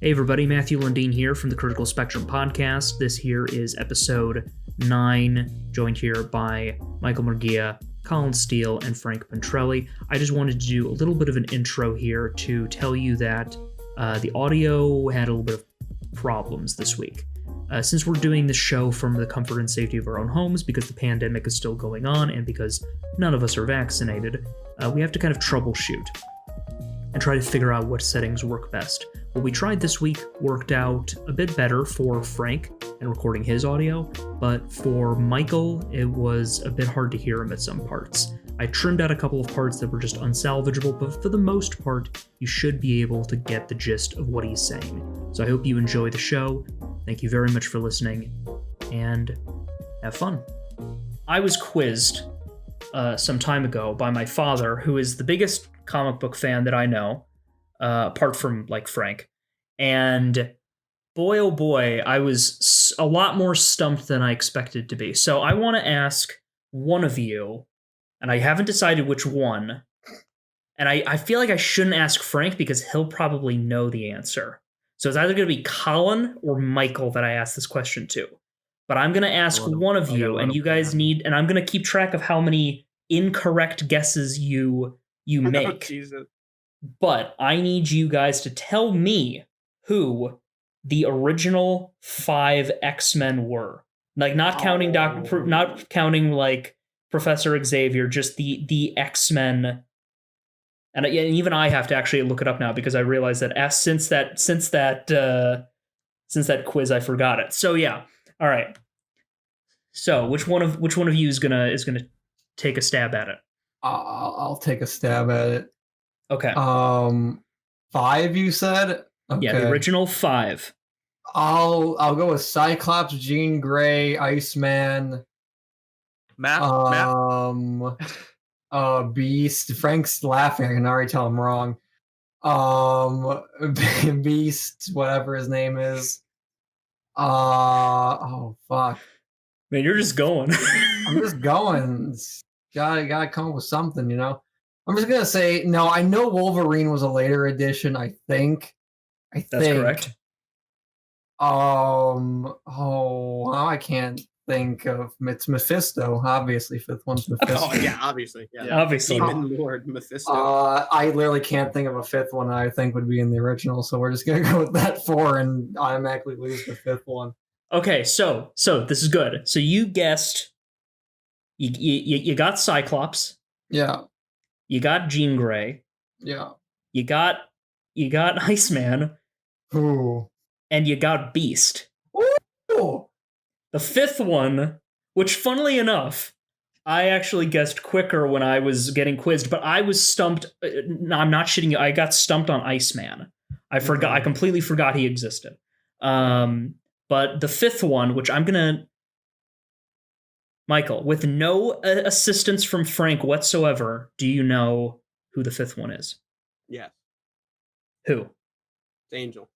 Hey everybody, Matthew Lundeen here from the Critical Spectrum Podcast. This here is episode 9, joined here by Michael Murguia, Colin Steele, and Frank Pentrelli. I just wanted to do a little bit of an intro here to tell you that the audio had a little bit of problems this week. Since we're doing this show from the comfort and safety of our own homes because the pandemic is still going on and because none of us are vaccinated, we have to kind of troubleshoot and try to figure out what settings work best. What we tried this week worked out a bit better for Frank and recording his audio, but for Michael, it was a bit hard to hear him at some parts. I trimmed out a couple of parts that were just unsalvageable, but for the most part, you should be able to get the gist of what he's saying. So I hope you enjoy the show. Thank you very much for listening, and have fun. I was quizzed some time ago by my father, who is the biggest comic book fan that I know, apart from like Frank, and boy oh boy, I was a lot more stumped than I expected to be. So I want to ask one of you, and I haven't decided which one, and I feel like I shouldn't ask Frank because he'll probably know the answer. So it's either going to be Colin or Michael that I ask this question to. But I'm going to ask one of you, and you guys need, and I'm going to keep track of how many incorrect guesses you make. Oh, Jesus. But I need you guys to tell me who the original 5 X-Men were. Like not counting not counting like Professor Xavier, just the X-Men. And even I have to actually look it up now because I realized that since that quiz I forgot it. So yeah, all right. So which one of you is gonna take a stab at it? I'll take a stab at it. Okay. 5 you said? Okay. Yeah, the original 5. I'll go with Cyclops, Jean Grey, Iceman. Matt. Beast. Frank's laughing. I can already tell I'm wrong. Beast, whatever his name is. Oh fuck. Man, you're just going. I'm just going. Gotta come up with something, you know. I'm just gonna say no. I know Wolverine was a later edition. I think. That's correct. I can't think of. It's Mephisto, obviously. 5th one's Mephisto. Oh yeah, obviously. Yeah. Obviously. Demon Lord Mephisto. I literally can't think of a 5th one that I think would be in the original. So we're just gonna go with that 4 and automatically lose the 5th one. Okay, so this is good. So you guessed. You got Cyclops. Yeah. You got Jean Grey. Yeah. You got Iceman. Ooh. And you got Beast. Ooh. The 5th one, which funnily enough, I actually guessed quicker when I was getting quizzed, but I was stumped. No, I'm not shitting you. I got stumped on Iceman. I forgot. I completely forgot he existed. But the 5th one, which I'm gonna, Michael, with no assistance from Frank whatsoever, do you know who the 5th one is? Yes. Who? It's Angel.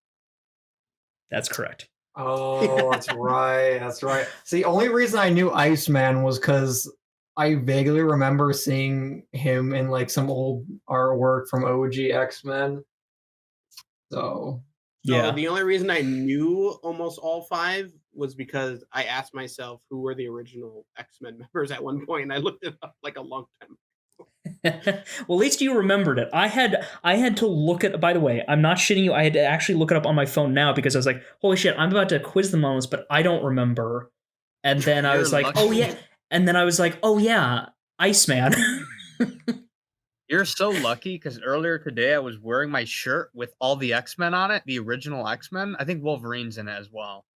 That's correct. Oh, that's right. That's right. See, the only reason I knew Iceman was because I vaguely remember seeing him in like some old artwork from OG X-Men. So yeah. The only reason I knew almost all 5 was because I asked myself who were the original X-Men members at one point, and I looked it up like a long time ago. Well, at least you remembered it. I had to look at. By the way, I'm not shitting you. I had to actually look it up on my phone now because I was like, "Holy shit!" I'm about to quiz them on this, but I don't remember. And then I was like, "Oh yeah," and then I was like, "Oh yeah, Iceman." You're so lucky because earlier today I was wearing my shirt with all the X-Men on it, the original X-Men. I think Wolverine's in it as well.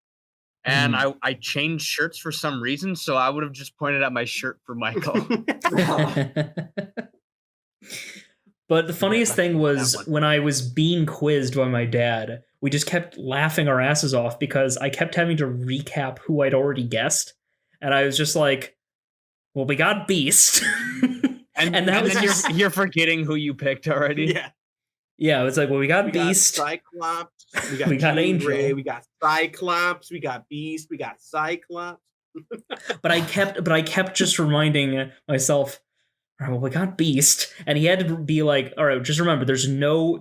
And I changed shirts for some reason, so I would have just pointed at my shirt for Michael. But the funniest thing was when I was being quizzed by my dad, we just kept laughing our asses off because I kept having to recap who I'd already guessed. And I was just like, well, we got Beast. and then you're forgetting who you picked already. Yeah. Yeah, it's like, well, we got Beast. Cyclops. We got Angel. Grey, we got Cyclops. We got Beast. We got Cyclops. But I kept just reminding myself, all right, well, we got Beast, and he had to be like, all right, just remember, there's no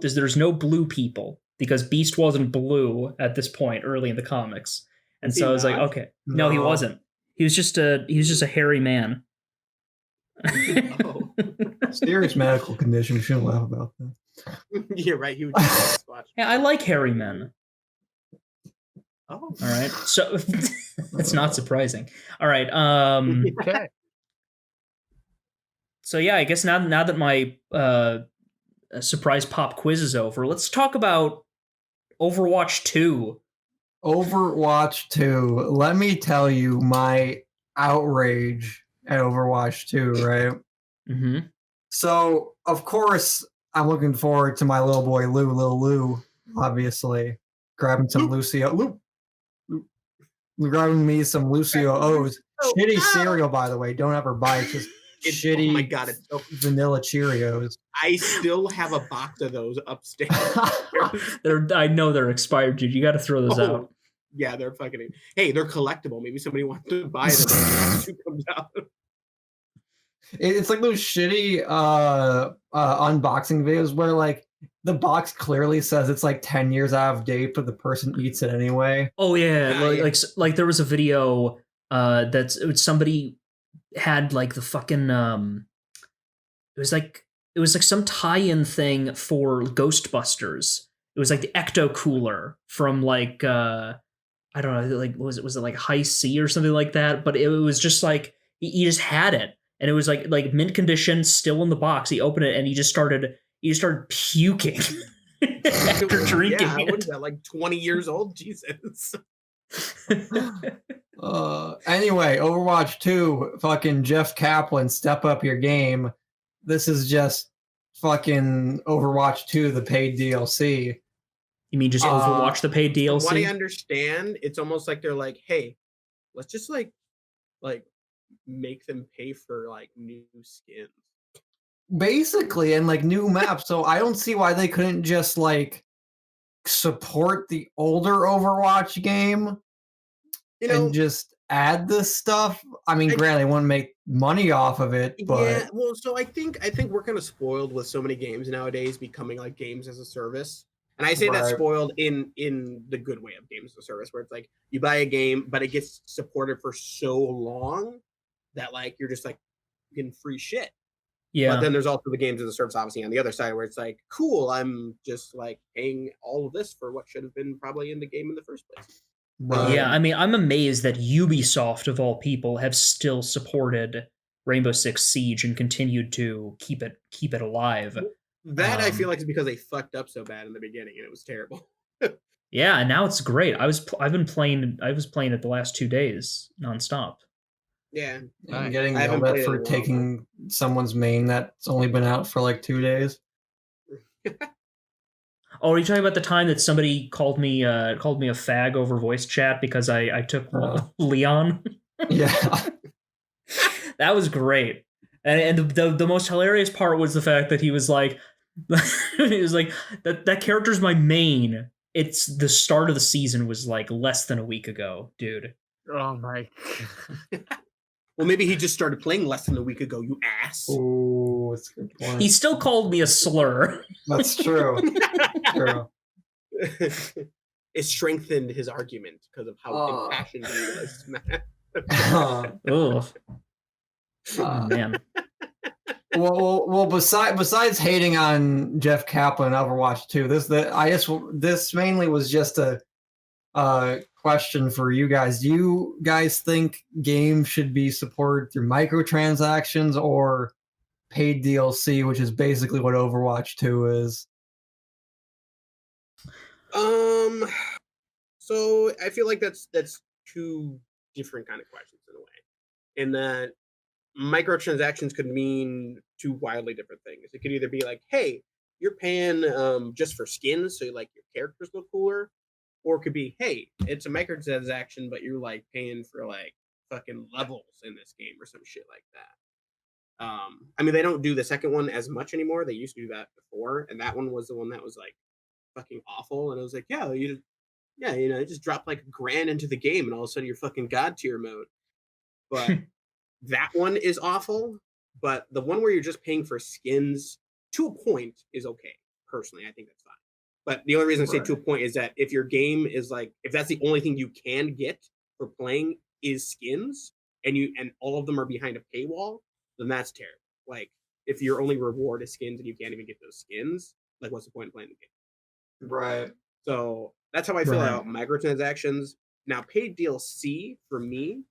blue people. because Beast wasn't blue at this point early in the comics. And Was so he I was like, not? okay. No, he wasn't. He was just a hairy man. Oh. Serious medical condition. We shouldn't laugh about that. You're right. He was just Sasquatch. Yeah, I like hairy men. Oh. All right. So it's not surprising. All right. Okay. So yeah, I guess now that my surprise pop quiz is over, let's talk about Overwatch 2. Overwatch 2. Let me tell you my outrage at Overwatch 2, right? Mm-hmm. So, of course, I'm looking forward to my little boy Lil Lou, obviously. Grabbing some Lucio. Grabbing me some Lucio O's. Shitty cereal, by the way. Don't ever buy it. Just shitty Oh my God, it's so vanilla Cheerios. I still have a box of those upstairs. I know they're expired, dude. You got to throw those out. Yeah, they're fucking. Hey, they're collectible. Maybe somebody wants to buy them when two comes out. It's like those shitty unboxing videos where like the box clearly says it's like 10 years out of date, but the person eats it anyway. Oh yeah, Yeah, like there was a video somebody had like the fucking it was like some tie-in thing for Ghostbusters. It was like the Ecto Cooler from like I don't know, like was it like High C or something like that? But it was just like he just had it, and it was like mint condition, still in the box. He opened it and he just started puking after drinking. Yeah, it. what is that? Like 20 years old? Jesus. Anyway, Overwatch 2, fucking Jeff Kaplan, step up your game. This is just fucking Overwatch 2, the paid DLC. You mean just Overwatch the paid DLC? From what I understand, it's almost like they're like, hey, let's just like make them pay for like new skins. Basically, and like new maps. So I don't see why they couldn't just like support the older Overwatch game and just add this stuff. I mean, granted, they wouldn't make money off of it, but yeah. Well, so I think we're kind of spoiled with so many games nowadays becoming like games as a service. And I say that spoiled in the good way of games as a service, where it's like you buy a game, but it gets supported for so long that like you're just like getting free shit. Yeah. But then there's also the games as a service, obviously, on the other side, where it's like, cool, I'm just like paying all of this for what should have been probably in the game in the first place. Yeah, I mean, I'm amazed that Ubisoft, of all people, have still supported Rainbow Six Siege and continued to keep it alive. That I feel like is because they fucked up so bad in the beginning and it was terrible. Yeah, and now it's great. I was playing it the last 2 days nonstop. Yeah, I'm getting yelled at for taking someone's main that's only been out for like 2 days. Oh, are you talking about the time that somebody called me a fag over voice chat because I took Leon? Yeah. That was great. And the most hilarious part was the fact that he was like that character's my main. It's the start of the season was like less than a week ago, dude. Oh my. Well, maybe he just started playing less than a week ago, you ass. Oh, that's a good point. He still called me a slur. That's true. True. It strengthened his argument because of how impassioned he was. Oh man. Well. Besides hating on Jeff Kaplan and Overwatch 2, this mainly was just a question for you guys. Do you guys think games should be supported through microtransactions or paid DLC, which is basically what Overwatch 2 is? So I feel like that's two different kind of questions in a way. In that microtransactions could mean two wildly different things. It could either be like, hey, you're paying just for skins, so like your characters look cooler, or it could be, hey, it's a microtransaction, but you're like paying for like fucking levels in this game or some shit like that. I mean, they don't do the second one as much anymore. They used to do that before, and that one was the one that was like fucking awful. And it was like, you just drop like $1,000 into the game, and all of a sudden you're fucking god tier mode. But that one is awful. But the one where you're just paying for skins to a point is okay. Personally, I think that's fine. But the only reason I say Right. to a point is that if your game is like, if that's the only thing you can get for playing is skins, and all of them are behind a paywall, then that's terrible. Like, if your only reward is skins and you can't even get those skins, like, what's the point in playing the game? Right. So that's how I feel Right. about microtransactions. Now, paid DLC for me,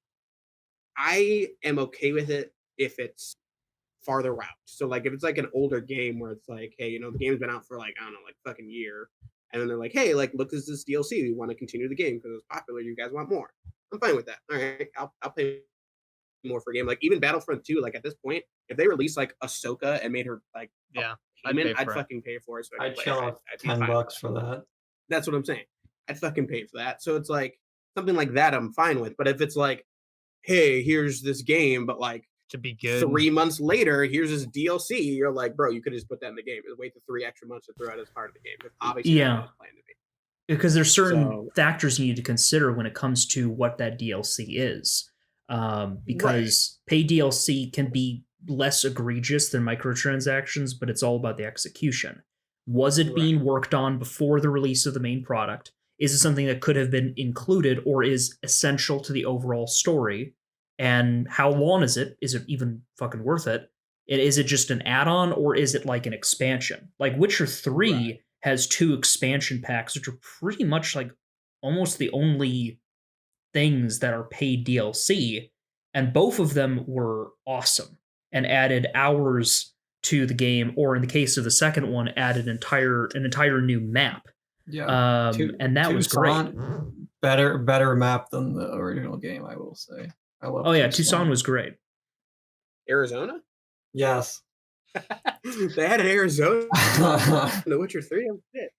I am okay with it if it's farther out. So like if it's like an older game where it's like, hey, the game's been out for like, I don't know, like fucking year. And then they're like, hey, like, look, this DLC. We want to continue the game because it was popular. You guys want more. I'm fine with that. All right, I'll pay more for a game. Like even Battlefront 2, like at this point, if they release like Ahsoka and made her like payment, I'd fucking pay for it. So I'd chill out $10 for that. That's what I'm saying. I'd fucking pay for that. So it's like something like that I'm fine with. But if it's like, hey, here's this game, but like to be good 3 months later, here's this DLC, you're like, bro, you could just put that in the game. Wait the 3 extra months to throw it as part of the game. Obviously, yeah, because there's certain factors you need to consider when it comes to what that DLC is. Because paid DLC can be less egregious than microtransactions, but it's all about the execution. Was it being worked on before the release of the main product? Is it something that could have been included or is essential to the overall story? And how long is it? Is it even fucking worth it? Is it just an add-on or is it like an expansion? Like Witcher 3 has 2 expansion packs, which are pretty much like almost the only things that are paid DLC, and both of them were awesome and added hours to the game, or in the case of the second one, added an entire new map. Yeah, and that was great. Better map than the original game, I will say. I love. Oh yeah, Tucson was great. Arizona? Yes. They had an Arizona. The Witcher 3. I'm shit.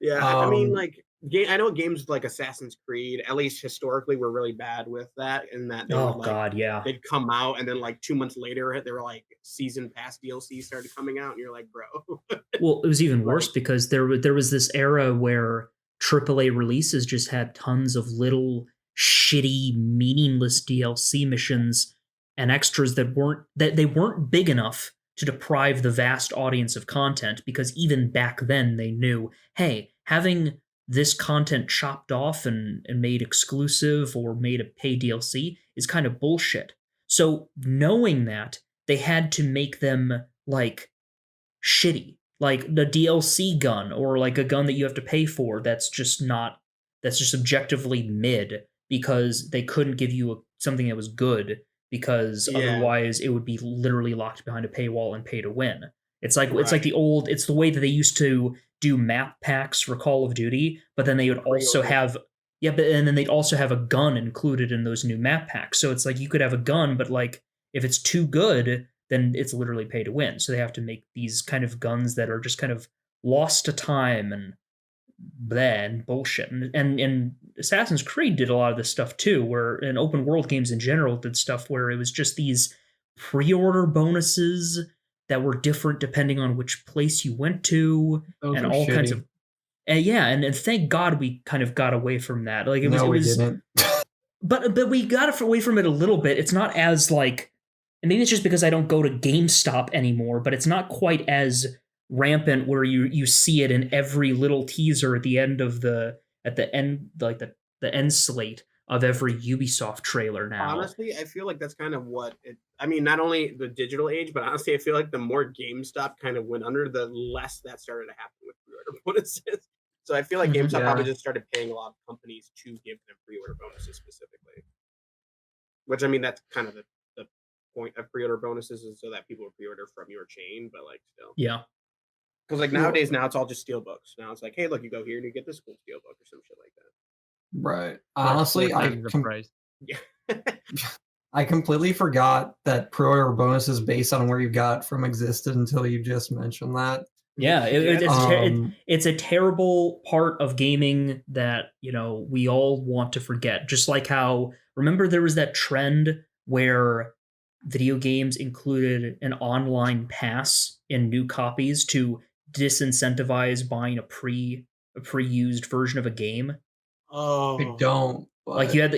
Yeah, I mean, like, I know games like Assassin's Creed, at least historically, were really bad with that. In that, they would, like, they'd come out, and then like 2 months later, they were like season pass DLC started coming out, and you're like, bro. Well, it was even worse because there was this era where AAA releases just had tons of little shitty, meaningless DLC missions and extras that weren't big enough to deprive the vast audience of content, because even back then they knew, hey, having this content chopped off and made exclusive or made a pay DLC is kind of bullshit. So knowing that, they had to make them like shitty, like the DLC gun or like a gun that you have to pay for that's just objectively mid, because they couldn't give you something that was good, because otherwise it would be literally locked behind a paywall and pay to win. It's like it's the way that they used to do map packs for Call of Duty, but then they would also have and then they'd also have a gun included in those new map packs. So it's like you could have a gun, but like if it's too good, then it's literally pay to win. So they have to make these kind of guns that are just kind of lost to time and bullshit. And Assassin's Creed did a lot of this stuff too, where in open world games in general did stuff where it was just these pre-order bonuses that were different depending on which place you went to. Those and all shitty. Kinds of and thank God we kind of got away from that. Like we didn't. but we got away from it a little bit. It's not as like, and maybe it's just because I don't go to GameStop anymore, but it's not quite as rampant where you see it in every little teaser at the end end slate of every Ubisoft trailer now. Honestly, I feel like that's kind of what it, I mean, not only the digital age, but honestly, I feel like the more GameStop kind of went under, the less that started to happen with pre-order bonuses. So I feel like GameStop probably just started paying a lot of companies to give them pre-order bonuses specifically. Which, I mean, that's kind of the point of pre-order bonuses, is so that people would pre-order from your chain, but like still. Yeah. Because like nowadays, now it's all just steelbooks. Now it's like, hey, look, you go here and you get this cool steelbook or some shit like that. Right. Honestly, I completely forgot that pre-order bonuses based on where you got from existed until you just mentioned that. Yeah, it's a terrible part of gaming that, we all want to forget. Just like how, remember there was that trend where video games included an online pass in new copies to disincentivize buying a pre-used version of a game. Oh, I don't. Like you had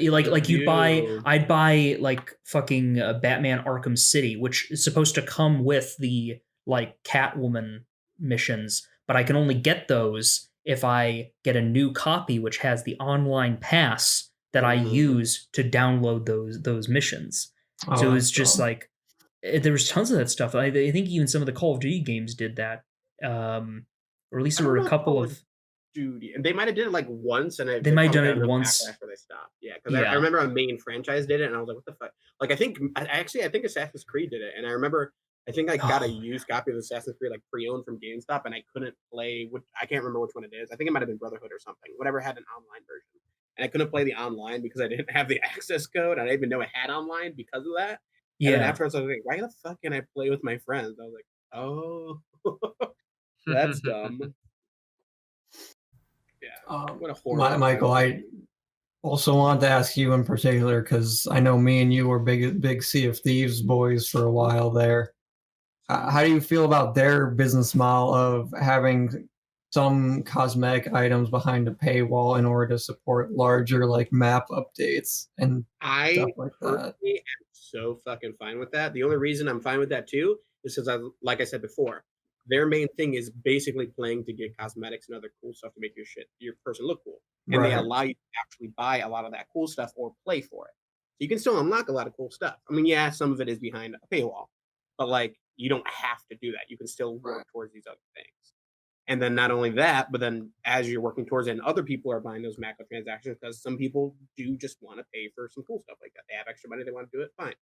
I'd buy like fucking Batman Arkham City, which is supposed to come with the like Catwoman missions, but I can only get those if I get a new copy which has the online pass that I use to download those missions. Oh, So that's it's just dumb. like there was tons of that stuff. I think even some of the Call of Duty games did that, or at least I there don't were know a if couple Call of. Duty, and they might have did it like once, and They they might have probably done got it enough once. backlash where they stopped. Yeah, because I Yeah. remember a main franchise did it, and I was like, what the fuck? Like, I think Assassin's Creed did it, and I remember I think I got a used copy of Assassin's Creed like pre-owned from GameStop, and I couldn't play. I can't remember which one it is. I think it might have been Brotherhood or something. Whatever had an online version, and I couldn't play the online because I didn't have the access code. I didn't even know it had online because of that. And then Yeah. afterwards, I was like, why the fuck can I play with my friends? I was like, oh, that's dumb. Yeah, what a horrible. Michael, I also wanted to ask you in particular because I know me and you were big Sea of Thieves boys for a while there. How do you feel about their business model of having some cosmetic items behind a paywall in order to support larger like map updates and I stuff like that? personally am so fucking fine with that. The only reason I'm fine with that too is because, like I said before, their main thing is basically playing to get cosmetics and other cool stuff to make your person look cool, and they Right. allow you to actually buy a lot of that cool stuff or play for it. So you can still unlock a lot of cool stuff. I mean, yeah, some of it is behind a paywall, but like you don't have to do that. You can still work Right. towards these other things. And then not only that, but then as you're working towards it, and other people are buying those microtransactions because some people do just want to pay for some cool stuff like that. They have extra money, they want to do it, fine.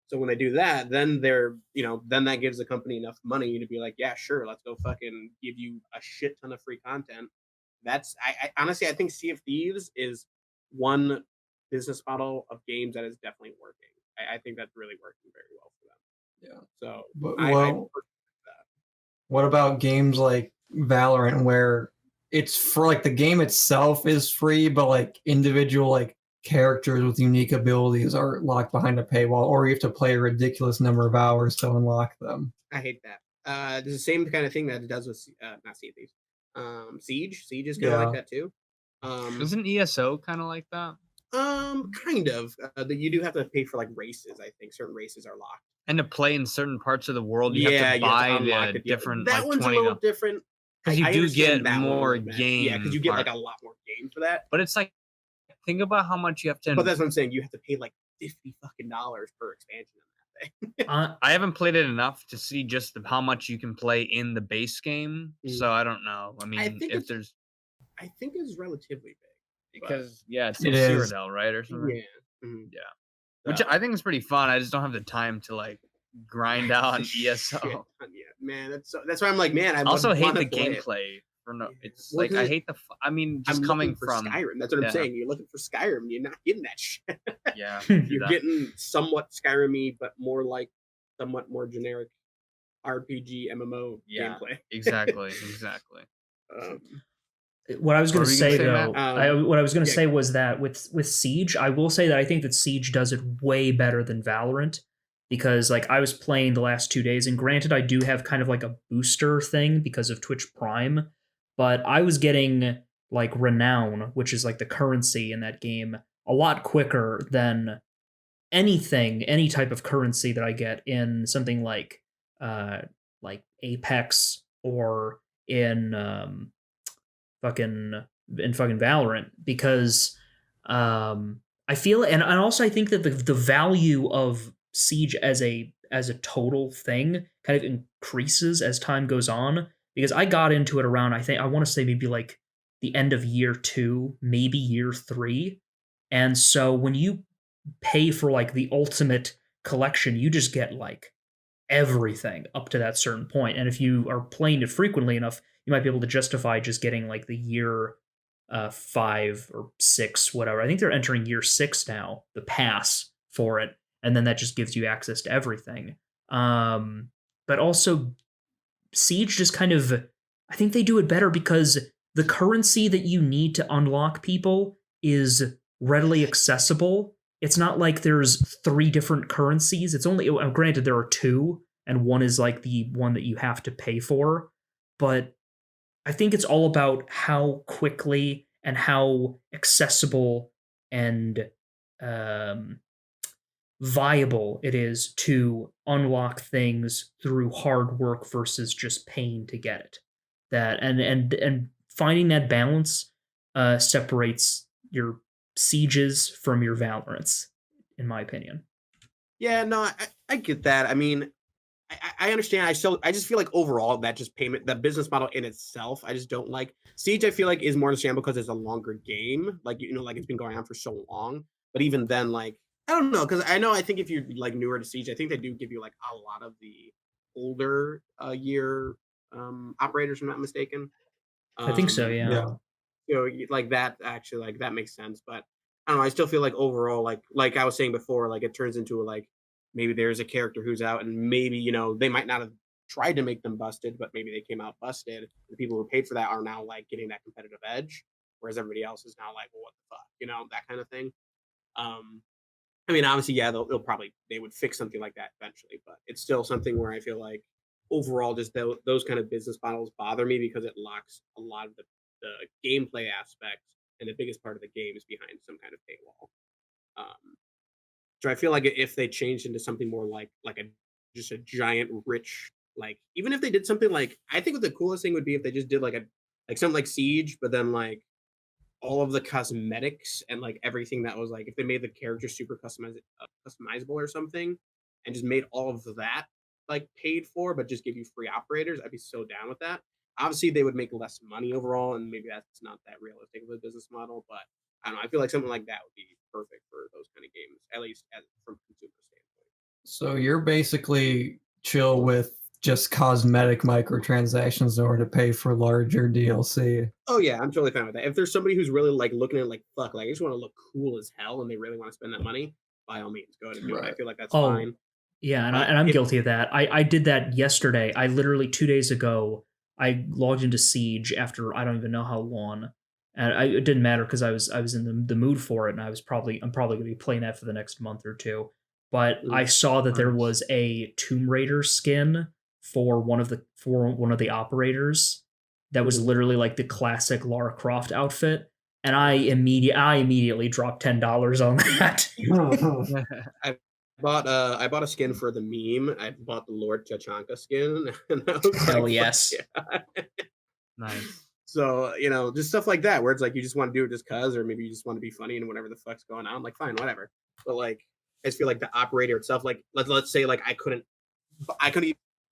So when they do that, then then that gives the company enough money to be like, yeah, sure, let's go fucking give you a shit ton of free content. I honestly, I think Sea of Thieves is one business model of games that is definitely working. I think that's really working very well for them. Yeah. So But, I well, what about games like Valorant where it's for like the game itself is free, but like individual like characters with unique abilities are locked behind a paywall, or you have to play a ridiculous number of hours to unlock them? I hate that. It's the same kind of thing that it does with not Sea of Thieves. Siege. Siege is kind of like that too. Isn't ESO kind of like that? Kind of. You do have to pay for like races. I think certain races are locked. And to play in certain parts of the world, you have to you buy unlock the it. different That like one's 20 a little different. because you I do understand get that one a more little bit. game. Yeah, because you get like a lot more game for that. But it's like, think about how much you have to. But that's what I'm saying. You have to pay like $50 fucking per expansion on that thing. I haven't played it enough to see just how much you can play in the base game. So I don't know. I mean, think if there's, I think it's relatively big because yeah, it's It in is. Cyrodiil, right, or something. Yeah. Mhm. Yeah. Which So- I think is pretty fun. I just don't have the time to like grind out on It's a shit ESO. ton, yeah, man. That's why I'm like, man. I Also would hate wanna the play it. gameplay. For no, Yeah. it's Well, like 'cause I hate the. I mean, just I'm coming looking for from Skyrim. That's what I'm yeah. saying. You're looking for Skyrim. You're not getting that shit. yeah, You're getting somewhat Skyrim-y, but more like somewhat more generic RPG MMO Yeah. gameplay. exactly. What I was going What to were you gonna say say, though, Matt? what I was going to yeah. say was that with Siege, I will say that I think that Siege does it way better than Valorant because like I was playing the last 2 days, and granted I do have kind of like a booster thing because of Twitch Prime, but I was getting like renown, which is like the currency in that game, a lot quicker than any type of currency that I get in something like Apex or in fucking Valorant because I feel and also I think that the value of Siege as a total thing kind of increases as time goes on because I got into it around I want to say maybe like the end of year 2, maybe year 3. And so when you pay for like the ultimate collection, you just get like everything up to that certain point. And if you are playing it frequently enough, you might be able to justify just getting like the year 5 or 6, whatever. I think they're entering year 6 now, the pass for it, and then that just gives you access to everything. But also, Siege just kind of, I think they do it better because the currency that you need to unlock people is readily accessible. It's not like there's 3 different currencies. It's only, granted, there are 2, and one is like the one that you have to pay for. But I think it's all about how quickly and how accessible and viable it is to unlock things through hard work versus just paying to get it. that, and finding that balance separates your Sieges from your Valorants, in my opinion. Yeah, no, I get that. I mean, I understand. I just feel like overall that just payment, the business model in itself, I just don't like. Siege, I feel like is more understandable because it's a longer game. Like, like it's been going on for so long. But even then, like, I don't know, because I think if you're like newer to Siege, I think they do give you like a lot of the older year operators, if I'm not mistaken. I think so, yeah. Yeah. Like that actually, like that makes sense. But I don't know. I still feel like overall, like I was saying before, like it turns into like maybe there's a character who's out, and maybe they might not have tried to make them busted, but maybe they came out busted. The people who paid for that are now like getting that competitive edge, whereas everybody else is now like, well, what the fuck, that kind of thing. I mean, obviously, yeah, they'll probably they would fix something like that eventually, but it's still something where I feel like overall, just those kind of business models bother me because it locks a lot of the gameplay aspects, and the biggest part of the game is behind some kind of paywall. So I feel like if they changed into something more like a just a giant rich, like even if they did something like, I think what the coolest thing would be if they just did like something like Siege, but then like all of the cosmetics and like everything that was like, if they made the character super customizable or something, and just made all of that like paid for, but just give you free operators, I'd be so down with that. Obviously, they would make less money overall, and maybe that's not that realistic of a business model. But I don't know. I feel like something like that would be perfect for those kind of games, at least from a consumer standpoint. So you're basically chill with just cosmetic microtransactions in order to pay for larger DLC. Oh yeah, I'm totally fine with that. If there's somebody who's really like looking at it like, fuck, like I just want to look cool as hell, and they really want to spend that money, by all means, go ahead and do it. I feel like that's fine. Yeah, and I'm guilty of that. I did that yesterday. I literally 2 days ago, I logged into Siege after I don't even know how long, and it didn't matter because I was in the mood for it, and I'm probably going to be playing that for the next month or two. But I saw that there was a Tomb Raider skin for one of the operators that was literally like the classic Lara Croft outfit, and I immediately dropped $10 on that. I bought a skin for the meme. I bought the Lord Tachanka skin. And I was Hell like, yes. Yeah. Nice. So, just stuff like that where it's like you just want to do it just cause, or maybe you just want to be funny and whatever the fuck's going on. Like, fine, whatever. But like, I just feel like the operator itself, like let's say like I couldn't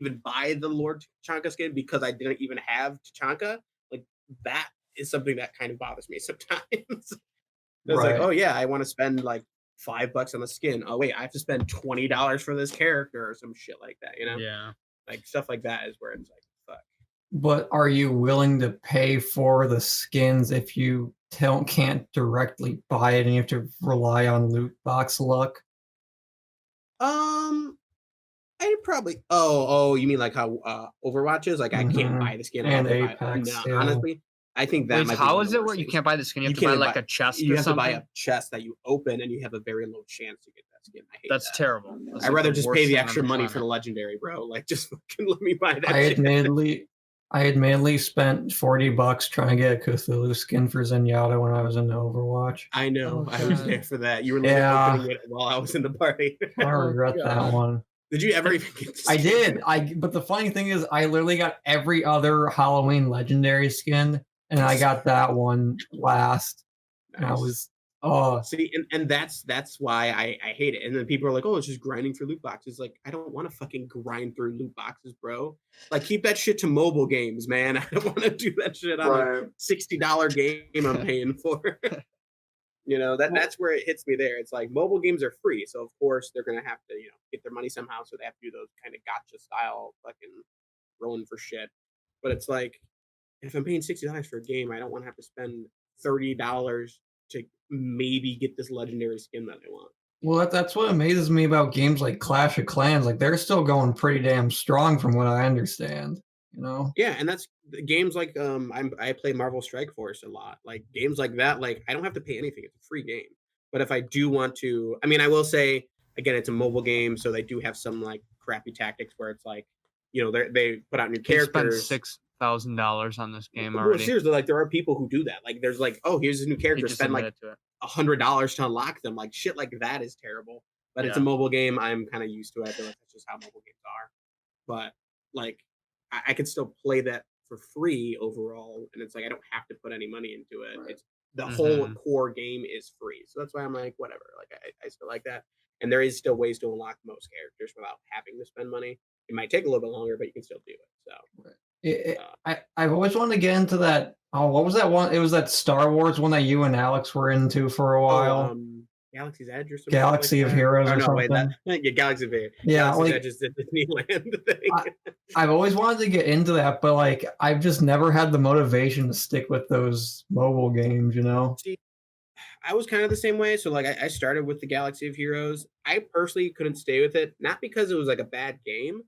even buy the Lord Tachanka skin because I didn't even have Tachanka. Like that is something that kind of bothers me sometimes. It's like, oh yeah, I want to spend like $5 on the skin. Oh wait, I have to spend $20 for this character or some shit like that. Yeah. Like stuff like that is where it's like, fuck. But are you willing to pay for the skins if you can't directly buy it and you have to rely on loot box luck? I'd probably. Oh, you mean like how Overwatch is? Like I can't buy the skin. And I have to Apex, buy. yeah. Honestly, I think that. Wait, might how be is it where you can't buy the skin? You have to buy like a chest You or have something? to buy a chest that you open, and you have a very low chance to get that skin. I hate That's that. terrible. That's I'd like rather just worst pay the thing on extra money for the planet. legendary, bro. Like just fucking let me buy that. I admittedly spent $40 trying to get a Cthulhu skin for Zenyatta when I was in Overwatch. I know. Oh, I was God. there for that. You were opening it while I was in the party. I regret that one. Did you ever even get the I skin? did. But the funny thing is, I literally got every other Halloween legendary skin, and I got that one last. And I was see, and that's why I hate it. And then people are like, oh, it's just grinding through loot boxes. Like, I don't want to fucking grind through loot boxes, bro. Like, keep that shit to mobile games, man. I don't want to do that shit on a $60 game I'm paying for. That's where it hits me there. It's like mobile games are free, so of course they're gonna have to, get their money somehow. So they have to do those kind of gotcha style fucking rolling for shit. But it's like, if I'm paying $60 for a game, I don't want to have to spend $30 to maybe get this legendary skin that I want. Well, that's what amazes me about games like Clash of Clans. Like they're still going pretty damn strong, from what I understand. Yeah, and that's games like I play Marvel Strike Force a lot. Like games like that, like I don't have to pay anything. It's a free game. But if I do want to, I mean, I will say again, it's a mobile game, so they do have some like crappy tactics where it's like, they put out new characters. Spent $6,000 on this game Well, already. seriously, like there are people who do that. Like there's like, oh, here's a new character, spend like $100 to unlock them. Like shit, like that is terrible. But it's a mobile game. I'm kind of used to it. I feel like that's just how mobile games are. But like, I could still play that for free overall, and it's like I don't have to put any money into it. Right. It's the whole Mhm. core game is free, so that's why I'm like, whatever. Like I still like that, and there is still ways to unlock most characters without having to spend money. It might take a little bit longer, but you can still do it. So I've always wanted to get into that. Oh, what was that one? It was that Star Wars one that you and Alex were into for a while. Galaxy's Edge or something. Galaxy like of that. Heroes Oh, or no, something. Wait, yeah, Galaxy of Heroes. Yeah, Galaxy's like, Edge is the Disneyland thing. I've always wanted to get into that, but like I've just never had the motivation to stick with those mobile games, you know? See, I was kind of the same way. So like I started with the Galaxy of Heroes. I personally couldn't stay with it, not because it was like a bad game.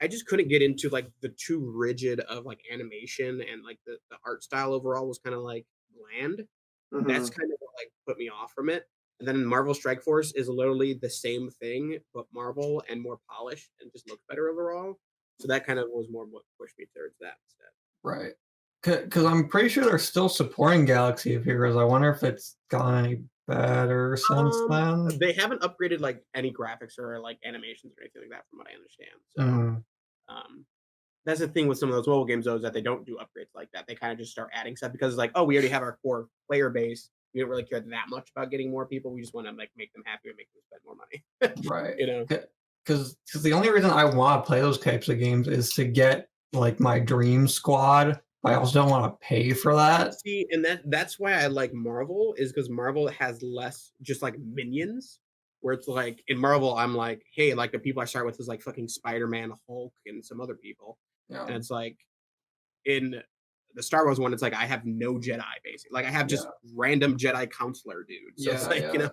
I just couldn't get into like the too rigid of like animation, and like the art style overall was kind of like bland. That's kind of what like put me off from it. And then Marvel Strike Force is literally the same thing, but Marvel and more polished and just looks better overall. So that kind of was more what pushed me towards that instead. Right. Because I'm pretty sure they're still supporting Galaxy of Heroes. I wonder if it's gone any better since then. They haven't upgraded like any graphics or like animations or anything like that, from what I understand. So that's the thing with some of those mobile games, though, is that they don't do upgrades like that. They kind of just start adding stuff because it's like, oh, we already have our core player base. We don't really care that much about getting more people. We just want to like make them happy and make them spend more money. Right. You know, because the only reason I want to play those types of games is to get like my dream squad. I also don't want to pay for that. See, and that's why I like Marvel, is because Marvel has less just like minions. Where it's like in Marvel, I'm like, hey, like the people I start with is like fucking Spider-Man, Hulk, and some other people. Yeah. And it's like in the Star Wars one, it's like I have no Jedi, basically. Like I have just random Jedi counselor dudes. So it's like, you know,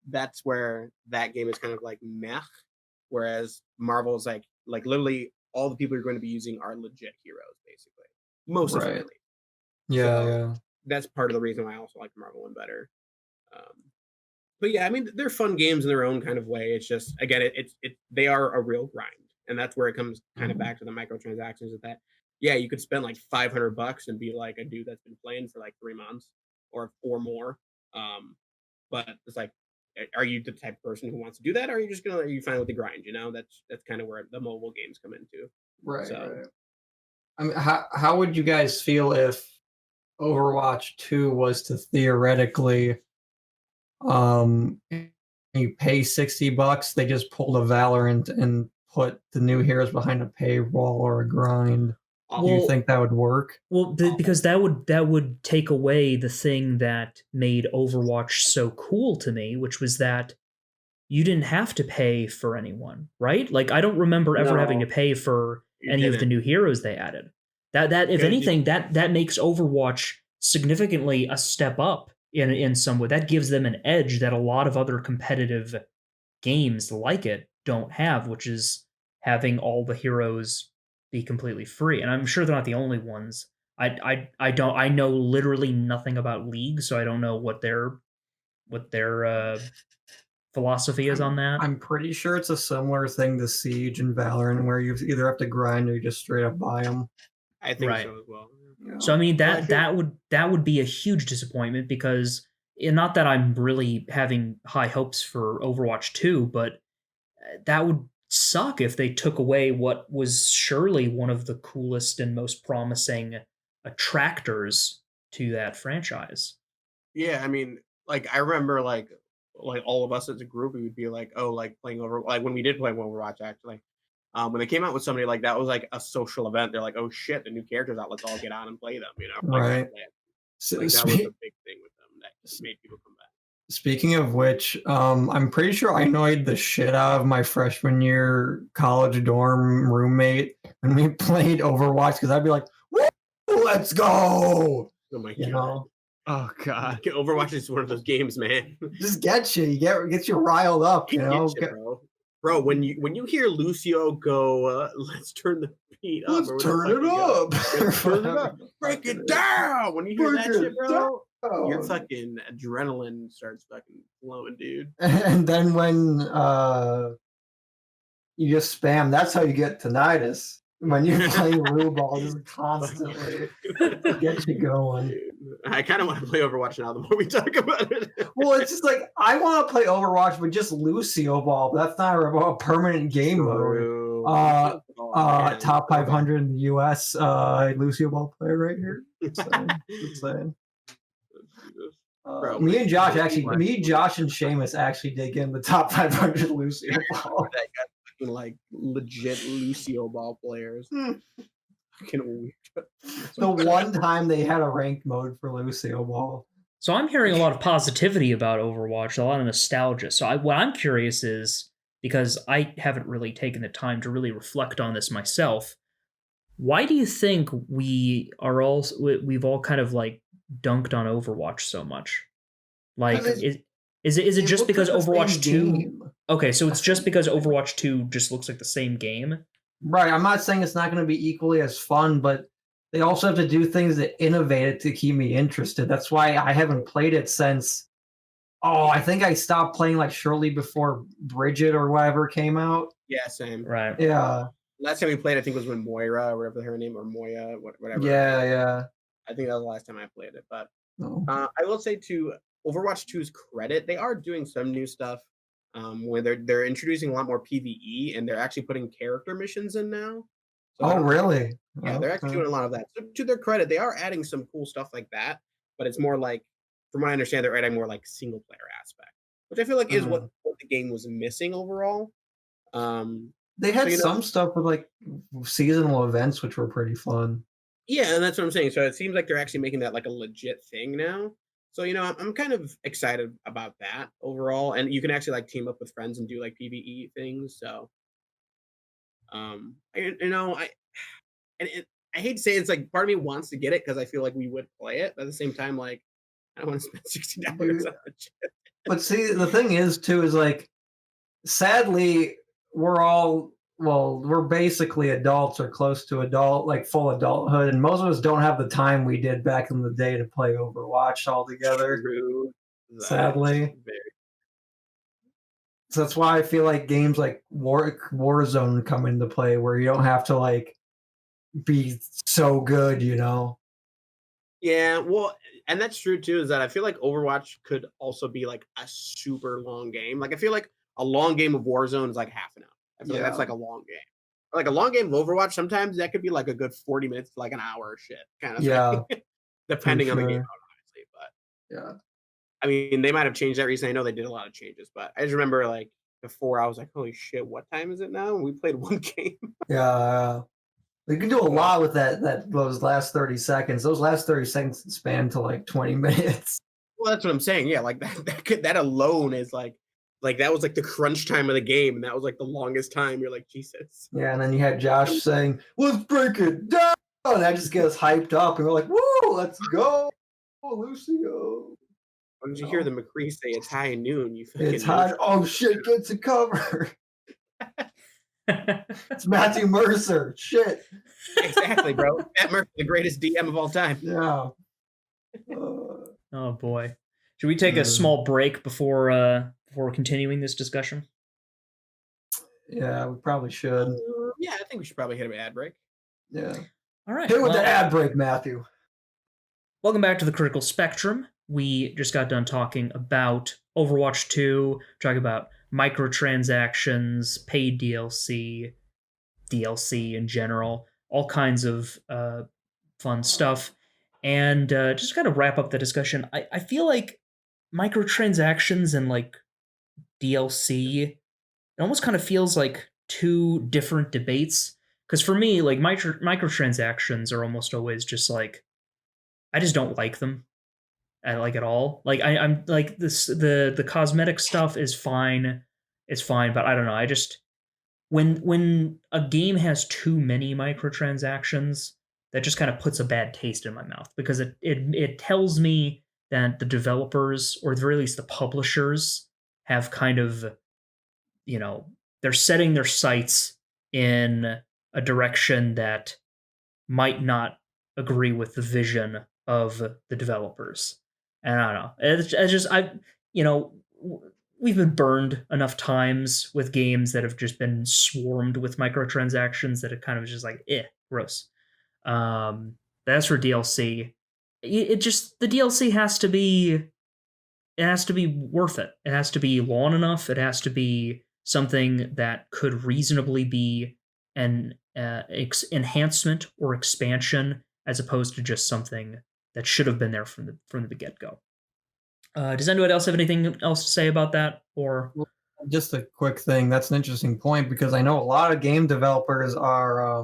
that's where that game is kind of like meh. Whereas Marvel is like literally all the people you're going to be using are legit heroes, basically. Most of them. Yeah. That's part of the reason why I also like the Marvel one better. But yeah, I mean, they're fun games in their own kind of way. It's just, again, they are a real grind, and that's where it comes kind of back to the microtransactions. Is that, yeah, you could spend like $500 and be like a dude that's been playing for like 3 months or more. But it's like, are you the type of person who wants to do that, or are you just are you fine with the grind? You know, that's kind of where the mobile games come into. Right. So, right. I mean, how would you guys feel if Overwatch 2 was to theoretically, you pay $60, they just pulled a Valorant and put the new heroes behind a paywall or a grind? Do you think that would work? Well, because that would take away the thing that made Overwatch so cool to me, which was that you didn't have to pay for anyone, right? Like I don't remember ever having to pay for any of the new heroes they added. That if anything, that makes Overwatch significantly a step up in some way. That gives them an edge that a lot of other competitive games like it don't have, which is having all the heroes be completely free. And I'm sure they're not the only ones. I know literally nothing about League, so I don't know what their philosophy is on that. I'm pretty sure it's a similar thing to Siege and Valorant, where you either have to grind or you just straight up buy them. I think so as well. So I mean that would be a huge disappointment, because not that I'm really having high hopes for Overwatch 2, but that would suck if they took away what was surely one of the coolest and most promising attractors to that franchise. Yeah, I mean, like I remember like all of us as a group, we would be like, oh, like playing like when we did play Overwatch, actually. When they came out with somebody like that, was like a social event. They're like, oh shit, the new character's out, let's all get on and play them, you know? Right. Like that was a big thing with them that made people come back. Speaking of which, I'm pretty sure I annoyed the shit out of my freshman year college dorm roommate when we played Overwatch, because I'd be like, let's go! Oh my God. Know? Oh god. Overwatch is one of those games, man. Just get you riled up, you know? Bro, when you hear Lucio go, let's turn the beat up. Let's turn it up. Turn it up. Break it down. When you hear that shit, bro, your fucking adrenaline starts fucking flowing, dude. And then when you just spam, that's how you get tinnitus. When you're playing Rue Ball, just constantly get you going. Dude, I kind of want to play Overwatch now the more we talk about it. Well, it's just like, I want to play Overwatch with just Lucio Ball, but that's not a permanent game mode. And top so bad. 500 in the U.S. Lucio Ball player right here. Just saying. Bro, Me and Josh and Seamus actually did get in the top 500 Lucio Ball. That got fucking like legit Lucio Ball players. Fucking weird. The one time they had a ranked mode for Lucio Ball. So I'm hearing a lot of positivity about Overwatch, a lot of nostalgia. So what I'm curious is, because I haven't really taken the time to really reflect on this myself, why do you think we've all kind of like dunked on Overwatch so much? Like, is it just because Overwatch 2? Okay, so it's just because Overwatch 2 just looks like the same game? Right. I'm not saying it's not going to be equally as fun, but they also have to do things that innovate it to keep me interested. That's why I haven't played it since. I think I stopped playing like shortly before Bridget or whatever came out. Yeah, same. Right. Yeah. Last time we played, I think, was when Moira, or whatever her name, or Moya, whatever. Yeah. I think that was the last time I played it. But No. I will say, to Overwatch 2's credit, they are doing some new stuff. Where they're introducing a lot more PvE, and they're actually putting character missions in now. So Really? Yeah, they're actually doing a lot of that. So to their credit, they are adding some cool stuff like that. But it's more like, from what I understand, they're adding more like single player aspect, which I feel like is what the game was missing overall. They had some stuff with like seasonal events, which were pretty fun. Yeah, and that's what I'm saying. So it seems like they're actually making that like a legit thing now. So, I'm kind of excited about that overall. And you can actually like team up with friends and do like PvE things. So, I hate to say it's like part of me wants to get it because I feel like we would play it. But at the same time, like, I don't want to spend $60 on it. But see, the thing is too, is like, sadly, we're basically adults or close to full adulthood, and most of us don't have the time we did back in the day to play Overwatch all together. True. Sadly. So that's why I feel like games like Warzone come into play, where you don't have to like be so good, Yeah, well, and that's true too, is that I feel like Overwatch could also be like a super long game. Like I feel like a long game of Warzone is like half an hour. I feel like that's like a long game. Like a long game of Overwatch, sometimes that could be like a good 40 minutes to like an hour or shit kind of thing. Depending on the game, obviously. But yeah. I mean, they might have changed that recently. I know they did a lot of changes, but I just remember like before I was like, holy shit, what time is it now? And we played one game. Yeah. You can do a lot with those last 30 seconds. Those last 30 seconds span to like 20 minutes. Well, that's what I'm saying. Yeah, like that alone is like that was like the crunch time of the game, and that was like the longest time. You're like, Jesus. Yeah, and then you had Josh saying, "Let's break it down," and that just gets hyped up, and we're like, "Woo, let's go, Lucio!" When did you hear the McCree say it's high noon? You fucking it's high. Oh shit, get to cover. It's Matthew Mercer. Shit. Exactly, bro. Matt Mercer, the greatest DM of all time. Yeah. Oh boy. Should we take a small break before continuing this discussion? Yeah, we probably should. Yeah, I think we should probably hit an ad break. Yeah. All right. Hit with the ad break, Matthew. Welcome back to the Critical Spectrum. We just got done talking about Overwatch 2, talking about microtransactions, paid DLC in general, all kinds of fun stuff. And just kind of wrap up the discussion, I feel like microtransactions and like DLC, it almost kind of feels like two different debates. Because for me, like microtransactions are almost always just like, I just don't like them. At all. Like I'm like this the cosmetic stuff is fine. It's fine, but I don't know. I just when a game has too many microtransactions, that just kind of puts a bad taste in my mouth because it tells me that the developers, or at the very least the publishers, have kind of, they're setting their sights in a direction that might not agree with the vision of the developers. And I don't know. It's just, we've been burned enough times with games that have just been swarmed with microtransactions that it kind of just like, gross. That's for DLC. The DLC has to be worth it. It has to be long enough. It has to be something that could reasonably be an enhancement or expansion as opposed to just something that should have been there from the get-go. Does anyone else have anything else to say about that? Or just a quick thing. That's an interesting point because I know a lot of game developers are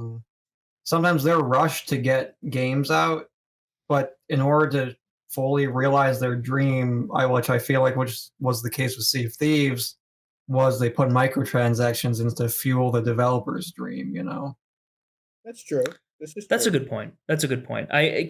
sometimes they're rushed to get games out, but in order to fully realize their dream, which I feel like which was the case with Sea of Thieves, was they put microtransactions in to fuel the developer's dream. That's true. That's a good point. That's a good point. I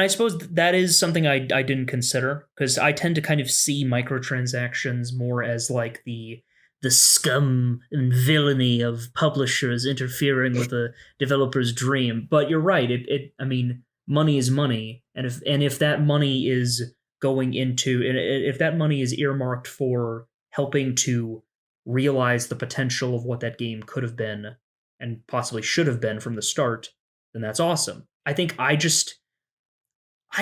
suppose that is something I didn't consider because I tend to kind of see microtransactions more as like the scum and villainy of publishers interfering with a developer's dream. But you're right. I mean, money is money, and if that money is going into, and if that money is earmarked for helping to realize the potential of what that game could have been and possibly should have been from the start, then that's awesome. I think I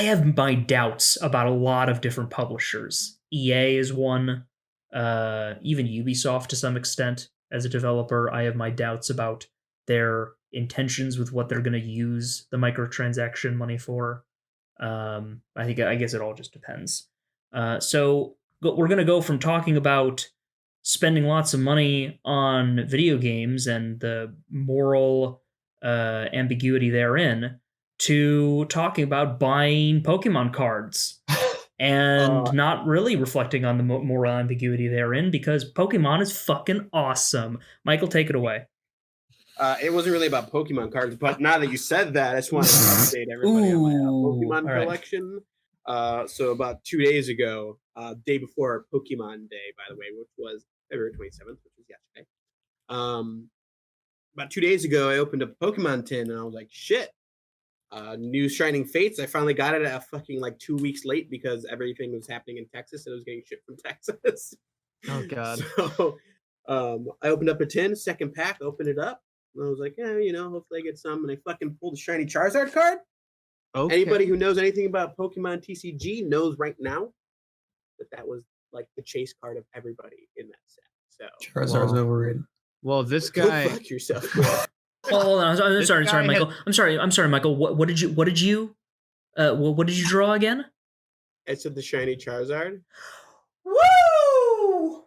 have my doubts about a lot of different publishers. EA is one, even Ubisoft to some extent as a developer. I have my doubts about their intentions with what they're going to use the microtransaction money for. I guess it all just depends. So we're going to go from talking about spending lots of money on video games and the moral ambiguity therein to talking about buying Pokemon cards and not really reflecting on the moral ambiguity therein because Pokemon is fucking awesome. Michael, take it away. It wasn't really about Pokemon cards, but now that you said that, I just wanted to update everybody on my Pokemon collection. So about 2 days ago, day before Pokemon Day, by the way, which was February 27th, which was yesterday. About 2 days ago, I opened up a Pokemon tin and I was like, shit, new Shining Fates. I finally got it at fucking like 2 weeks late because everything was happening in Texas and it was getting shipped from Texas. Oh, God. So I opened up a tin, second pack, opened it up. And I was like, yeah, hopefully I get some. And I fucking pulled a shiny Charizard card. Okay. Anybody who knows anything about Pokemon TCG knows right now that was like the chase card of everybody in that set. So Charizard's overrated. Well, this guy. Go fuck yourself. Hold on. I'm sorry, Michael. I'm sorry, Michael. What did you draw again? I said the shiny Charizard. Woo!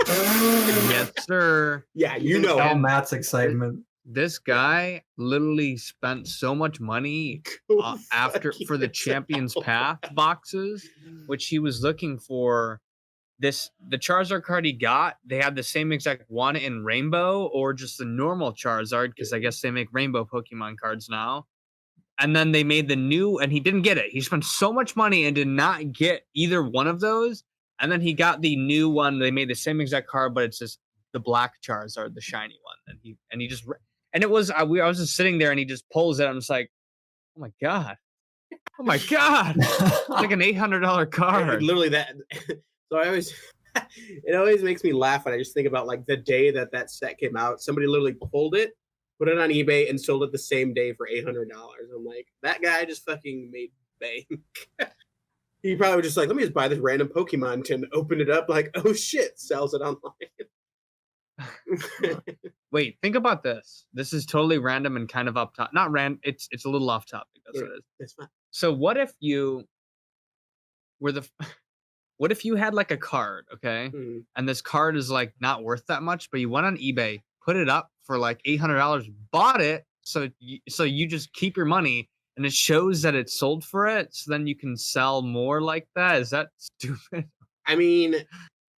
Yes, sir. Yeah, Tell Matt's excitement. This guy literally spent so much money for the Champions Path boxes, which he was looking for. The Charizard card he got, they had the same exact one in Rainbow or just the normal Charizard, because I guess they make Rainbow Pokemon cards now. And then they made the new, and he didn't get it. He spent so much money and did not get either one of those. And then he got the new one. They made the same exact card, but it's just the black Charizard, the shiny one. And it was, I was just sitting there and he just pulls it. I'm just like, oh my God. Oh my God. It's like an $800 card. Literally that. So it always makes me laugh when I just think about like the day that set came out. Somebody literally pulled it, put it on eBay, and sold it the same day for $800. I'm like, that guy just fucking made bank. He probably was just like, let me just buy this random Pokemon tin, open it up, like, oh shit, sells it online. Wait, think about this. This is totally random and kind of up top. Not random. It's a little off topic. That's what it is. That's fine. So what if you were what if you had like a card, okay? Mm. And this card is like not worth that much, but you went on eBay, put it up for like $800, bought it, so you just keep your money, and it shows that it's sold for it, so then you can sell more like that. Is that stupid? I mean,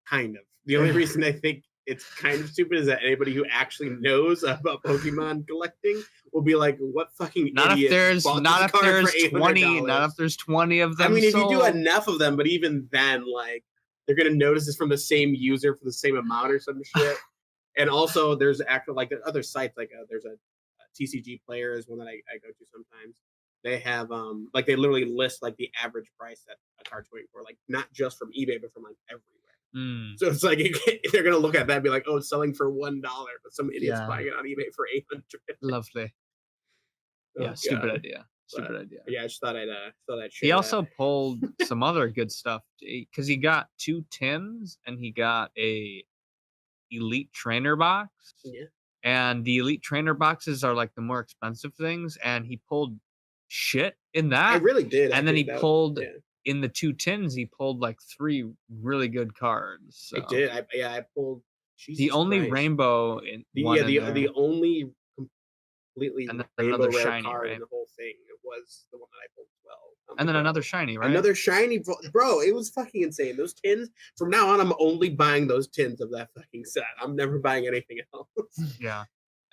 kind of. The only reason I think it's kind of stupid is that anybody who actually knows about Pokemon collecting will be like, what fucking idiot not if there's 20 of them. I mean, if you do enough of them, but even then, like, they're gonna notice it's from the same user for the same amount or some shit. And also there's actual like there are other sites, like there's a TCG Player is one that I go to sometimes. They have like they literally list like the average price that a card's going for, like not just from eBay but from like everywhere. So it's like they're gonna look at that and be like, oh, it's selling for $1, but some idiot's buying it on eBay for $800. Lovely. Yeah, stupid idea. Yeah, I just thought I'd share. He also pulled some other good stuff because he got 2 tins and he got a Elite Trainer box. Yeah. and the Elite Trainer boxes are like the more expensive things, and he pulled shit in I that. really did. And then he pulled yeah. in the 2 tins, he pulled like 3 really good cards. So. I did. I pulled. Jesus the only Christ. rainbow in the only completely and then rainbow another rare shiny, card right? in the whole thing. It was the one that I pulled as well. And then another shiny, right? Another shiny, bro. It was fucking insane. Those tins. From now on, I'm only buying those tins of that fucking set. I'm never buying anything else. Yeah,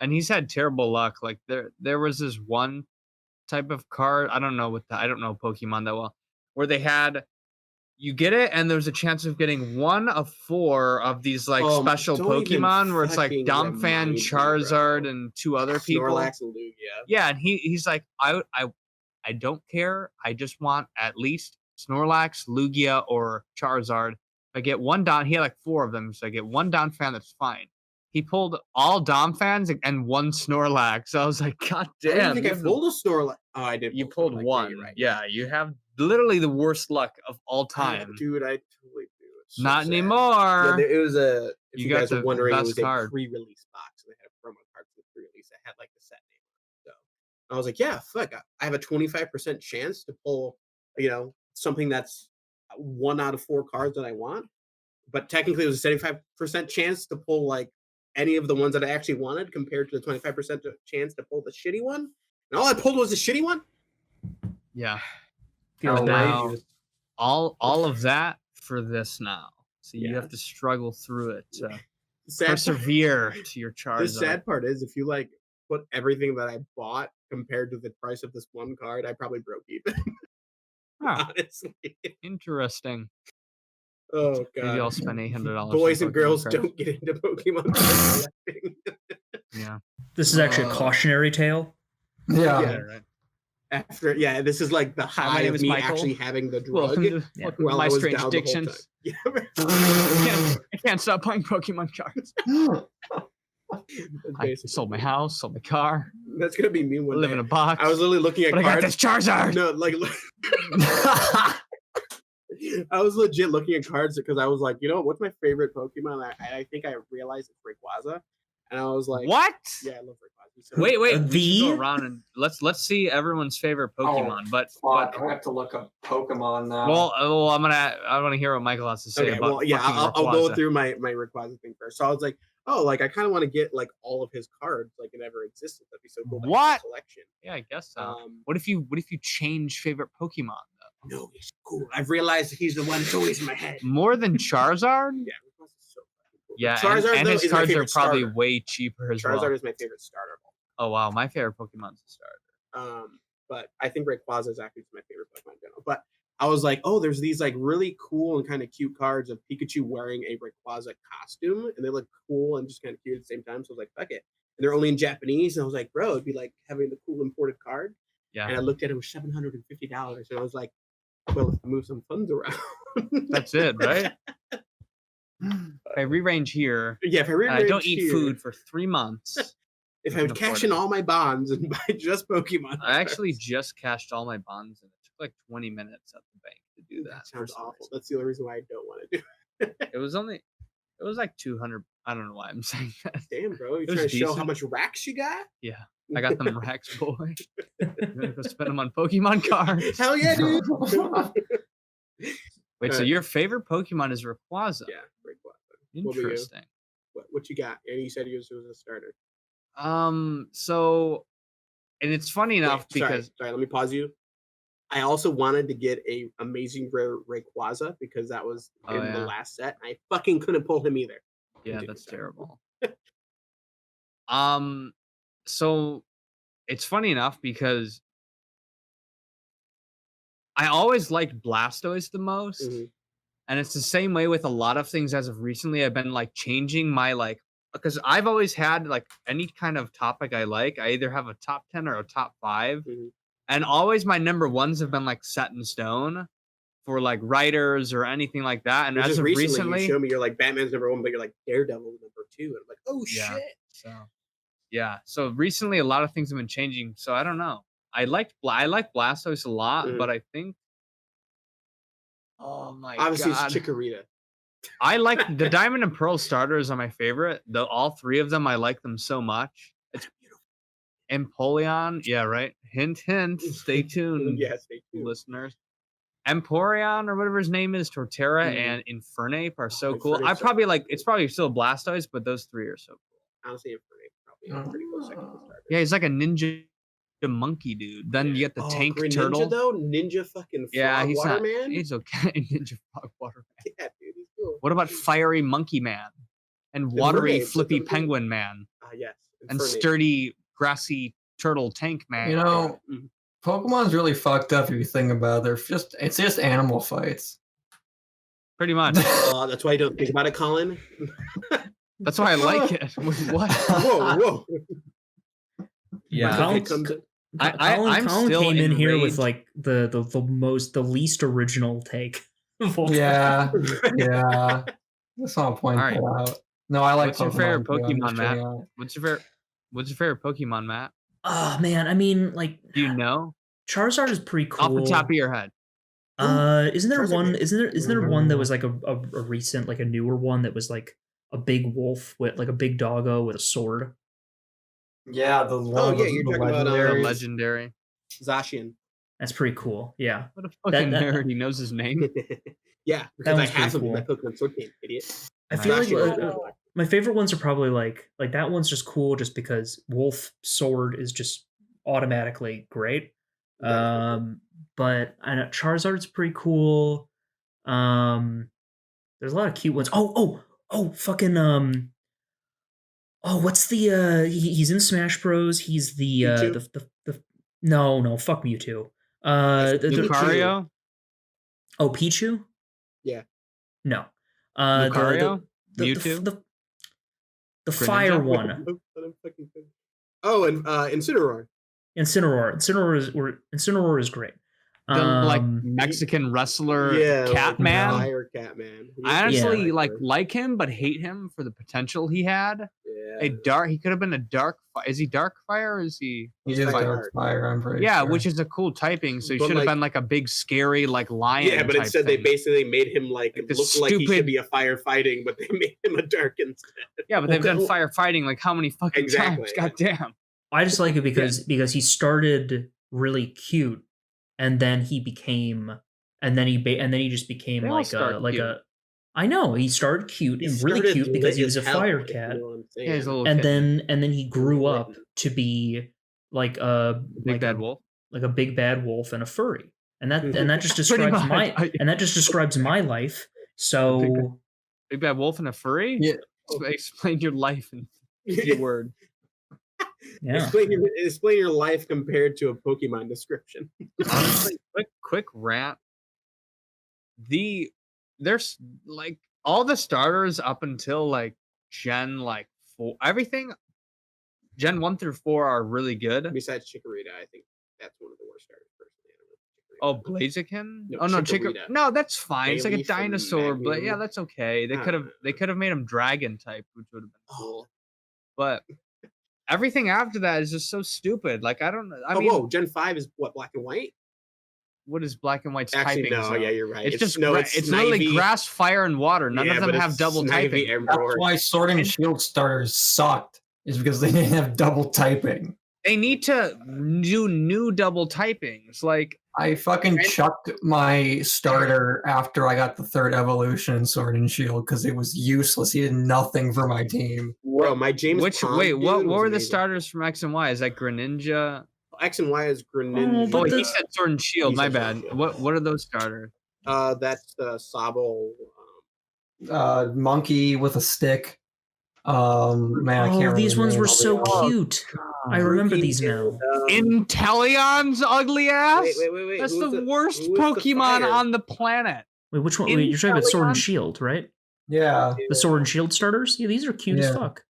and he's had terrible luck. Like there was this one type of card. I don't know Pokemon that well, where they had. You get it, and there's a chance of getting 1 of 4 of these like special Pokemon, where it's like Domfan, Charizard, and 2 other people. Snorlax and Lugia. Yeah, and he's like, I don't care. I just want at least Snorlax, Lugia, or Charizard. If I get 1 Dom, he had like 4 of them, so I get 1 Domfan, that's fine. He pulled all Domfans and 1 Snorlax. So I was like, God damn! I don't think I pulled a Snorlax. Oh, I did. You pulled Snorlax. 1. Right. Yeah, you have literally the worst luck of all time. Dude, I totally do. So not sad. Anymore. Yeah, it was a. If you guys are wondering, it was card. A pre-release box. They had a promo card for the pre-release that had like the set name on it. So I was like, yeah, fuck. I have a 25% chance to pull, something that's 1 out of 4 cards that I want. But technically, it was a 75% chance to pull like any of the ones that I actually wanted, compared to the 25% chance to pull the shitty one. And all I pulled was the shitty one. Yeah. Feels bad. All of that for this now. So you have to struggle through it to persevere to your Charizard. The sad part is, if you like put everything that I bought compared to the price of this one card, I probably broke even. Honestly. Interesting. Oh god. Maybe I'll spend $800. Boys and girls don't get into Pokemon collecting. Yeah. This is actually a cautionary tale. Yeah. Right. This is like the high of me actually having the drug. Welcome to my strange addictions. I can't stop playing Pokemon cards. I sold my house, sold my car. That's gonna be me one day. Live in a box. I was literally looking at cards. I got this Charizard. No, like I was legit looking at cards because I was like, what's my favorite Pokemon? I think I realized it's Rayquaza, and I was like, what? Yeah, I love Rayquaza. So wait, we should go around and let's see everyone's favorite Pokemon. But I have to look up Pokemon now. Well, I want to hear what Michael has to say about. Well, yeah, I'll go through my Rayquaza thing first. So I was like, I kind of want to get like all of his cards, like it ever existed. That'd be so cool. What? Collection. Yeah, I guess so. What if you change favorite Pokemon though? No, he's cool. I've realized he's the one that's always in my head. More than Charizard? Yeah, Rayquaza's so cool. Yeah, Charizard, and his cards are probably starter. way cheaper as well. Charizard is my favorite starter. Oh wow, my favorite Pokemon's a starter. But I think Rayquaza is actually my favorite Pokemon in general. But I was like, there's these like really cool and kind of cute cards of Pikachu wearing a Rayquaza costume, and they look cool and just kind of cute at the same time. So I was like, fuck it. And they're only in Japanese, and I was like, bro, it'd be like having the cool imported card. Yeah. And I looked at it, it was $750, and I was like, well, if I move some funds around. That's it, right? If I rearrange here, if I rearrange I don't eat food for 3 months. If I would cash in all my bonds and buy just Pokemon. I actually just cashed all my bonds, and it took like 20 minutes at the bank to do that. That sounds awful. That's the only reason why I don't want to do it. It was like 200. I don't know why I'm saying that. Damn, bro. You trying to show how much racks you got? Yeah. I got them racks, boy. I'm gonna go spend them on Pokemon cards. Hell yeah, dude. Wait, so your favorite Pokemon is Rayquaza? Yeah, Rayquaza. Interesting. What you got? And you said yours was a starter. So, and it's funny enough because sorry, let me pause you. I also wanted to get a amazing rare Rayquaza because that was in the last set. I fucking couldn't pull him either. Yeah, that's terrible. So it's funny enough because I always liked Blastoise the most. Mm-hmm. And it's the same way with a lot of things as of recently. I've been like changing my because I've always had like any kind of topic I like. I either have a top 10 or a top 5. Mm-hmm. And always my number ones have been like set in stone for like writers or anything like that. And as of recently you show me you're like Batman's number 1, but you're like Daredevil number 2. And I'm like, oh shit. So yeah. So recently a lot of things have been changing. So I don't know. I like Blastoise a lot, but I think oh my obviously god. it's Chikorita. I like the Diamond and Pearl starters are my favorite. All three of them, I like them so much. It's Empoleon, yeah, right. Hint, hint. Stay tuned, Stay tuned. listeners. Emporion or whatever his name is, Torterra and Infernape are so cool. Infernape's It's probably still Blastoise, but those three are so cool. Honestly, Infernape probably a pretty cool second starter. Yeah, he's like a ninja monkey dude. Then you get the tank Greninja, turtle. though? Ninja fucking frog he's water not, man? he's okay. Ninja frog water man. Yeah, dude, he's cool. What about fiery monkey man? And watery flippy penguin man? Yes. And Infernape. sturdy grassy turtle tank man. You know, Pokemon's really fucked up if you think about it. It's just animal fights. Pretty much. That's why you don't think about it, Colin. That's why I like it. What? Whoa. Yeah, I'm Colin still came in here with enraged. like the least original take. Of all time. Yeah. That's not a point All right. out. No, I like What's your favorite too. I'm Pokemon, just Matt? shitting on it. What's your favorite Pokemon, Matt? Oh man, I mean, like, Do you know? Charizard is pretty cool. Off the top of your head. Isn't there Charizard one? is- Isn't there one that was like a recent, like a newer one that was like a big wolf with like a big doggo with a sword? Yeah, the one. Oh, yeah, with you're the talking about, The legendaries. legendary. Zacian. That's pretty cool. Yeah. What a fucking that- nerd. He knows his name. Yeah, because I one's have pretty them in my cool. Pokemon Sword game, idiot. I feel like Zacian. my favorite ones are probably like that one's just cool just because wolf sword is just automatically great. But I know Charizard's pretty cool. There's a lot of cute ones. Fucking what's the he's in Smash Bros. He's the Mewtwo? the no, fuck Mewtwo. Lucario? Pichu? Yeah. No. Lucario? The Mewtwo? the fire Greninja? one. Oh, and Incineroar. Incineroar is great. The like Mexican wrestler Catman. Fire Catman. I honestly Yeah. like him, but hate him for the potential he had. Yeah. He could have been a dark. Is he dark fire? Or is he? He is Fire. Dark Fire, I'm pretty Yeah, sure. which is a cool typing. So he But, should have like- been like a big scary like lion. Yeah, but type instead they thing. basically made him like Like the look like he stupid- should be a firefighting, but they made him a dark instead. Yeah, but they've Okay, done well- firefighting like how many fucking Exactly, times? yeah. God damn. I just like it because he started really cute, and then he became, and then he just became They all like start a. cute. I know he started cute He and really started cute because lit he was a as hell, fire if you cat, know what I'm saying. Yeah, he's a little and kitten. then he grew Lit. up to be like a Big bad wolf. like a big bad wolf and a furry, and that just Pretty describes much. my life. So Big bad wolf and a furry. Yeah. Explain your life in a few words. yeah, Explain your life compared to a Pokemon description. Honestly, quick rant. There's like all the starters up until like Gen 4, everything Gen 1 through 4 are really good. Besides Chikorita, I think that's one of the worst starters personally. Oh, Blaziken? No, Oh no, Chikorita. No, that's fine. It's like a Bayleaf and dinosaur, but yeah, Magneton. that's okay. They I could have don't know. made him dragon type, which would have been Oh. cool. But everything after that is just so stupid. Like I don't know. I mean, whoa, Gen 5 is what, black and white? what is black and white's Actually, typing? no, zone? yeah, you're right. It's just it's literally Snivy. grass, fire, and water. None Yeah, of them but have it's double Snivy typing. and That's Roar. why Sword and Shield starters sucked. Is because they didn't have double typing. They need to do new double typings. Like I fucking chucked my starter after I got the third evolution in Sword and Shield because it was useless. He did nothing for my team. Bro, my James Pond wait, dude what was were the amazing. starters from X and Y? Is that Greninja? X and Y is Greninja. but Oh, the- he said Sword and Shield. He My said Sword and bad. Shield. What are those starters? That's the Sabo. Monkey with a stick. Man, I can't remember these the ones name were of so it. cute. I remember these now. Inteleon's ugly ass. Wait. That's who's the worst who's the Pokemon fire? on the planet. Wait, which one? Wait, you're talking about Sword and Inteleon? Shield, right? Yeah. The Sword and Shield starters? Yeah, these are cute as Yeah. fuck.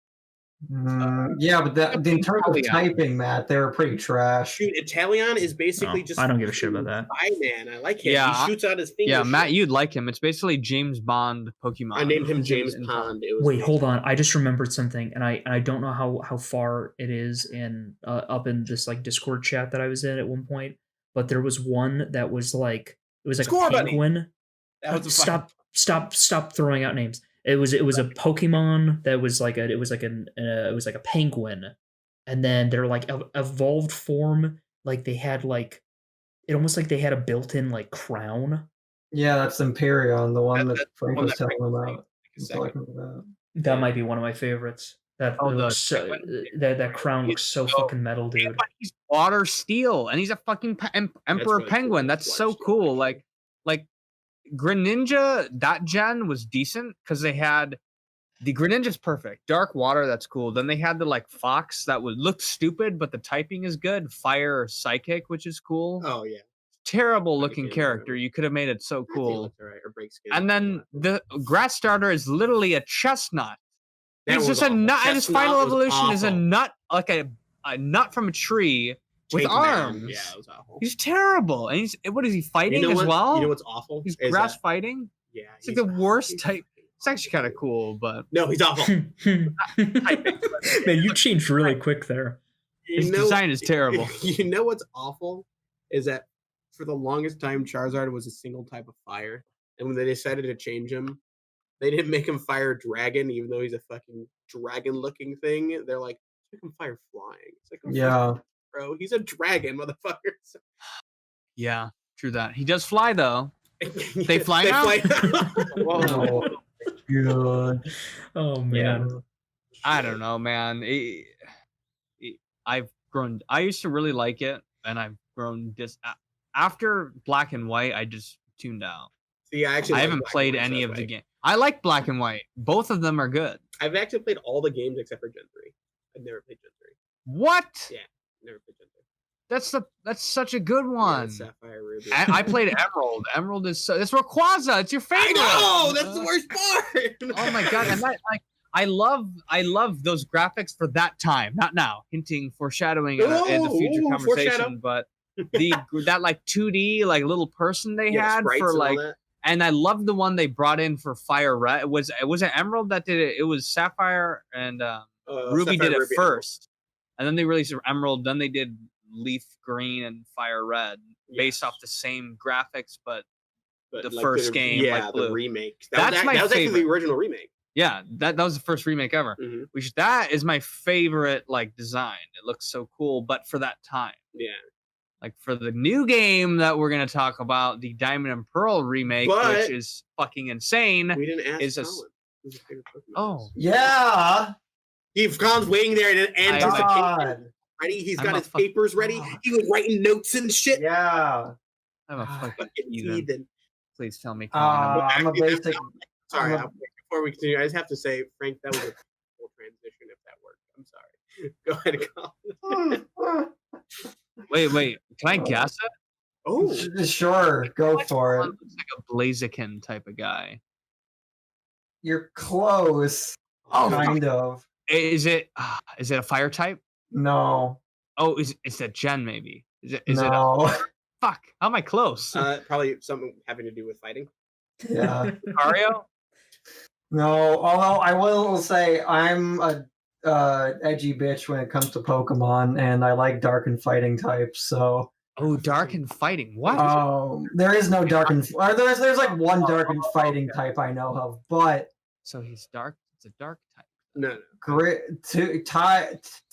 Yeah, but in terms of Inteleon. typing, Matt, they were pretty trash. Shoot, Italian is basically Oh, just. I don't give a shit about that. Man, I like him. Yeah, he shoots out his fingers. Yeah, Matt, you'd like him. It's basically James Bond Pokemon. I named him His James name's Pond. It was Wait, hold on. I just remembered something, and I don't know how far it is in up in this like Discord chat that I was in at one point, but there was one that was like it was like Score a Bunny. penguin. That was a Stop stop throwing out names. It was a Pokemon that was like a penguin, and then their like evolved form, like they had like it almost like they had a built-in like crown. Yeah, that's Empyreon, the one that That's the Frank one was that telling Frank was about. He's saying, talking about. That might be one of my favorites. That Oh, it the looks so, penguin? that crown looks so fucking metal, Yeah, dude. but he's water steel, and he's a fucking emperor really penguin. cool. That's so Water steel, cool. actually. Like Greninja, that gen was decent because they had the Greninja's perfect. Dark water, that's cool. Then they had the like fox that would look stupid, but the typing is good. Fire or psychic, which is cool. Oh yeah. Terrible looking Can't character. remember. You could have made it so I think cool. that's all right. Or break skin. And then the grass starter is literally a chestnut. That He's was just a awful. nut, and his Chestnut final was evolution is a awful. nut, like a nut from a tree with Caveman. arms. Yeah, it was awful. He's terrible. And what is he fighting as well? You know what's awful? He's is grass that- fighting. Yeah. It's like the worst he's- type. It's actually kind of cool, but No, he's awful. Man, you changed really quick there. his design is terrible. You know what's awful is that for the longest time, Charizard was a single type of fire, and when they decided to change him, they didn't make him fire dragon, even though he's a fucking dragon-looking thing. They're like, make him fire flying. It's like, Yeah. bro, he's a dragon, motherfucker. Yeah, true that. He does fly though. They fly now? Whoa. Good. Oh man. I don't know, man. I've grown. I used to really like it, and I've grown after Black and White. I just tuned out. See, I I haven't played any of the game. I like Black and White. Both of them are good. I've actually played all the games except for Gen 3. I've never played Gen 3. What? Yeah, never played Gen 3. That's such a good one. Yeah, Sapphire, Ruby. I played Emerald. Emerald is it's Rayquaza. It's your favorite. I know that's the worst part. Oh my god! And that like I love those graphics for that time. Not now, hinting, foreshadowing in the future conversation. But that like 2D like little person they had for like, and I love the one they brought in for Fire Red. It was an Emerald that did it. It was Sapphire and Ruby did it first, and then they released Emerald. Then they did Leaf Green and Fire Red based off the same graphics, but the like first game, like blue. The remake. That's my that was favorite. actually the original remake. Yeah, that was the first remake ever. Mm-hmm. Which that is my favorite like design. It looks so cool, but for that time. Yeah. Like for the new game that we're gonna talk about, the Diamond and Pearl remake, which is fucking insane. We didn't ask is Colin. Oh yeah. Colin's waiting there at the end. God. Ready? He's got his papers ready. He was writing notes and shit. Yeah. I'm a fucking heathen. heathen. Please tell me. I'm a basic. Sorry. Before we continue, I just have to say, Frank, that was a cool transition. If that worked, I'm sorry. Go ahead, Colin. Wait. Can I guess it? Oh, sure. Go for it. Looks like a Blaziken type of guy. You're close. Oh, kind of. Is it a fire type? No. Oh, is it Gen maybe? Is no. it fuck? How am I close? Probably something having to do with fighting. Yeah. Lucario? No, although I will say I'm a edgy bitch when it comes to Pokemon, and I like dark and fighting types. So. Oh, dark and fighting. What? There is no dark and or there's like one dark and fighting type I know of, but. So he's dark. It's a dark type. No.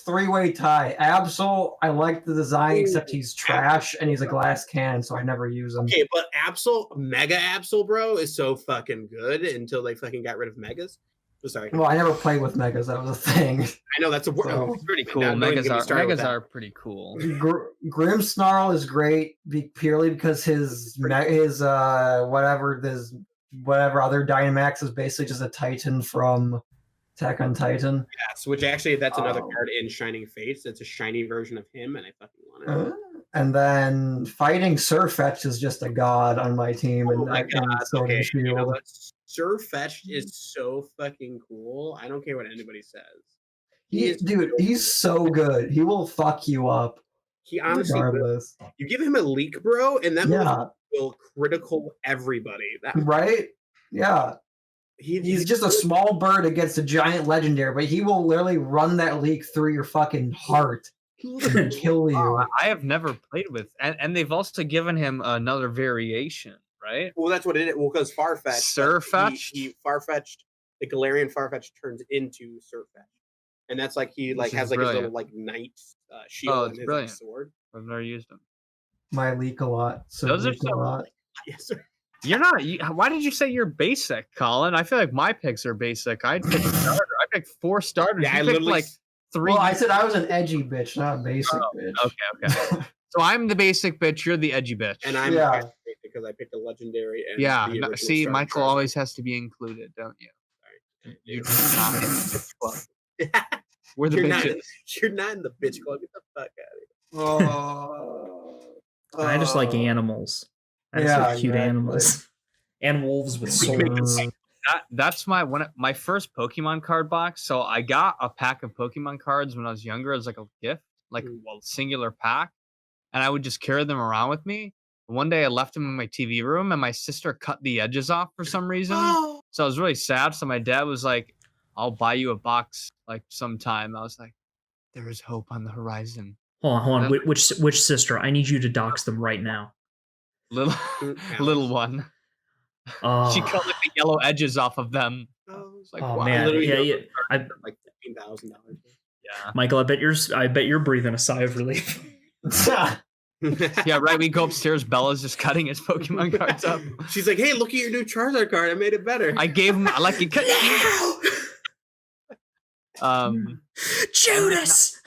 Three-way tie. Absol, I like the design, except he's trash and he's a glass can, so I never use him. Okay, but Absol, Mega Absol, bro, is so fucking good until they fucking got rid of Megas. Oh, sorry. Well, I never played with Megas. That was a thing. I know that's a word. So, it's pretty cool. Megas are pretty cool. Grimmsnarl is great purely because his whatever other Dynamax is basically just a Titan from Attack on Titan. Yes, which actually that's another card in Shining Fates. It's a shiny version of him, and I fucking want it. And then fighting Surfetch is just a god on my team, and my God. Sword and Shield. You know what? Surfetch is so fucking cool. I don't care what anybody says. He's so good. He will fuck you up. He honestly will. You give him a leak, bro, and that will critical everybody. Right? Yeah. He's just a small bird against a giant legendary, but he will literally run that leak through your fucking heart and kill you. I have never played with, and they've also given him another variation, right? Well, that's what it is. Well, because Farfetch, Surfetched? he Farfetched, the Galarian Farfetch turns into Surfetch, and that's like he Which like is has like his little brilliant. like knight shield it's and his like, brilliant. sword. I've never used them. My leak a lot. So Those are leak a some- lot. Yes, sir. You're not. Why did you say you're basic, Colin? I feel like my picks are basic. I'd pick starter. I picked 4 starters. Yeah, You I picked literally like 3. Well, I said I was an edgy bitch, not a basic bitch. Okay. So I'm the basic bitch. You're the edgy bitch. And I'm Yeah. because I picked a legendary. And yeah. the original See, starter Michael Charizard. always has to be included, don't you? Sorry. You're just not in the bitch club. We're the you're bitches. you're not in the bitch club. Get the fuck out of here. Oh. I just like animals. I just Yeah, like cute exactly. animals. And wolves with swords. That's my first Pokemon card box. So I got a pack of Pokemon cards when I was younger as like a gift, like singular pack, and I would just carry them around with me. One day I left them in my TV room, and my sister cut the edges off for some reason. Oh. So I was really sad. So my dad was like, "I'll buy you a box like sometime." I was like, "There is hope on the horizon." Hold on. Which sister? I need you to dox them right now. Little one. Oh, She cut like the yellow edges off of them. It's like, wow. man, yeah. Like $15,000. Yeah. Michael, I bet you're breathing a sigh of relief. Yeah, right. We go upstairs. Bella's just cutting his Pokemon cards up. She's like, "Hey, look at your new Charizard card. I made it better." I gave him like you cut. Judas.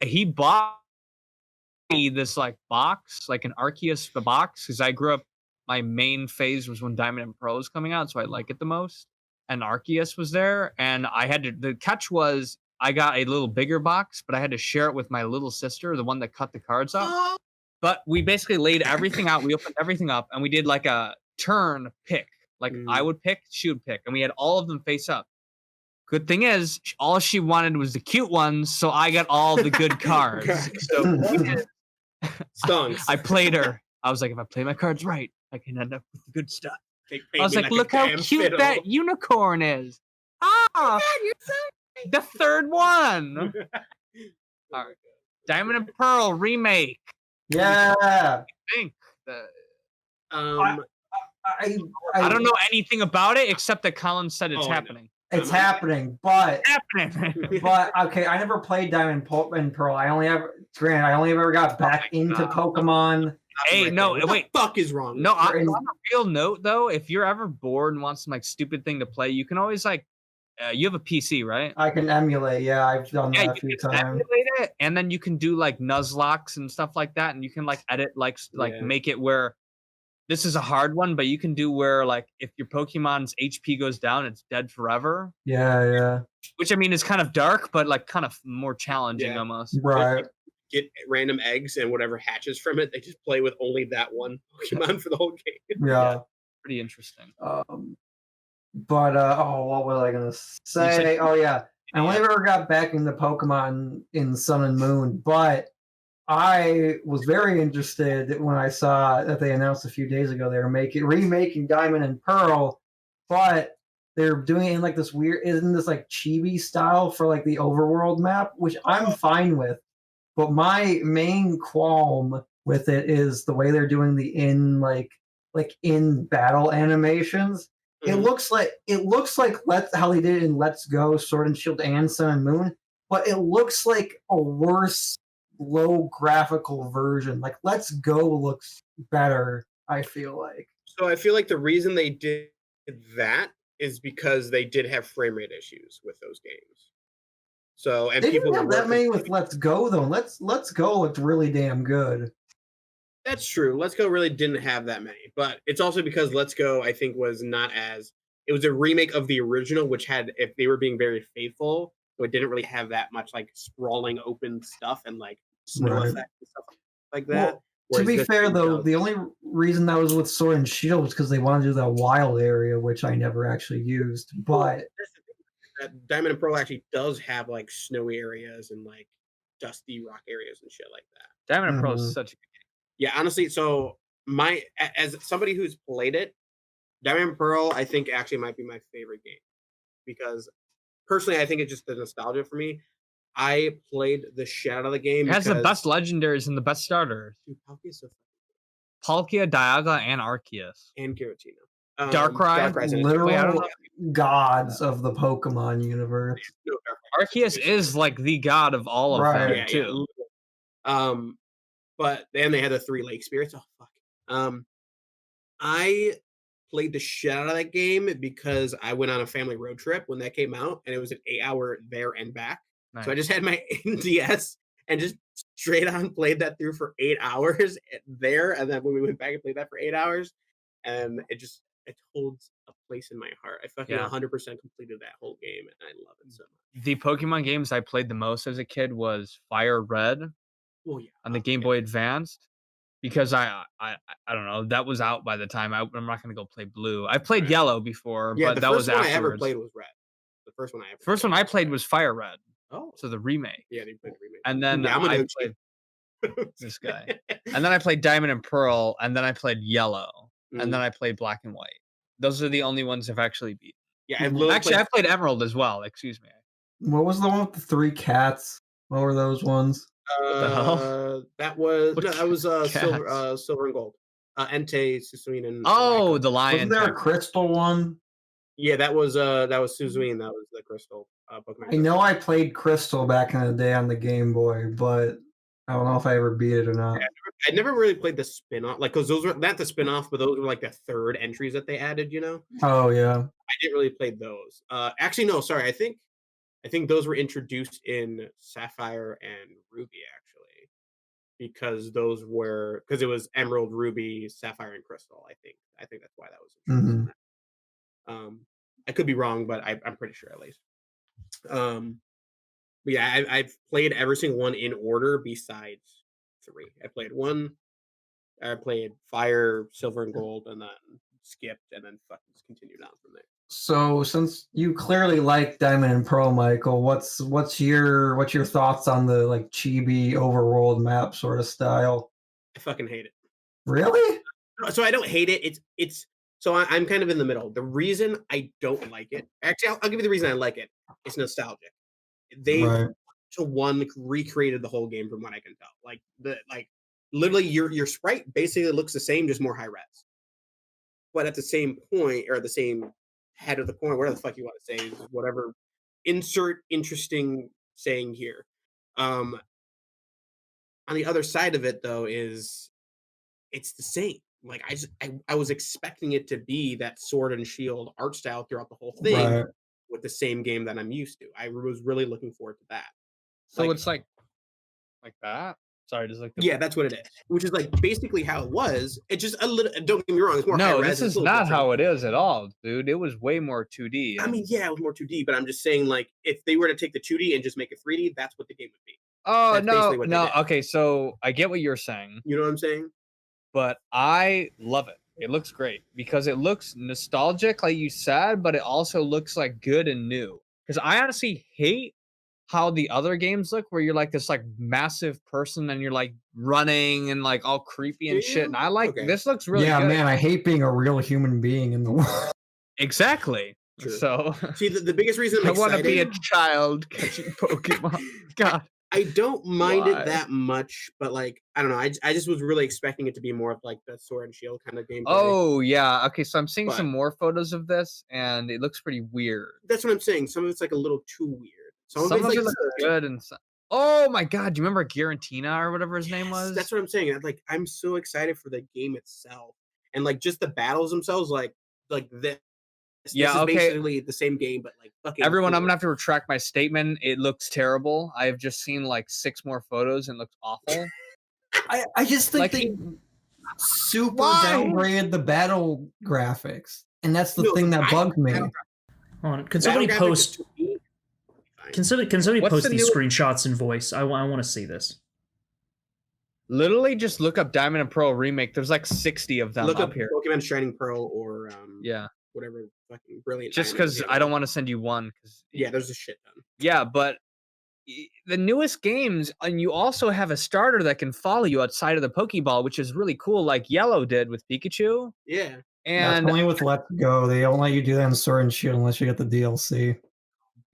He bought me this like box, like an Arceus box, because I grew up. My main phase was when Diamond and Pearl was coming out, so I like it the most. And Arceus was there, and I had to. The catch was I got a little bigger box, but I had to share it with my little sister, the one that cut the cards up. But we basically laid everything out. We opened everything up, and we did like a turn pick. Like I would pick, she would pick, and we had all of them face up. Good thing is, all she wanted was the cute ones, so I got all the good cards. So we did. Stonks. I played her. I was like, if I play my cards right, I can end up with the good stuff. I was like, look how cute that unicorn is. Ah, the third one. All right. Diamond and Pearl remake. Yeah. I think I don't know anything about it except that Colin said it's happening. It's happening, but happening. But okay, I never played Diamond and Pearl. I only ever got back into Pokemon. Hey, no, what wait. The fuck is wrong? No, on a real note though, if you're ever bored and want some like stupid thing to play, you can always like, you have a PC, right? I can emulate. Yeah, I've done that a few times. Emulate it, and then you can do like Nuzlocke and stuff like that, and you can like edit like make it where this is a hard one, but you can do where like if your Pokemon's HP goes down, it's dead forever. Yeah. Which I mean is kind of dark, but like kind of more challenging almost. Right. Get random eggs and whatever hatches from it. They just play with only that one Pokemon for the whole game. Yeah. Pretty interesting. But what was I gonna say? Oh yeah, I only ever got back into Pokemon in Sun and Moon, but I was very interested when I saw that they announced a few days ago they were remaking Diamond and Pearl, but they're doing it in like this weird, isn't this like chibi style for like the overworld map, which I'm fine with. But my main qualm with it is the way they're doing the in battle animations. It looks like how they did it in Let's Go, Sword and Shield, and Sun and Moon, but it looks like a worse, low graphical version. Like Let's Go looks better, I feel like. So I feel like the reason they did that is because they did have frame rate issues with those games. So and they people didn't have that many with Let's Go though. Let's Go looked really damn good. That's true. Let's Go really didn't have that many, but it's also because Let's Go, I think, was not as it was a remake of the original, which had if they were being very faithful, so it didn't really have that much like sprawling open stuff and like snow effects and stuff like that. Well, to be fair though, the only reason that was with Sword and Shield was because they wanted to do that wild area, which I never actually used. But Diamond and Pearl actually does have like snowy areas and like dusty rock areas and shit like that. Diamond and Pearl is such a good game. Yeah, honestly, so as somebody who's played it, Diamond and Pearl, I think actually might be my favorite game because personally, I think it's just the nostalgia for me. I played the shit out of the game. It has the best because- legendaries and the best starters. Dude, Palkia is so Palkia, Dialga, and Arceus. and Giratina. Darkrai? Darkrai's in it. Literal Wait, I don't know. gods of the Pokemon universe. No, Darkrai Arceus is like the god of all of Right. them too. But then they had the 3 Lake Spirits. Oh fuck. I played the shit out of that game because I went on a family road trip when that came out, and it was an 8-hour there and back. Nice. So I just had my NDS and just straight on played that through for 8 hours there, and then when we went back and played that for 8 hours, and it holds a place in my heart. I fucking 100% completed that whole game, and I love it so much. The Pokemon games I played the most as a kid was Fire Red Well, yeah, on the Game Boy Advanced, because I don't know, that was out by the time I'm not gonna go play Blue. I played Right. Yellow before, Yeah, but the that was first one I ever afterwards. played was Red. The first one I ever. First one I played was Fire Red, Oh, so the remake, yeah, they played the remake. and then Yeah, I'm an I OG. played this guy, and then I played Diamond and Pearl, and then I played Yellow, and then I played Black and White. Those are the only ones I've actually beat. Yeah, I've literally Actually, I played Emerald as well. Excuse me. What was the one with the 3 cats? What were those ones? the hell? That was What that was silver, cats? silver and gold. Entei, Susuin, and Oh, Raikou. the lion. Wasn't there a type. crystal one? Yeah, that was Suzuin. That was the crystal Pokemon. I know I played Crystal back in the day on the Game Boy, but I don't know if I ever beat it or not. Yeah, I never really played the spin-off, like, because those were not the spin-off, but those were like the third entries that they added. Oh yeah. I didn't really play those. Actually, no, sorry. I think those were introduced in Sapphire and Ruby, actually, because it was Emerald, Ruby, Sapphire, and Crystal. I think that's why that was introduced. In that. I could be wrong, but I'm pretty sure at least. But yeah, I've played every single one in order besides 3. I played Fire, Silver, and Gold, and then skipped, and then fucking continued on from there. So since you clearly like Diamond and Pearl, Michael, what's your thoughts on the like chibi overworld map sort of style? I fucking hate it. Really? So I don't hate it. It's so I'm kind of in the middle. The reason I don't like it, actually, I'll give you the reason I like it. It's nostalgic. They recreated the whole game from what I can tell. Literally your sprite basically looks the same, just more high res. But at the same point, or the same head of the point, whatever the fuck you want to say, whatever. Insert interesting saying here. On the other side of it, though, is it's the same. Like I was expecting it to be that sword and shield art style throughout the whole thing, with the same game that I'm used to. I was really looking forward to that. So it's like that. Sorry, just like yeah, that's what it is. Which is like basically how it was. It's just a little. Don't get me wrong. It's more. No, high-res, this is not how it is at all, dude. It was way more 2D. I mean, yeah, it was more 2D, but I'm just saying, like, if they were to take the 2D and just make it 3D, that's what the game would be. Oh That's basically what they no. did. Okay, so I get what you're saying, You know what I'm saying? but I love it. It looks great because it looks nostalgic, like you said, but it also looks like good and new. Because I honestly hate how the other games look, where you're like this like massive person and you're like running and like all creepy and shit. And I like this looks really good. man, I hate being a real human being in the world. Exactly. True. So See, the biggest reason I'm I want to excited, be a child catching Pokemon. God. I don't mind Why? it that much, but like I don't know. I just was really expecting it to be more of like the sword and shield kind of game. Oh yeah. Okay, so I'm seeing But- some more photos of this, and it looks pretty weird. That's what I'm saying. Some of it's like a little too weird. Some of it looks good, and some... oh my god, do you remember Giratina or whatever his name was? That's what I'm saying. I'm so excited for the game itself, and like just the battles themselves, like this. Yeah, this is okay. basically the same game, but like fucking. Everyone, I'm cool. gonna have to retract my statement. It looks terrible. I've just seen like 6 more photos and it looks awful. I just think Like, they super Why? downgraded the battle graphics, and that's the No, thing that bugged me. Hold on. Can somebody Battle graphics post? to me, fine. Can somebody What's post the these new- screenshots in voice? I want to see this. Literally, just look up Diamond and Pearl remake. There's like 60 of them Look up up here. Pokemon Shining Pearl or Yeah, whatever fucking brilliant. just Diamond because is. I don't want to send you one. Yeah, there's a shit ton. Yeah, but the newest games, and you also have a starter that can follow you outside of the Pokeball, which is really cool, like Yellow did with Pikachu. Yeah. That's And only with Let's Go. They don't let you do that in Sword and Shield unless you get the DLC.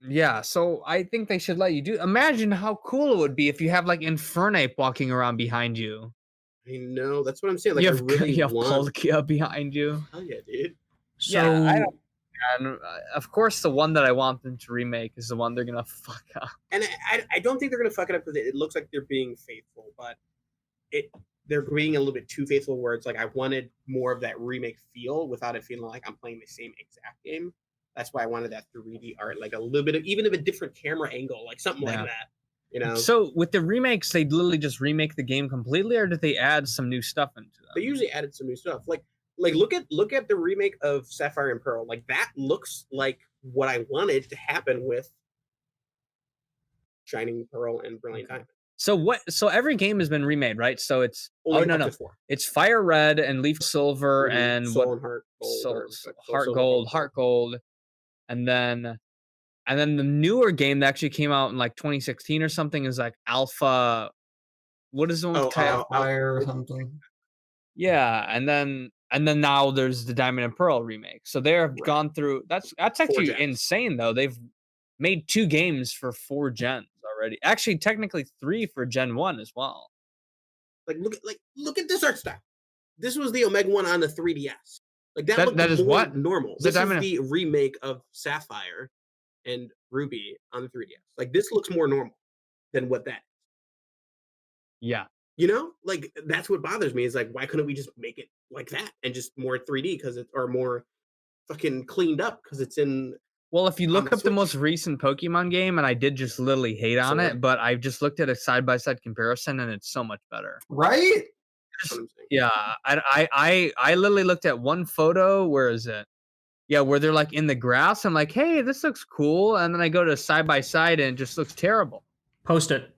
Yeah, so I think they should let you do. Imagine how cool it would be if you have like Infernape walking around behind you. I know, that's what I'm saying. Like, You I have really you have want. Palkia behind you. Hell yeah, dude. Yeah, I So don't. And of course, the one that I want them to remake is the one they're gonna fuck up. And I don't think they're gonna fuck it up because it looks like they're being faithful, but they're being a little bit too faithful. Where it's like I wanted more of that remake feel without it feeling like I'm playing the same exact game. That's why I wanted that 3D art, like a little bit of even of a different camera angle, like something Yeah. like that. You know, So with the remakes, they literally just remake the game completely, or did they add some new stuff into they them? usually added some new stuff. Like look at the remake of Sapphire and Pearl. Like that looks like what I wanted to happen with Shining Pearl and Brilliant Diamond. So what? So every game has been remade, right? So it's Only no, up to 4. it's Fire Red and Leaf Silver and Soul what? and Heart Gold, Soul, or Heart Silver Gold, Heart Gold, and then the newer game that actually came out in like 2016 or something is like Alpha. What is the one? Fire or something. Yeah, and then now there's the Diamond and Pearl remake. So they have gone through. That's actually gens. insane though. They've made 2 games for 4 gens already. Actually, technically 3 for Gen 1 as well. Like look at this art style. This was the Omega one on the 3DS. Like that That is more what? normal. Is that This is Diamond the remake of Sapphire and Ruby on the 3DS. Like this looks more normal than what that. Yeah. You know, like that's what bothers me is like why couldn't we just make it like that and just more 3D because it's or more fucking cleaned up because it's in. Well, if you look the up the most Switch. recent Pokemon game, and I did just literally hate on Sword. it, but I just looked at a side-by-side comparison, and it's so much better. Right? That's what I'm saying. Yeah, I literally looked at one photo. Where is it? Yeah, where they're like in the grass. I'm like, hey, this looks cool, and then I go to side by side, and it just looks terrible. post it.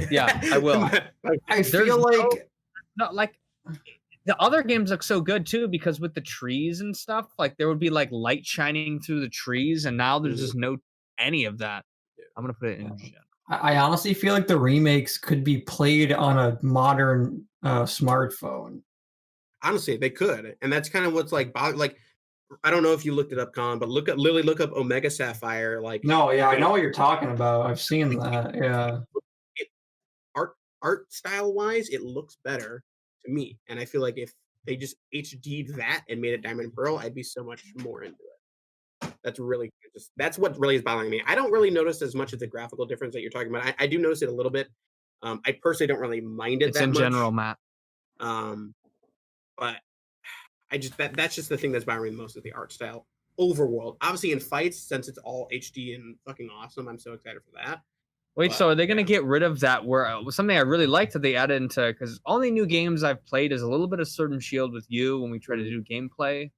Yeah, I will. I feel like No, like the other games look so good too because with the trees and stuff, like there would be like light shining through the trees, and now there's just no any of that. I'm gonna put it in. I honestly feel like the remakes could be played on a modern smartphone. Honestly, they could, and that's kind of what's like. I don't know if you looked it up, Colin, but look up Omega Sapphire. Like, No, yeah, I know what you're talking about. I've seen that. Yeah. Art style wise, it looks better to me, and I feel like if they just HD'd that and made it Diamond and Pearl, I'd be so much more into it. That's what really is bothering me. I don't really notice as much of the graphical difference that you're talking about. I do notice it a little bit. I personally don't really mind it. It's that in much. general, Matt. But I just that's just the thing that's bothering me most of the art style. Overworld, obviously in fights, since it's all HD and fucking awesome, I'm so excited for that. Wait, so are they going to get rid of that? Where something I really liked that they added into, because all the new games I've played is a little bit of Sword and Shield with you when we try to do gameplay,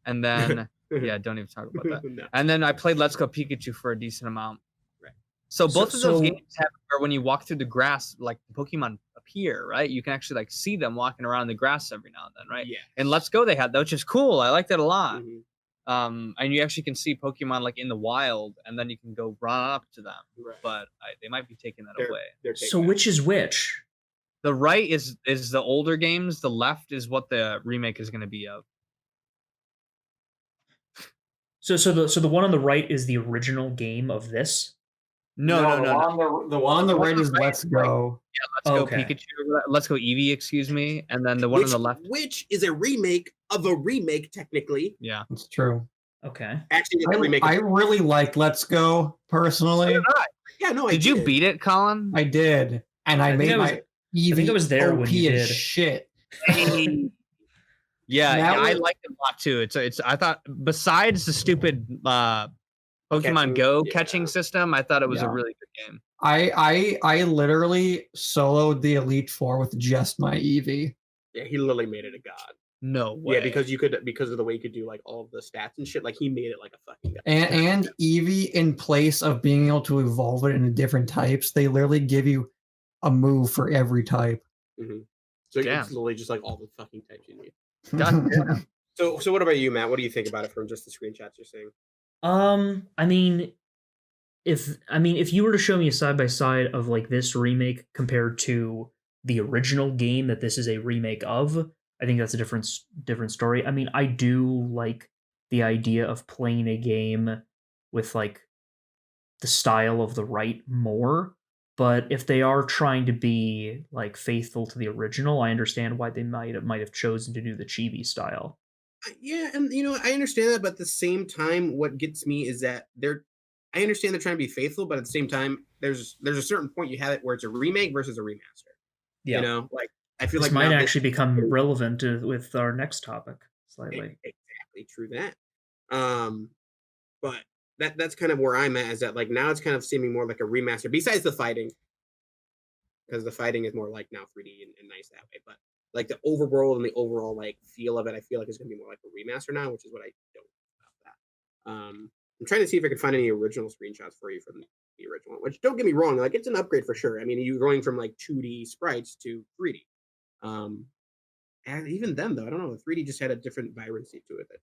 and then yeah, don't even talk about that. No. And then I played Let's Go Pikachu for a decent amount. Right. So both of those games have where when you walk through the grass, like the Pokemon appear, right? You can actually like see them walking around the grass every now and then, right? Yeah. And Let's Go they had that, which is cool. I liked it a lot. Mhm. And you actually can see Pokemon like in the wild, and then you can go run up to them. Right. But they might be taking that away. So which is which? The right is the older games. The left is what the remake is going to be of. So the one on the right is the original game of this? No. The one on the right is Let's Go. Yeah, Let's Go Pikachu. Let's Go Eevee, excuse me. And then the one on the left, which is a remake of a remake, technically. Yeah, it's true. Okay. Actually, I really like Let's Go personally. Yeah, no. Did you beat it, Colin? I did, and I made my Eevee. I think I was there when you did. Shit. Yeah, I liked it a lot too. It's. I thought besides the stupid Pokemon Go catching system, I thought it was a really good game. I literally soloed the Elite Four with just my Eevee. Yeah, he literally made it a god. No way. Yeah, because of the way you could do like all of the stats and shit. Like he made it like a fucking god. And Eevee, in place of being able to evolve it into different types, they literally give you a move for every type. Mm-hmm. So it's literally just like all the fucking types you need. God. So what about you, Matt? What do you think about it from just the screenshots you're seeing? I mean, if you were to show me a side by side of like this remake compared to the original game that this is a remake of, I think that's a different story. I mean, I do like the idea of playing a game with like the style of the right more. But if they are trying to be like faithful to the original, I understand why they might have chosen to do the chibi style. Yeah, and I understand that, but at the same time, what gets me is that I understand they're trying to be faithful, but at the same time, there's a certain point you have it where it's a remake versus a remaster. Yeah, Like I feel this like might now actually become relevant with our next topic slightly. exactly true that. But that's kind of where I'm at, is that like now it's kind of seeming more like a remaster, besides the fighting, because the fighting is more like now 3D and nice that way. But like the overworld and the overall like feel of it, I feel like it's gonna be more like a remaster now, which is what I don't about that. I'm trying to see if I can find any original screenshots for you from the original one, which don't get me wrong, like it's an upgrade for sure. I mean, you're going from like 2D sprites to 3D. And even then though, I don't know, the 3D just had a different vibrancy to it that,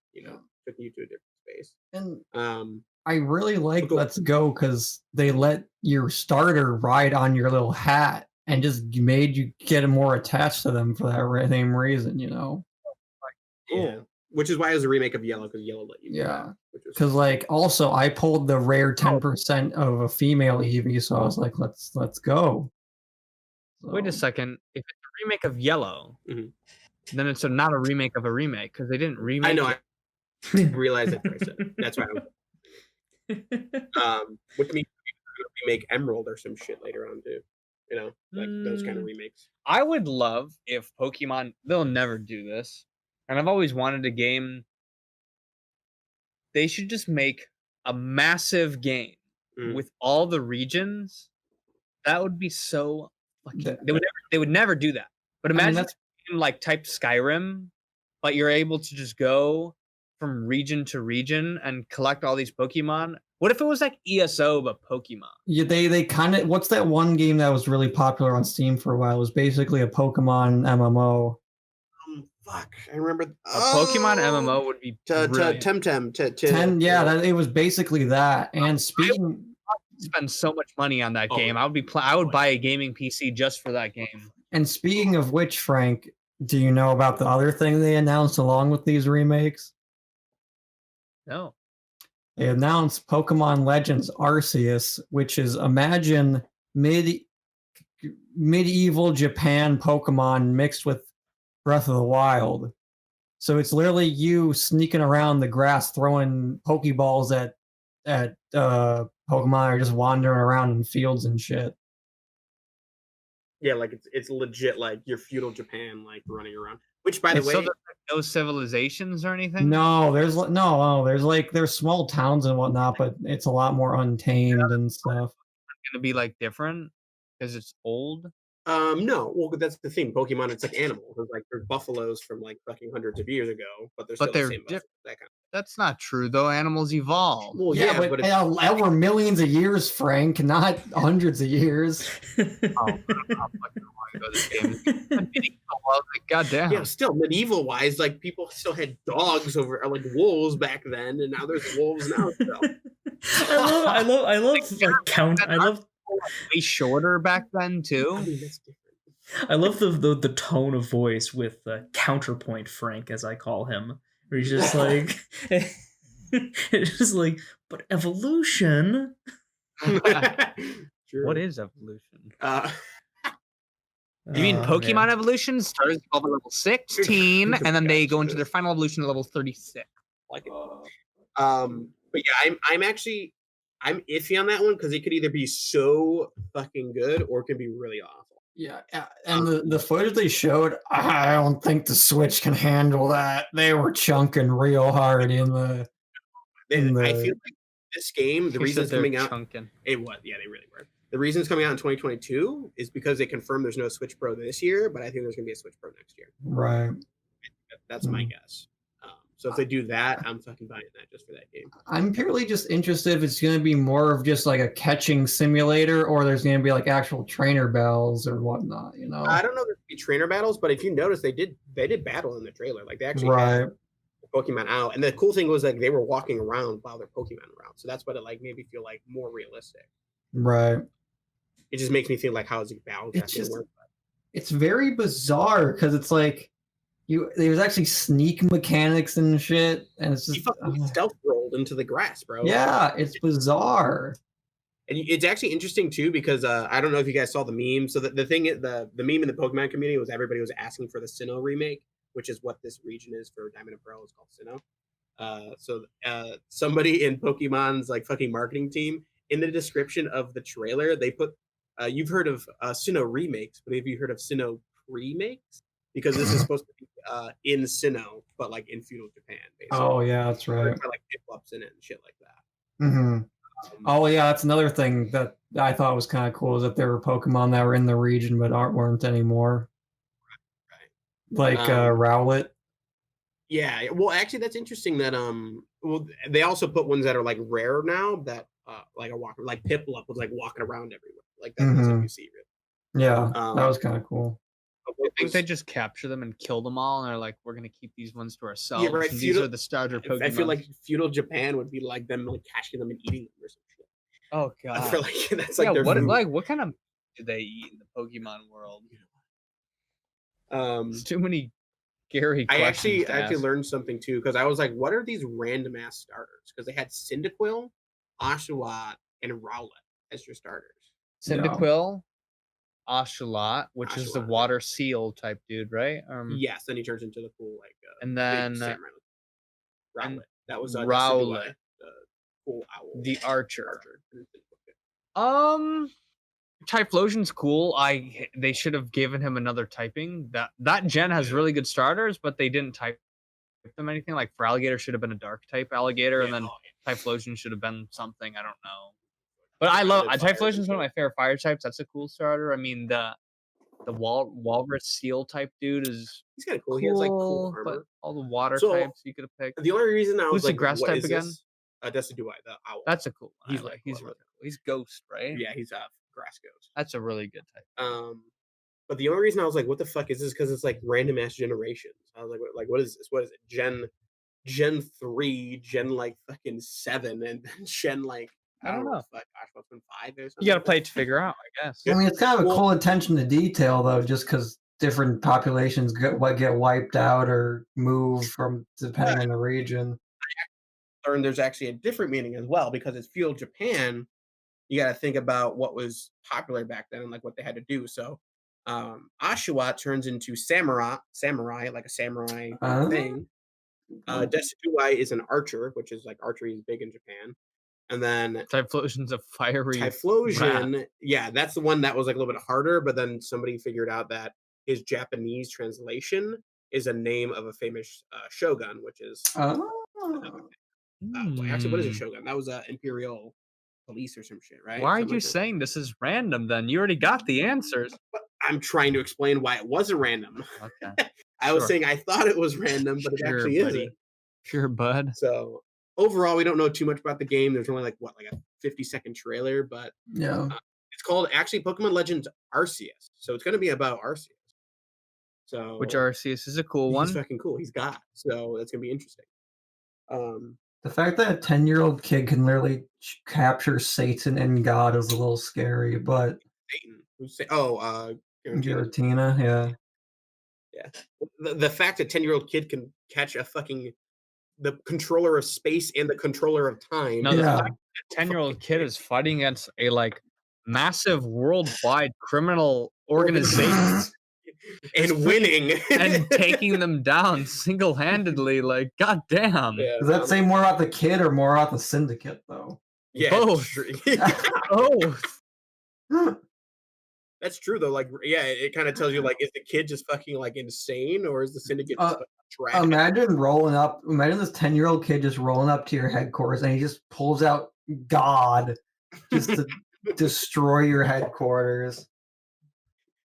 took you to a different space. And I really like Let's Go because they let your starter ride on your little hat and just made you get more attached to them for that same reason, Yeah. Which is why it was a remake of Yellow, because Yellow let you do that. Because like also I pulled the rare 10% of a female Eevee, so I was like, let's go. So. Wait a second. If it's a remake of Yellow, then it's not a remake of a remake, because they didn't remake. I know. I realized that first. That's why. Which means remake Emerald or some shit later on too. Like those kind of remakes. I would love if Pokemon. They'll never do this, and I've always wanted a game. They should just make a massive game with all the regions. That would be so fucking. They would never do that. But imagine that's like type Skyrim, but you're able to just go from region to region and collect all these Pokemon. What if it was like ESO but Pokemon? Yeah, they kind of. What's that one game that was really popular on Steam for a while? It was basically a Pokemon MMO. Fuck, I remember. A Pokemon MMO would be Temtem. Yeah, it was basically that. And speaking, I would spend so much money on that game. I would buy a gaming PC just for that game. And speaking of which, Frank, do you know about the other thing they announced along with these remakes? No. They announced Pokemon Legends Arceus, which is imagine medieval Japan Pokemon mixed with Breath of the Wild. So it's literally you sneaking around the grass throwing Pokeballs at Pokemon, or just wandering around in fields and shit. Yeah, like it's legit like your feudal Japan like running around. Which, by the way, so there's no civilizations or anything. No, there's small towns and whatnot, but it's a lot more untamed and stuff. It's gonna be like different because it's old. No, well, that's the thing. Pokemon, it's like animals. It's like they're buffaloes from like fucking hundreds of years ago, but they're still the same. That kind of. That's not true though. Animals evolve. Well, yeah, but over millions of years, Frank, not hundreds of years. Goddamn. Yeah, still medieval wise, like people still had dogs over like wolves back then, and now there's wolves now. So. I love like count. I love way shorter back then too. I mean, that's different. I love the tone of voice with counterpoint Frank, as I call him, where he's just like, it's just like, but evolution. What is evolution? You mean Pokemon evolution starts at level 16, and then they go into their final evolution at level 36. Like it. But yeah, I'm iffy on that one because it could either be so fucking good or it could be really awful. Yeah, and the footage they showed, I don't think the Switch can handle that. They were chunking real hard in the. I feel like this game, the reason it's coming out, it was, yeah, they really were. The reason it's coming out in 2022 is because they confirmed there's no Switch Pro this year, but I think there's going to be a Switch Pro next year. Right. That's my guess. So if they do that, I'm fucking buying that just for that game. I'm purely just interested if it's going to be more of just like a catching simulator, or there's going to be like actual trainer battles or whatnot. I don't know if there'd be trainer battles, but if you notice, they did battle in the trailer. Like they actually had Pokemon out, and the cool thing was like they were walking around while their Pokemon were out. So that's what it like made me feel like more realistic. Right. It just makes me feel like how is the battle going to work? It's very bizarre because it's like. There's actually sneak mechanics and shit, and it's just you fucking stealth rolled into the grass, bro. Yeah, it's bizarre. And it's actually interesting too because I don't know if you guys saw the meme. So the meme in the Pokemon community was everybody was asking for the Sinnoh remake, which is what this region is for Diamond and Pearl. Is called Sinnoh. So somebody in Pokemon's like fucking marketing team in the description of the trailer they put, you've heard of Sinnoh remakes, but have you heard of Sinnoh premakes? Because this is supposed to be in Sinnoh, but like in feudal Japan, basically. Oh yeah, that's right. Like pip-ups in it and shit like that. Mm-hmm. Oh yeah, that's another thing that I thought was kind of cool is that there were Pokemon that were in the region but weren't anymore. Right. Like Rowlet. Yeah, well, actually, that's interesting. That well, they also put ones that are like rare now that like a walker, like Piplup was like walking around everywhere. Like that's what you see, really. Yeah, that was kind of cool. I think they just capture them and kill them all, and they're like, "We're gonna keep these ones to ourselves." Yeah, right. These are the starter Pokemon. I feel like feudal Japan would be like them like catching them and eating them or some shit. Oh god, I feel like that's like yeah. Their What kind of do they eat in the Pokemon world? It's too many scary questions. I actually learned something too because I was like, "What are these random ass starters?" Because they had Cyndaquil, Oshawott, and Rowlet as your starters. Cyndaquil. Oshawott, which is the water seal type dude, right? Yes, then he turns into the cool like. And then Rowlet. That was Rowlet, the cool owl, the archer. Typhlosion's cool. They should have given him another typing. That gen has really good starters, but they didn't type them anything. Like for Alligator should have been a dark type Alligator, and then Typhlosion should have been something. I don't know. But I love Typhlosion is one of my favorite fire types. That's a cool starter. I mean the walrus seal type dude is he's kind of cool. He has like cool armor. But all the water types you could have picked. The only reason I was Who's like, the grass what type is again? This? Decidui, the owl. That's a cool one. He's really cool. He's ghost, right? Yeah, he's grass ghost. That's a really good type. But the only reason I was like, what the fuck is this? Because it's like random ass generations. I was like, what is this? What is it? Gen 3, Gen like fucking 7, and then Gen like I don't know. Gosh, what's been 5 or something? You gotta play it to figure out, I guess. I mean, it's kind of a cool attention to detail, though, just because different populations get wiped out or move from depending on the region. I learned there's actually a different meaning as well because it's feudal Japan. You got to think about what was popular back then and like what they had to do. So, Oshawott turns into samurai, like a samurai thing. Decidui is an archer, which is like archery is big in Japan. And then Typhlosion's a fiery Typhlosion, yeah, that's the one that was like a little bit harder, but then somebody figured out that his Japanese translation is a name of a famous shogun, which is actually, what is a shogun? That was imperial police or some shit, right? Why are you saying this is random then? You already got the answers. I'm trying to explain why it wasn't random. Okay. I was saying I thought it was random, but it actually isn't. Sure, bud. So overall, we don't know too much about the game. There's only like a 50-second trailer, but yeah, it's called actually Pokemon Legends Arceus. So it's going to be about Arceus. So which Arceus is a cool one. He's fucking cool. He's God. So that's going to be interesting. The fact that a 10-year-old kid can literally capture Satan and God is a little scary, but Satan. Giratina, yeah. Yeah. The fact that 10-year-old kid can catch the controller of space and the controller of time. No, the fact that 10-year-old kid is fighting against a like massive worldwide criminal organization and winning and taking them down single-handedly, like goddamn. Yeah, does that say more about the kid or more about the syndicate, though? Yeah, both. Both. That's true though. Like, yeah, it kind of tells you like, is the kid just fucking like insane, or is the syndicate just trash? Imagine this 10-year-old kid just rolling up to your headquarters and he just pulls out God just to destroy your headquarters.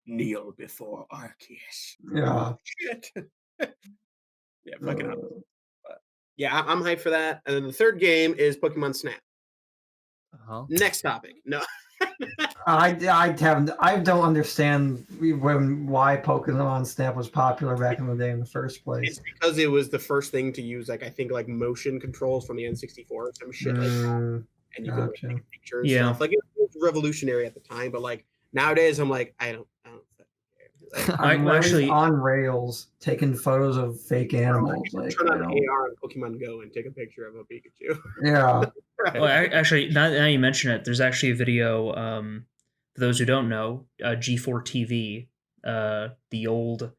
Kneel before Arceus. Yeah. Shit. Yeah, fucking up. But yeah, I'm hyped for that. And then the third game is Pokemon Snap. Next topic. No. I don't understand why Pokemon Snap was popular back in the day in the first place. It's because it was the first thing to use like I think like motion controls from the N64 or some shit like that. And you could like, take pictures and stuff. Like it was revolutionary at the time, but like nowadays I'm like I don't care. I'm actually on rails taking photos of fake animals. Like, turn on AR on Pokemon Go and take a picture of a Pikachu. yeah. Right. Well, actually, now you mention it, there's actually a video. For those who don't know, G4 TV, the old,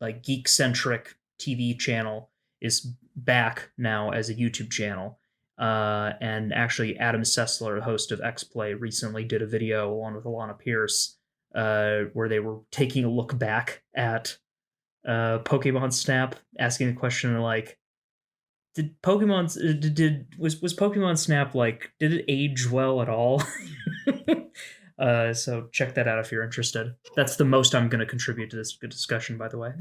like geek centric TV channel, is back now as a YouTube channel. And actually, Adam Sessler, host of X Play, recently did a video along with Alana Pierce, where they were taking a look back at Pokemon Snap, asking the question like, did Pokemon was Pokemon Snap like, did it age well at all? So check that out if you're interested. That's the most I'm going to contribute to this good discussion, by the way.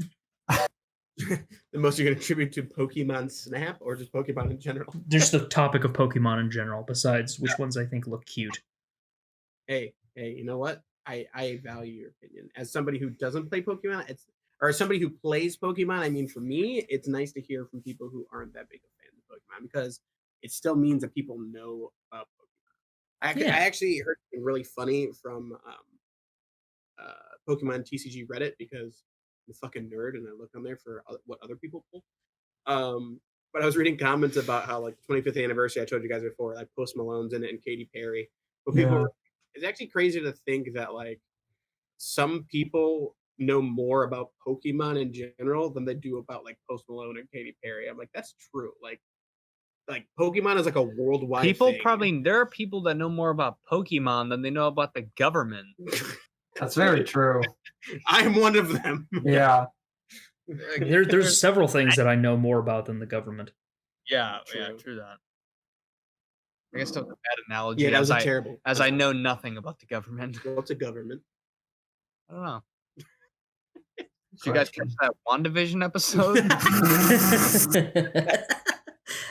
The most you're going to contribute to Pokemon Snap or just Pokemon in general? Just the topic of Pokemon in general, besides which ones I think look cute. Hey, you know what? I value your opinion. As somebody who doesn't play Pokemon, or as somebody who plays Pokemon, I mean, for me, it's nice to hear from people who aren't that big of fans of Pokemon because it still means that people know about Pokemon. I actually heard something really funny from Pokemon TCG Reddit because I'm a fucking nerd and I look on there for what other people pull. But I was reading comments about how like the 25th anniversary, I told you guys before, like Post Malone's in it and Katy Perry. But people, it's actually crazy to think that like some people know more about Pokemon in general than they do about like Post Malone and Katy Perry. I'm like, that's true. Like Pokemon is like a worldwide thing. There are people that know more about Pokemon than they know about the government. That's very true. I'm one of them. Yeah. There's several things that I know more about than the government. Yeah, true that. I guess that's a bad analogy. Yeah, that was terrible. As I know nothing about the government. What's a government? I don't know. Did you guys catch that WandaVision episode?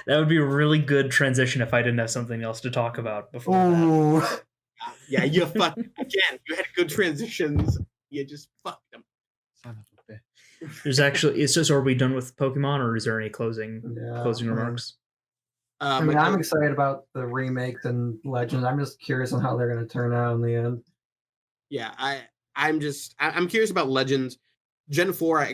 That would be a really good transition if I didn't have something else to talk about before that. Yeah, you fucked again. You had good transitions. You just fucked them. Son of a bitch. There's actually, are we done with Pokemon, or is there any closing remarks? I mean, I'm excited about the remakes and Legends. I'm just curious on how they're going to turn out in the end. Yeah, I'm curious about Legends. Gen 4, I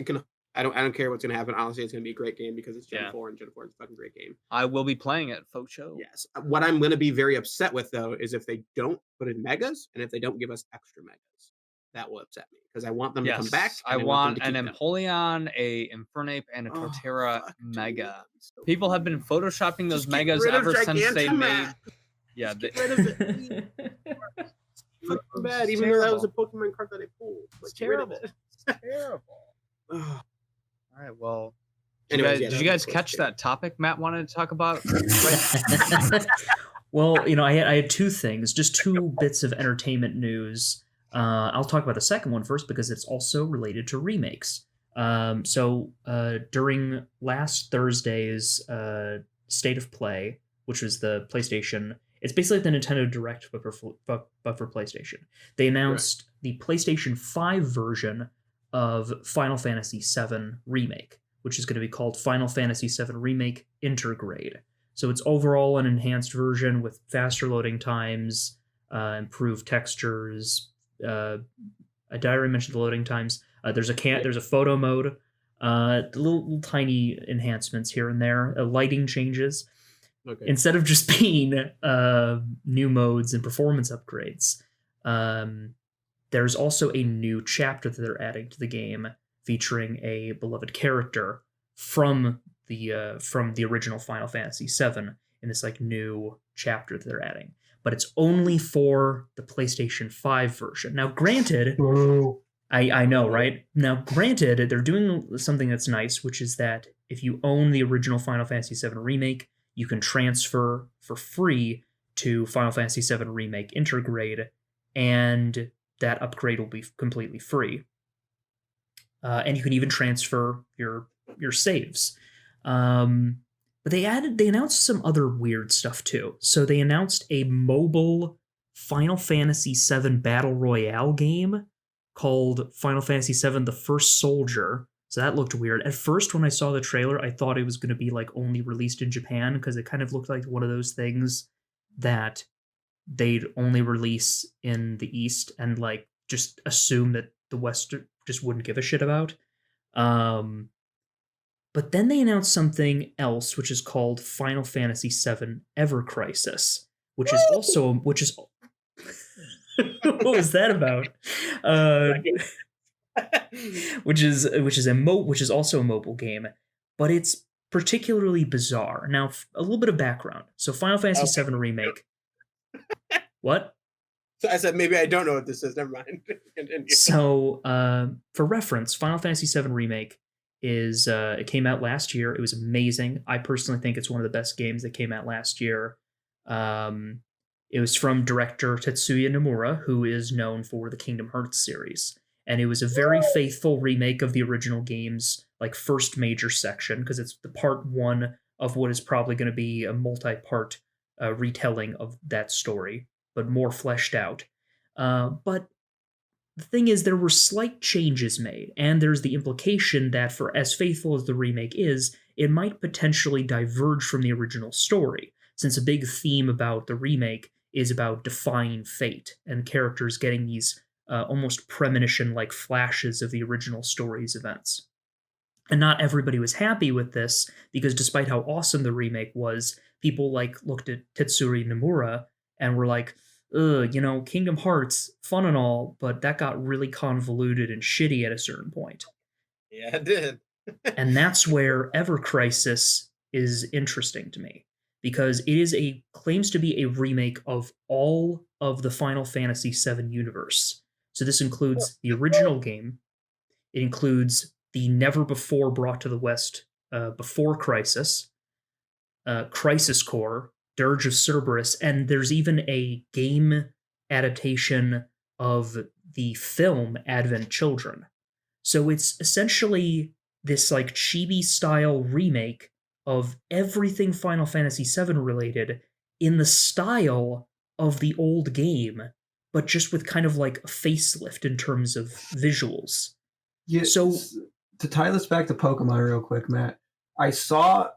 don't care what's going to happen. Honestly, it's going to be a great game because it's Gen 4 and Gen 4 is a fucking great game. I will be playing it, faux show. Yes. What I'm going to be very upset with though is if they don't put in megas and if they don't give us extra megas. That will upset me because I want them to come back. I want an Empoleon, a Infernape, and a Torterra mega. So people have been photoshopping those megas ever since they made. Yeah, get rid of it. Bad, even though that was a Pokemon card that I pulled. It's terrible. It's terrible. All right, well. Anyways, did you guys catch that topic Matt wanted to talk about? Well, I had two things, just two bits of entertainment news. I'll talk about the second one first because it's also related to remakes. So during last Thursday's State of Play, which was the PlayStation, it's basically the Nintendo Direct but for PlayStation. They announced the PlayStation 5 version of Final Fantasy VII Remake, which is going to be called Final Fantasy VII Remake Intergrade. So it's overall an enhanced version with faster loading times, improved textures. Did I already mention the loading times? There's a photo mode, little tiny enhancements here and there, lighting changes. Okay. Instead of just being new modes and performance upgrades, there's also a new chapter that they're adding to the game featuring a beloved character from the original Final Fantasy VII in this like new chapter that they're adding. But it's only for the PlayStation 5 version. Now, granted, I know, right? Now, granted, they're doing something that's nice, which is that if you own the original Final Fantasy VII Remake, you can transfer for free to Final Fantasy VII Remake Intergrade, and that upgrade will be completely free. And you can even transfer your saves. But they announced some other weird stuff too. So they announced a mobile Final Fantasy VII Battle Royale game called Final Fantasy VII The First Soldier. So that looked weird. At first, when I saw the trailer, I thought it was going to be like only released in Japan because it kind of looked like one of those things that they'd only release in the East and like just assume that the West just wouldn't give a shit about. But then they announced something else, which is called Final Fantasy VII Ever Crisis, which is also which is what was that about? Which is also a mobile game, but it's particularly bizarre. Now, a little bit of background. So, Final Fantasy VII Remake. What? So I said maybe I don't know what this is. Never mind. So, for reference, Final Fantasy VII Remake is it came out last year. It was amazing. I personally think it's one of the best games that came out last year. It was from director Tetsuya Nomura, who is known for the Kingdom Hearts series. And it was a very faithful remake of the original game's like first major section, because it's the part one of what is probably going to be a multi-part retelling of that story, but more fleshed out. But the thing is, there were slight changes made, and there's the implication that for as faithful as the remake is, it might potentially diverge from the original story, since a big theme about the remake is about defying fate, and characters getting these almost premonition-like flashes of the original story's events. And not everybody was happy with this, because despite how awesome the remake was, people looked at Tetsuya Nomura and were like, Kingdom Hearts, fun and all, but that got really convoluted and shitty at a certain point. Yeah, it did. And that's where Ever Crisis is interesting to me, because it claims to be a remake of all of the Final Fantasy VII universe. So this includes the original game, it includes the never before brought to the West before Crisis, Crisis Core, Dirge of Cerberus, and there's even a game adaptation of the film Advent Children. So it's essentially this like chibi style remake of everything Final Fantasy VII related in the style of the old game, but just with kind of like a facelift in terms of visuals. Yeah, so to tie this back to Pokemon real quick, Matt, I saw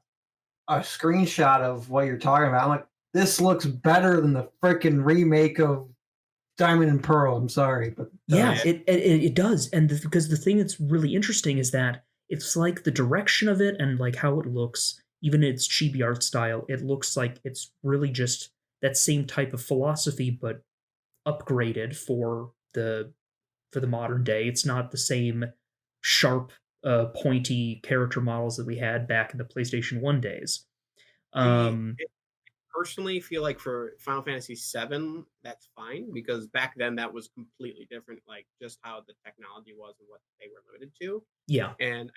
a screenshot of what you're talking about. I'm like, this looks better than the freaking remake of Diamond and Pearl. I'm sorry, but yeah, it does. And because the thing that's really interesting is that it's like the direction of it and like how it looks, even its chibi art style, it looks like it's really just that same type of philosophy, but upgraded for the modern day. It's not the same sharp, pointy character models that we had back in the PlayStation 1 days. I personally feel like for Final Fantasy VII, that's fine, because back then that was completely different, like just how the technology was and what they were limited to. Yeah. And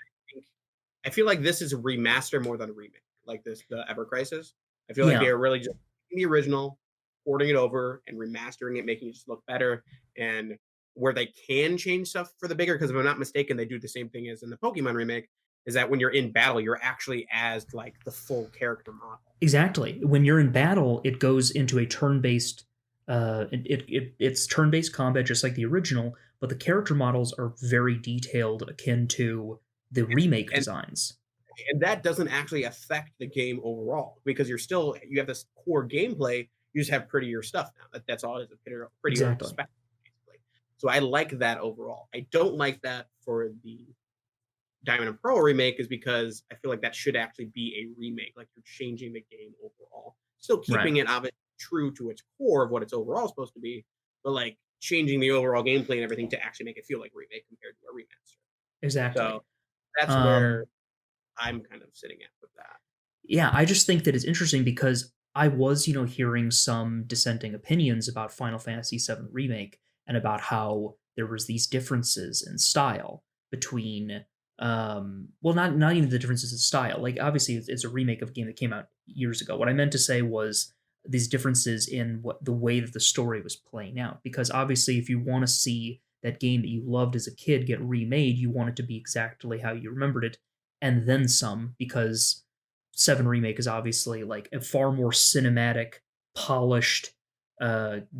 I feel like this is a remaster more than a remake, like the Ever Crisis. I feel like they're really just taking the original, porting it over, and remastering it, making it just look better. And where they can change stuff for the bigger, because if I'm not mistaken, they do the same thing as in the Pokemon remake, is that when you're in battle, you're actually as like the full character model. Exactly. When you're in battle, it goes into a turn-based it's turn-based combat just like the original, but the character models are very detailed, akin to the remake designs. And that doesn't actually affect the game overall, because you have this core gameplay, you just have prettier stuff now. That's all it is, a prettier spec, basically. So I like that overall. I don't like that for the Diamond and Pearl remake, is because I feel like that should actually be a remake. Like, you're changing the game overall, still keeping it obviously true to its core of what it's overall supposed to be, but like changing the overall gameplay and everything to actually make it feel like remake compared to a remaster. Exactly. So that's where I'm kind of sitting at with that. Yeah, I just think that it's interesting because I was, hearing some dissenting opinions about Final Fantasy VII Remake and about how there was these differences in style between not even the differences in style. Like, obviously it's a remake of a game that came out years ago. What I meant to say was these differences in the way that the story was playing out, because obviously if you want to see that game that you loved as a kid get remade, you want it to be exactly how you remembered it, and then some, because 7 Remake is obviously like a far more cinematic, polished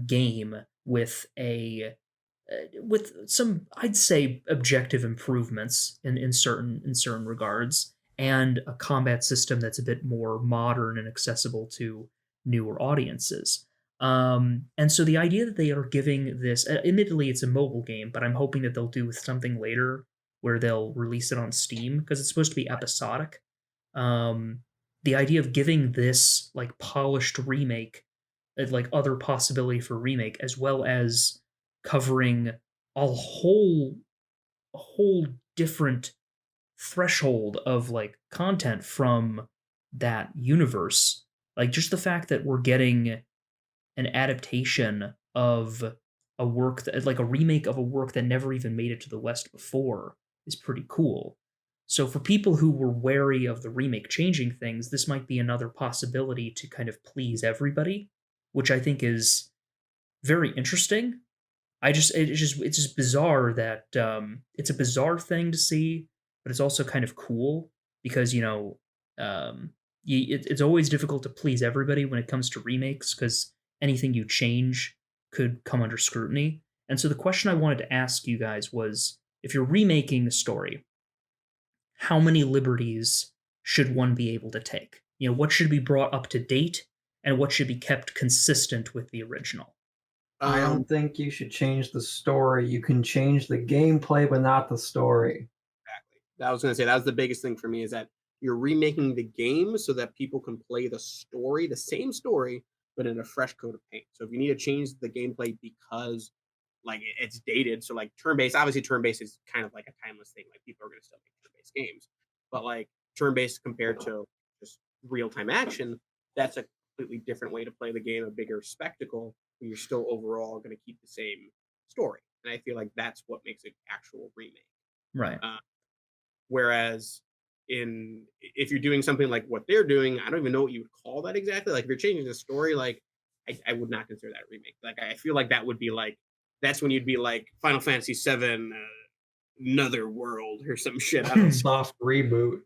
game with some, I'd say, objective improvements in certain regards, and a combat system that's a bit more modern and accessible to newer audiences. And so the idea that they are giving this, admittedly, it's a mobile game, but I'm hoping that they'll do something later where they'll release it on Steam because it's supposed to be episodic. Um, the idea of giving this like polished remake, like other possibility for remake, as well as covering a whole different threshold of like content from that universe. Like just the fact that we're getting an adaptation of a work that like a remake of a work that never even made it to the West before is pretty cool. So for people who were wary of the remake changing things, this might be another possibility to kind of please everybody, which I think is very interesting. It's just bizarre that it's a bizarre thing to see, but it's also kind of cool because it's always difficult to please everybody when it comes to remakes because anything you change could come under scrutiny. And so the question I wanted to ask you guys was, if you're remaking the story, how many liberties should one be able to take? What should be brought up to date and what should be kept consistent with the original? I don't think you should change the story. You can change the gameplay, but not the story. Exactly. I was going to say that was the biggest thing for me is that you're remaking the game so that people can play the story, the same story, but in a fresh coat of paint. So if you need to change the gameplay because like it's dated, so like turn-based, obviously turn-based is kind of like a timeless thing. Like people are going to still make turn-based games, but like turn-based compared to just real-time action, that's a completely different way to play the game, a bigger spectacle. But you're still overall going to keep the same story, and I feel like that's what makes it actual remake. Right. Whereas if you're doing something like what they're doing, I don't even know what you would call that exactly. Like if you're changing the story, like I would not consider that a remake. Like I feel like that would be like that's when you'd be like Final Fantasy VII, Another World or some shit. I don't know. Soft reboot.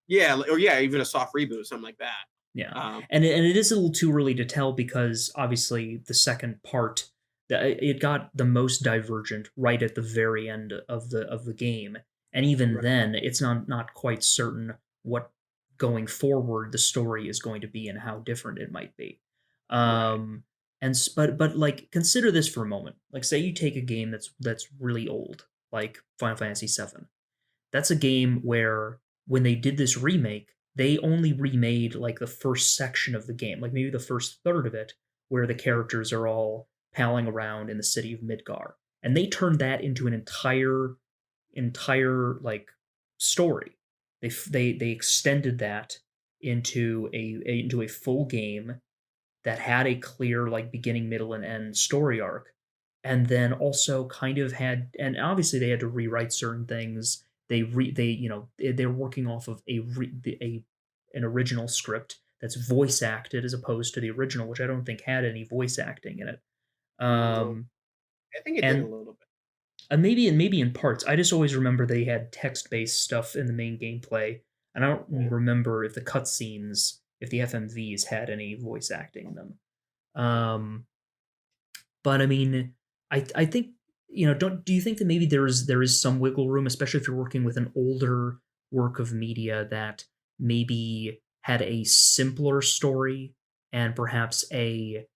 Yeah, or yeah, even a soft reboot, something like that. Yeah, and it is a little too early to tell because obviously the second part it got the most divergent right at the very end of the game, and even Right. then it's not quite certain what going forward the story is going to be and how different it might be. But like consider this for a moment. Like say you take a game that's really old, like Final Fantasy VII. That's a game where when they did this remake, they only remade like the first section of the game, like maybe the first third of it, where the characters are all palling around in the city of Midgar. And they turned that into an entire like story. They extended that into a full game that had a clear like beginning, middle, and end story arc, and then also kind of had, and obviously they had to rewrite certain things. They're working off of an original script that's voice acted as opposed to the original, which I don't think had any voice acting in it. No, I think it did a And little bit. maybe in parts. I just always remember they had text-based stuff in the main gameplay, and I don't remember if the cutscenes, if the FMVs had any voice acting in them. But I mean, I think do you think that maybe there is some wiggle room, especially if you're working with an older work of media that maybe had a simpler story and perhaps a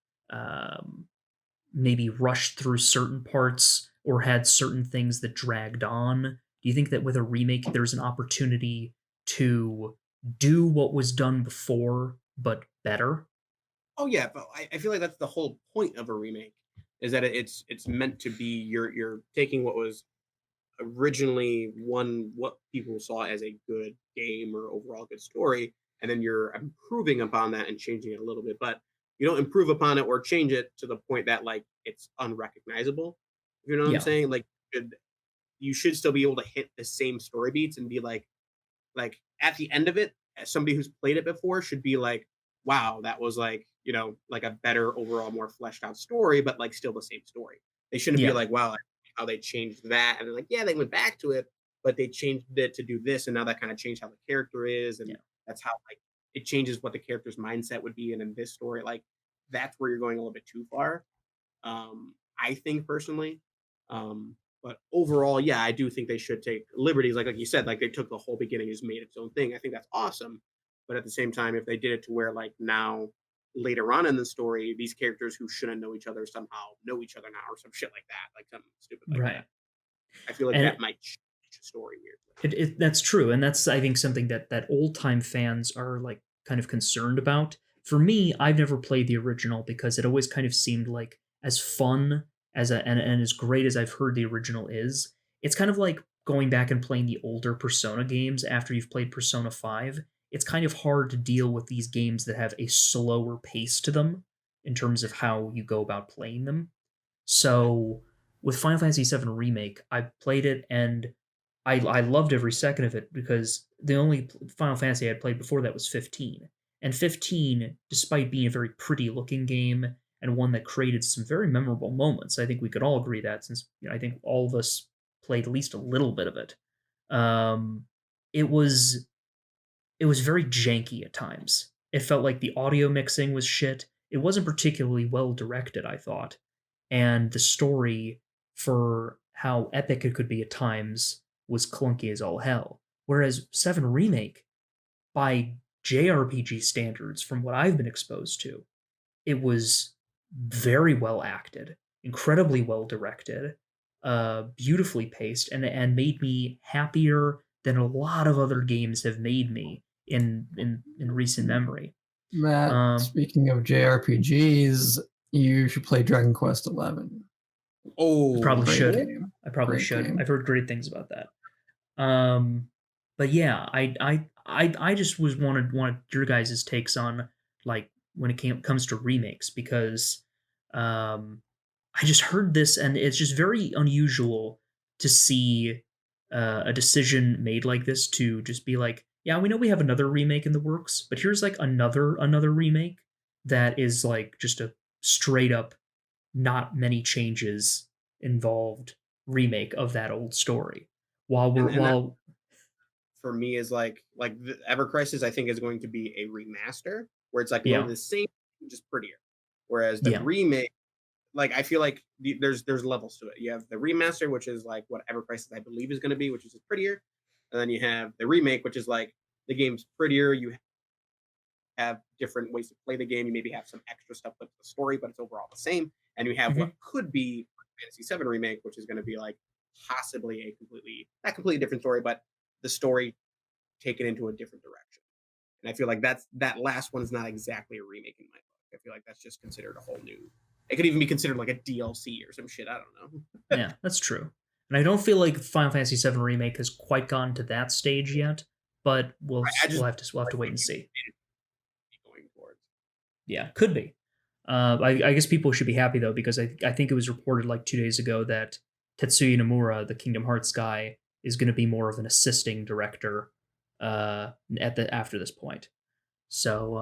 maybe rushed through certain parts or had certain things that dragged on? Do you think that with a remake there's an opportunity to do what was done before but better? Oh yeah, but I feel like that's the whole point of a remake is that it's meant to be you're taking what was originally what people saw as a good game or overall good story, and then you're improving upon that and changing it a little bit. But you don't improve upon it or change it to the point that like it's unrecognizable. You know what I'm Yeah. saying? Like you should still be able to hit the same story beats and be like at the end of it, as somebody who's played it before should be like, wow, that was like, like a better overall, more fleshed out story, but like still the same story. They shouldn't be Yeah. like, wow, how they changed that. And they're like, yeah, they went back to it, but they changed it to do this. And now that kind of changed how the character is. And Yeah. that's how like it changes what the character's mindset would be. And in this story, like that's where you're going a little bit too far. I think personally. But overall, yeah, I do think they should take liberties. Like you said, like they took the whole beginning, and just made its own thing. I think that's awesome. But at the same time, if they did it to where like now later on in the story, these characters who shouldn't know each other somehow know each other now, or some shit like that, like something stupid like Right. that. I feel like And that might change the story weirdly. That's true, and that's, I think, something that old time fans are like kind of concerned about. For me, I've never played the original because it always kind of seemed like as fun as and as great as I've heard the original is. It's kind of like going back and playing the older Persona games after you've played Persona 5. It's kind of hard to deal with these games that have a slower pace to them in terms of how you go about playing them. So with Final Fantasy VII Remake, I played it and I loved every second of it because the only Final Fantasy I'd played before that was 15. And 15, despite being a very pretty looking game and one that created some very memorable moments, I think we could all agree that since I think all of us played at least a little bit of it. Um, it was very janky at times. It felt like the audio mixing was shit. It wasn't particularly well directed, I thought. And the story, for how epic it could be at times, was clunky as all hell. Whereas 7 Remake, by JRPG standards, from what I've been exposed to, it was very well acted, incredibly well directed, beautifully paced, and made me happier than a lot of other games have made me in recent memory. Matt, speaking of JRPGs, you should play Dragon Quest XI. I probably should. Game. I probably Great should. game. I've heard great things about that. But yeah, I just wanted your guys' takes on like when it comes to remakes, because I just heard this and it's just very unusual to see a decision made like this, to just be like, yeah, we know we have another remake in the works, but here's like another remake that is like just a straight up, not many changes involved remake of that old story. While that, for me, is like the Ever Crisis, I think, is going to be a remaster where it's like the same, just prettier. Whereas the remake, like, I feel like there's levels to it. You have the remaster, which is like what Ever Crisis I believe is going to be, which is just prettier, and then you have the remake, which is like the game's prettier. You have different ways to play the game. You maybe have some extra stuff with the story, but it's overall the same. And you have what could be Fantasy VII Remake, which is going to be like possibly a not completely different story, but the story taken into a different direction. And I feel like that last one's not exactly a remake in my book. I feel like that's just considered a whole new. It could even be considered like a DLC or some shit. I don't know. Yeah, that's true. And I don't feel like Final Fantasy VII Remake has quite gotten to that stage yet, but we'll have to wait and see. Yeah, could be. I guess people should be happy though, because I think it was reported like 2 days ago that Tetsuya Nomura, the Kingdom Hearts guy, is going to be more of an assisting director after this point. So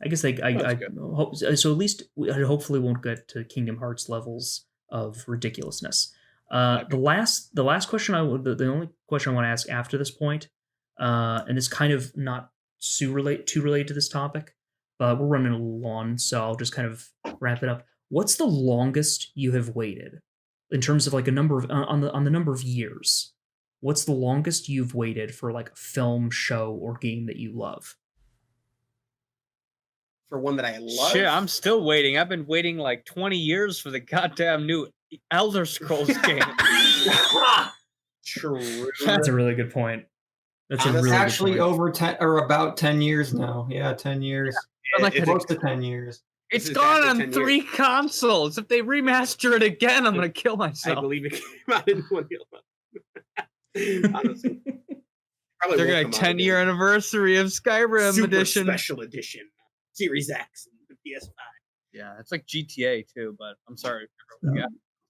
I guess so at least I hopefully won't get to Kingdom Hearts levels of ridiculousness. The last question the only question I want to ask after this point, and it's kind of not too related to this topic, but we're running a little long, so I'll just kind of wrap it up. What's the longest you have waited in terms of like a number of on the number of years? What's the longest you've waited for like a film, show, or game that you love? For one that I love? Shit, I'm still waiting. I've been waiting like 20 years for the goddamn new Elder Scrolls game. True. That's a really good point. That's actually over 10 or about 10 years now. Yeah, 10 years. Close to 10 years. It's gone on 3 consoles. If they remaster it again, I'm gonna kill myself. I believe it came out in 2011. Honestly, they're gonna 10-year anniversary of Skyrim Super edition, special edition, Series X, and the PS5. Yeah, it's like GTA too, but I'm sorry.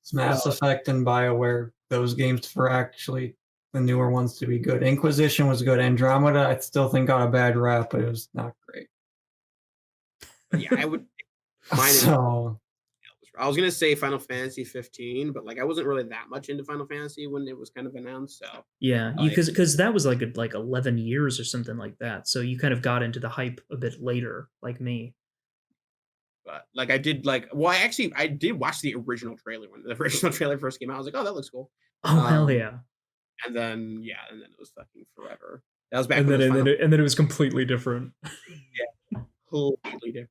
It's Mass Effect and BioWare. Those games for actually the newer ones to be good. Inquisition was good. Andromeda, I still think got a bad rap, but it was not great. Yeah, I would. I was gonna say Final Fantasy 15, but like I wasn't really that much into Final Fantasy when it was kind of announced. So yeah, because that was like 11 years or something like that. So you kind of got into the hype a bit later, like me. But like I did I did watch the original trailer when the original trailer first came out. I was like, oh, that looks cool. Oh hell yeah! And then it was fucking forever. That was back. And then it was completely different. Yeah, completely different.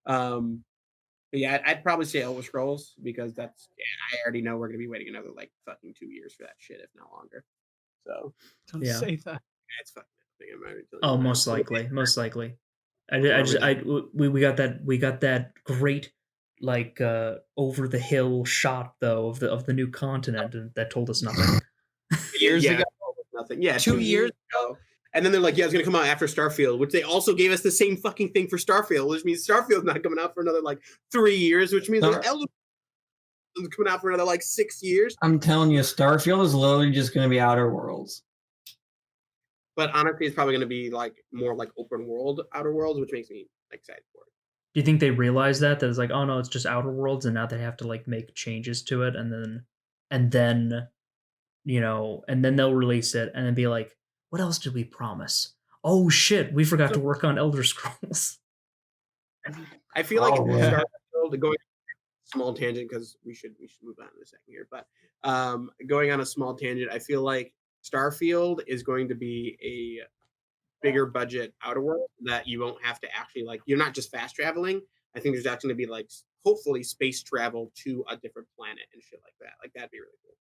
But yeah, I'd probably say Elder Scrolls because that's I already know we're gonna be waiting another like fucking 2 years for that shit, if not longer. So Don't Yeah. say that. it's fucking happening. I'm already telling Oh, you now. most likely. Well, We got that great like over the hill shot though of the new continent, and that told us nothing. Years yeah, ago. nothing. Yeah, 2 2 years ago. And then they're like, yeah, it's gonna come out after Starfield, which they also gave us the same fucking thing for Starfield, which means Starfield's not coming out for another like 3 years, which means like Elder Scrolls is coming out for another like 6 years. I'm telling you, Starfield is literally just going to be Outer Worlds. But honestly, it's probably gonna be like more like open world Outer Worlds, which makes me excited for it. Do you think they realize that it's like, oh no, it's just Outer Worlds, and now they have to like make changes to it, and then and then they'll release it, and then be like, what else did we promise? Oh shit, we forgot to work on Elder Scrolls. I feel like yeah. Starfield, going small tangent because we should move on in a second here, but going on a small tangent, I feel like Starfield is going to be a bigger budget Outer World that you won't have to actually like. You're not just fast traveling. I think there's actually going to be like hopefully space travel to a different planet and shit like that. Like that'd be really cool.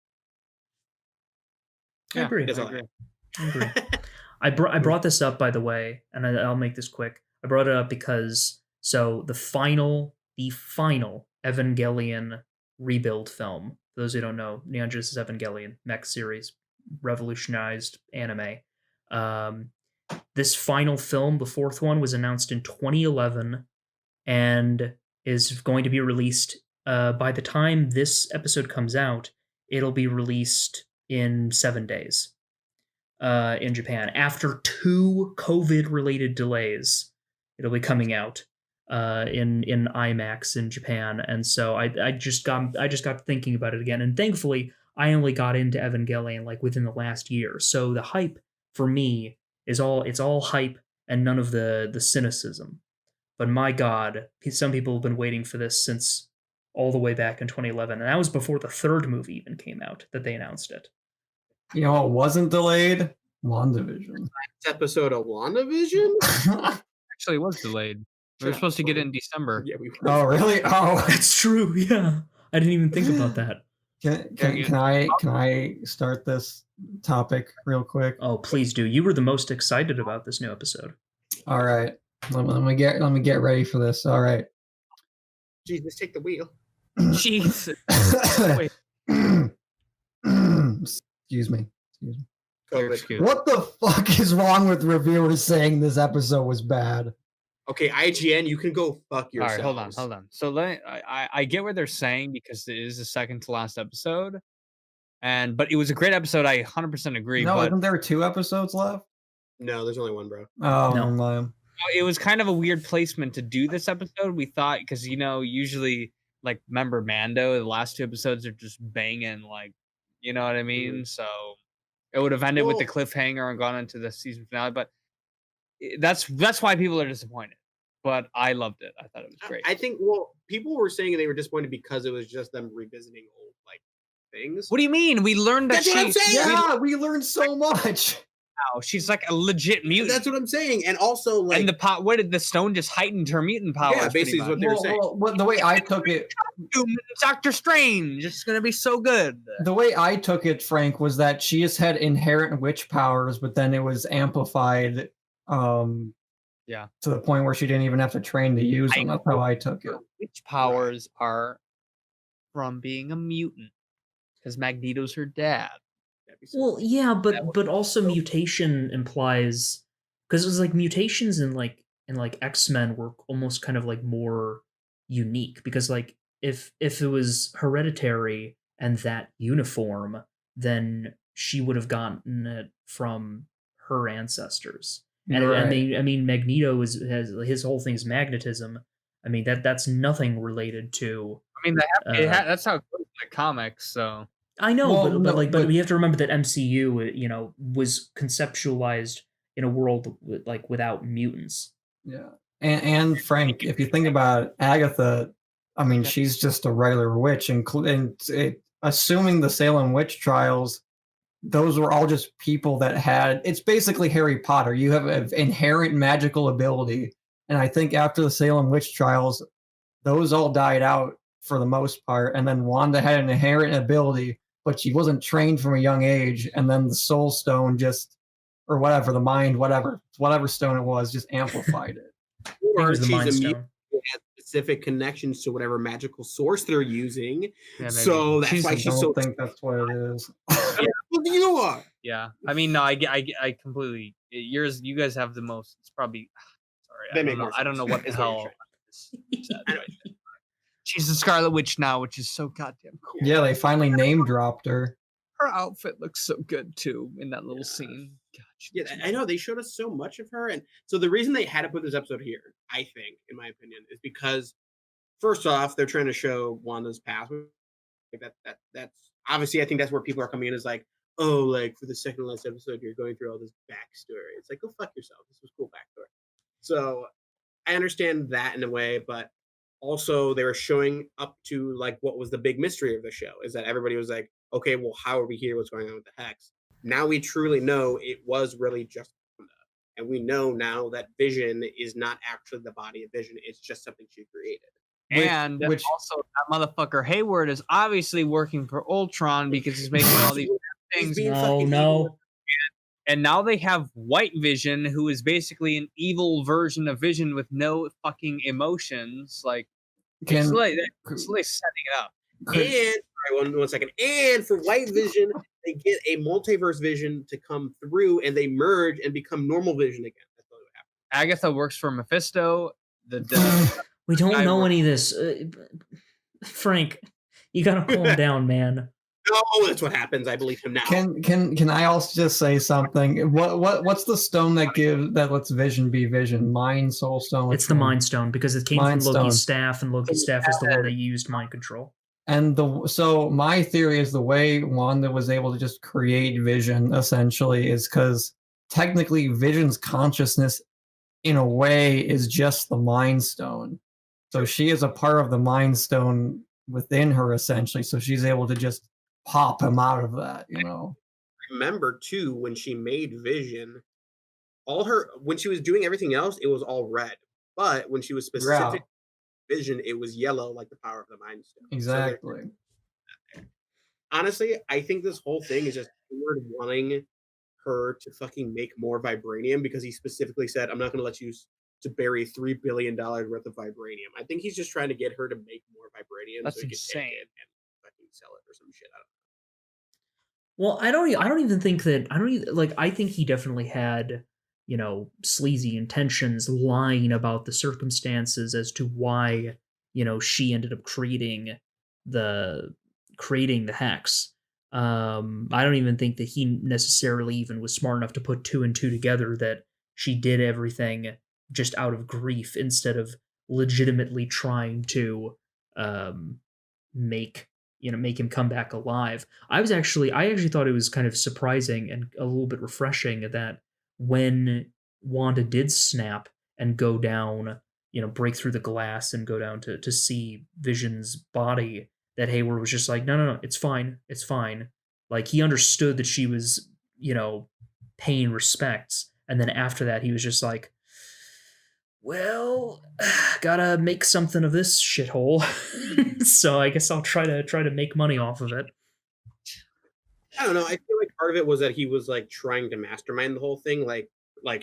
I agree. That's I all agree. I brought this up, by the way, and I'll make this quick. I brought it up because the final Evangelion rebuild film. For those who don't know, Neon Genesis Evangelion mech series revolutionized anime. This final film, the fourth one, was announced in 2011 and is going to be released. By the time this episode comes out, it'll be released in 7 days. In Japan, after 2 COVID-related delays, it'll be coming out in IMAX in Japan, and so I just got thinking about it again, and thankfully I only got into Evangelion like within the last year, so the hype for me is all hype and none of the cynicism. But my God, some people have been waiting for this since all the way back in 2011, and that was before the third movie even came out that they announced it. You know what wasn't delayed? WandaVision. Next episode of WandaVision? Actually, it was delayed. We were supposed to get it in December. Yeah, we Oh, really? Oh, That's true. Yeah, I didn't even think about that. Can I start this topic real quick? Oh, please do. You were the most excited about this new episode. All right. Let me get ready for this. All right. Jesus, take the wheel. Jesus. Wait. Excuse me. COVID. What the fuck is wrong with reviewers saying this episode was bad? Okay, IGN, you can go fuck yourself. All right, hold on. So I get what they're saying because it is the second to last episode, but it was a great episode. I 100% agree. No, but isn't there 2 episodes left? No, there's only one, bro. Oh, No. no. it was kind of a weird placement to do this episode. We thought because usually like remember Mando, the last 2 episodes are just banging, like you know what I mean. So it would have ended with the cliffhanger and gone into the season finale, but that's why people are disappointed. But I loved it. I thought it was great. I think people were saying they were disappointed because it was just them revisiting old like things. What do you mean? We learned that That's what I'm saying! Yeah, we learned so much. Wow, she's like a legit mutant. That's what I'm saying. And also like and what did the stone just heightened her mutant powers? Yeah, basically is what they were saying. Well, the way I took it, Doctor Strange, it's gonna be so good. The way I took it, Frank, was that she just had inherent witch powers, but then it was amplified to the point where she didn't even have to train to use them. That's how I took it. Witch powers are from being a mutant because Magneto's her dad. Well, yeah, but also mutation implies because it was like mutations in X-Men were almost kind of like more unique because like if it was hereditary and that uniform, then she would have gotten it from her ancestors. And I mean Magneto has his whole thing is magnetism. I mean that's nothing related to. I mean that's how it goes in the comics. So I know, but we have to remember that MCU, was conceptualized in a world without mutants. Yeah, and Frank, if you think about Agatha, I mean, she's just a regular witch, assuming the Salem witch trials, those were all just people that had. It's basically Harry Potter. You have an inherent magical ability, and I think after the Salem witch trials, those all died out for the most part. And then Wanda had an inherent ability, but she wasn't trained from a young age. And then the Soul Stone just, or whatever, the mind, whatever stone it was, just amplified it. I think it Or was the she's Mind immune. Stone. It has specific connections to whatever magical source they're using. Yeah, maybe. So that's why I she's don't so. think that's what it is. Well, you are. Yeah, I mean, no, I completely. You guys have the most. It's probably. Sorry, They I make don't know. more I don't know sense, what the is what you're hell. saying. is said right there. She's the Scarlet Witch now, which is so goddamn cool. Yeah, they finally name dropped her. Her outfit looks so good too in that little scene. God, Yeah, I know they showed us so much of her, and so the reason they had to put this episode here, I think, in my opinion, is because first off, they're trying to show Wanda's past. Like that's obviously, I think that's where people are coming in is like, oh, like for the second to last episode, you're going through all this backstory. It's like, go fuck yourself. This was cool backstory. So I understand that in a way, but also they were showing up to like what was the big mystery of the show is that everybody was like, okay, well, how are we here? What's going on with the Hex? Now we truly know it was really just Wanda. And we know now that Vision is not actually the body of Vision. It's just something she created. And also that motherfucker Hayward is obviously working for Ultron because he's making all these things. Oh no. And now they have White Vision, who is basically an evil version of Vision with no fucking emotions. Like, it's like setting it up. And one second. And for White Vision, they get a multiverse Vision to come through, and they merge and become normal Vision again. That's what happened. Agatha works for Mephisto. We don't know any of this. Frank, you gotta calm down, man. No, that's what happens. I believe him now. Can I also just say something? What's the stone that lets Vision be Vision? Mind, Soul Stone. It's the Mind Stone because it came Mind from Loki's Stone. staff, and Loki's staff is the one that used mind control. And so my theory is the way Wanda was able to just create Vision essentially is because technically Vision's consciousness in a way is just the Mind Stone. So she is a part of the Mind Stone within her essentially. So she's able to just pop him out of that, you know. Remember too, when she made Vision, when she was doing everything else, it was all red. But when she was specific Vision, it was yellow, like the power of the Mind Stone. Exactly. So honestly, I think this whole thing is just Hayward wanting her to fucking make more vibranium because he specifically said, I'm not going to let you to bury $3 billion worth of vibranium. I think he's just trying to get her to make more vibranium. That's so he insane. can take it and fucking sell it or some shit. I don't know. Well, I don't even think that I think he definitely had, you know, sleazy intentions, lying about the circumstances as to why, you know, she ended up creating the Hex. I don't even think that he necessarily even was smart enough to put two and two together that she did everything just out of grief instead of legitimately trying to make him come back alive. I actually thought it was kind of surprising and a little bit refreshing that when Wanda did snap and go down, you know, break through the glass and go down to see Vision's body, that Hayward was just like, no, it's fine. Like, he understood that she was, you know, paying respects. And then after that, he was just like, well, gotta make something of this shithole. So I guess I'll try to make money off of it. I don't know. I feel like part of it was that he was like trying to mastermind the whole thing. Like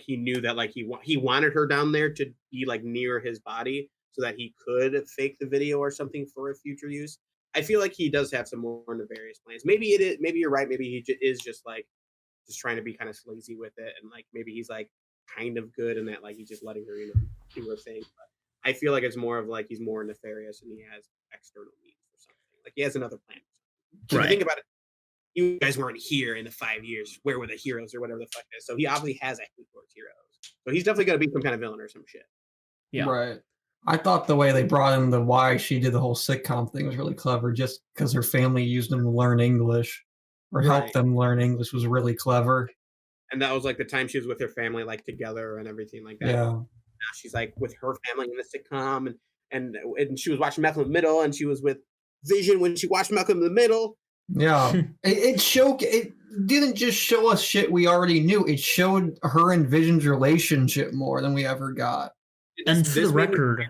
he knew that like he wanted her down there to be like near his body so that he could fake the video or something for a future use. I feel like he does have some more nefarious plans. Maybe it is. Maybe you're right. Maybe he is just trying to be kind of sleazy with it, and like maybe he's like kind of good in that, like he's just letting her, you know, do her thing. But I feel like it's more of like he's more nefarious and he has external means or something. Like he has another plan. So if you think about it, you guys weren't here in the 5 years. Where were the heroes or whatever the fuck it is? So he obviously has a hate towards heroes. So he's definitely going to be some kind of villain or some shit. Yeah. Right. I thought the way they brought in the why she did the whole sitcom thing was really clever, just because her family used them to learn English or help them learn English was really clever. And that was like the time she was with her family, like together and everything like that. Yeah. Now she's like with her family in the sitcom, and she was watching Malcolm in the Middle, and she was with Vision when she watched Malcolm in the Middle. Yeah. It didn't just show us shit we already knew. It showed her and Vision's relationship more than we ever got. And for the record,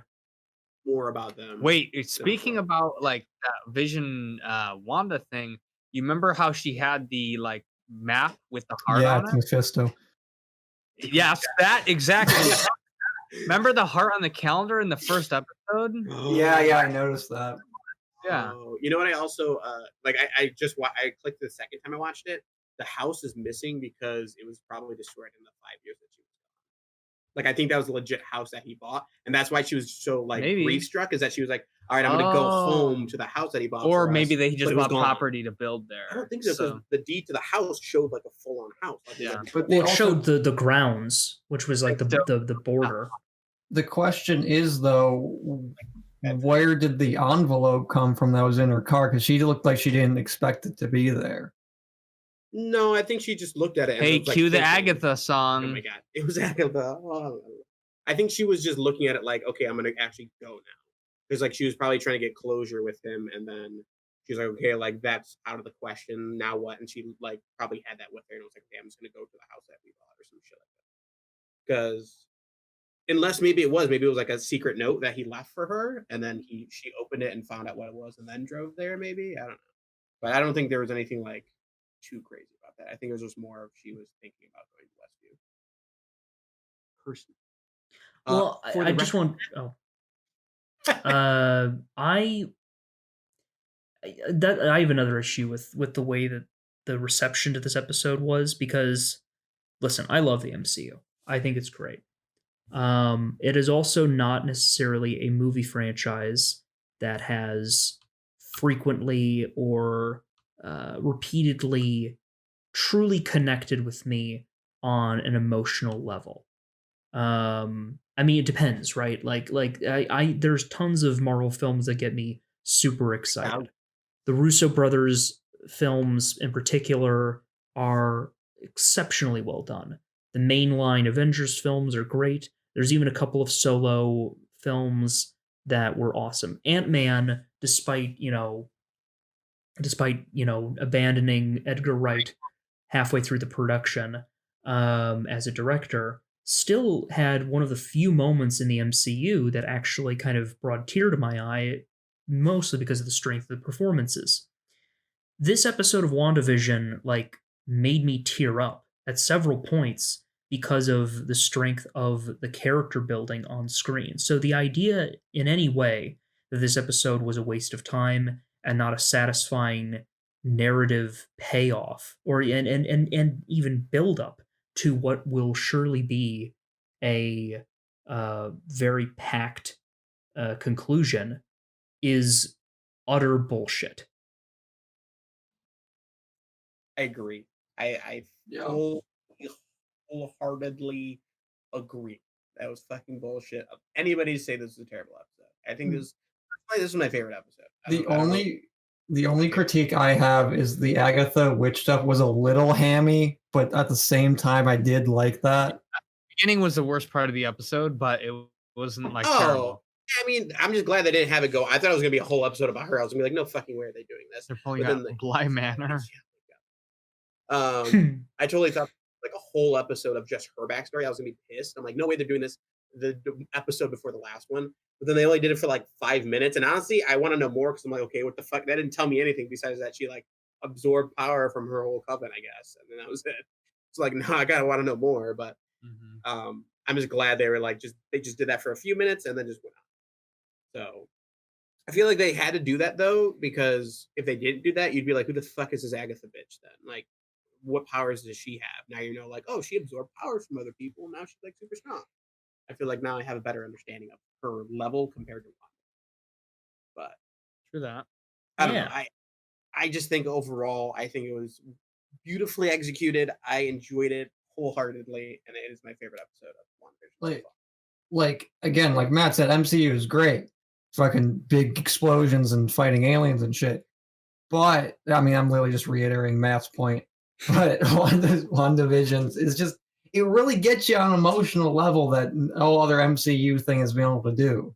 more about them. Wait, speaking about like that Vision Wanda thing, you remember how she had the like map with the heart Yeah, on it's it? Mephisto. Yes, that exactly. Remember the heart on the calendar in the first episode? Yeah, I noticed that. Yeah. Oh, you know what? I also like. I clicked the second time I watched it. The house is missing because it was probably destroyed in the 5 years that she was gone. Like I think that was a legit house that he bought, and that's why she was so like Maybe. grief struck. Is that she was like, "All right, I'm gonna go home to the house that he bought." Or for maybe us, they but just it was bought gone. property to build there. I don't think so because the deed to the house showed like a full on house. Like, Yeah. But Well, they it also, showed the grounds, which was like the border. the question is though, where did the envelope come from that was in her car? Because she looked like she didn't expect it to be there. No, I think she just looked at it. And Hey, was, like, cue the thinking, Agatha oh song. my god, it was Agatha. Oh. I think she was just looking at it like, okay, I'm gonna actually go now, because like she was probably trying to get closure with him, and then she's like, okay, like that's out of the question. Now what? And she like probably had that with her, and was like, okay, I'm just gonna go to the house that we bought or some shit like that. Because unless maybe it was like a secret note that he left for her, and then she opened it and found out what it was, and then drove there. Maybe I don't know, but I don't think there was anything like too crazy about that. I think it was just more of she was thinking about going to Westview. Person. Well, I just want. Oh, I have another issue with the way that the reception to this episode was, because listen, I love the MCU. I think it's great. It is also not necessarily a movie franchise that has frequently or repeatedly truly connected with me on an emotional level. I mean, it depends, right? Like I there's tons of Marvel films that get me super excited. The Russo brothers films in particular are exceptionally well done. The mainline Avengers films are great. There's even a couple of solo films that were awesome. Ant-Man, despite abandoning Edgar Wright halfway through the production as a director, still had one of the few moments in the MCU that actually kind of brought a tear to my eye, mostly because of the strength of the performances. This episode of WandaVision like made me tear up at several points because of the strength of the character building on screen. So the idea in any way that this episode was a waste of time and not a satisfying narrative payoff or and even build up to what will surely be a very packed conclusion is utter bullshit. I agree. I wholeheartedly agree. That was fucking bullshit. Anybody say this is a terrible episode? I think this is my favorite episode. The only critique I have is the Agatha witch stuff was a little hammy, but at the same time, I did like that. The beginning was the worst part of the episode, but it wasn't like terrible. I mean, I'm just glad they didn't have it go. I thought it was gonna be a whole episode about her. I was gonna be like, no fucking way are they doing this? They're pulling out Bly Manor. I totally thought like a whole episode of just her backstory. I was gonna be pissed. I'm like, no way they're doing this the episode before the last one. But then they only did it for like 5 minutes. And honestly, I want to know more because I'm like, okay, what the fuck? That didn't tell me anything besides that she like absorbed power from her whole coven, I guess. And then that was it. It's like, no, I gotta want to know more. But I'm just glad they were like they just did that for a few minutes and then just went on. So I feel like they had to do that though, because if they didn't do that, you'd be like, who the fuck is this Agatha bitch then? Like, what powers does she have? Now you know, like, oh, she absorbed powers from other people. Now she's like super strong. I feel like now I have a better understanding of her level compared to Wanda. But true that. I don't know. I just think overall, I think it was beautifully executed. I enjoyed it wholeheartedly, and it is my favorite episode of WandaVision. Like again, like Matt said, MCU is great. Fucking big explosions and fighting aliens and shit. But I mean, I'm literally just reiterating Matt's point. But WandaVision is just, it really gets you on an emotional level that no other MCU thing has been able to do.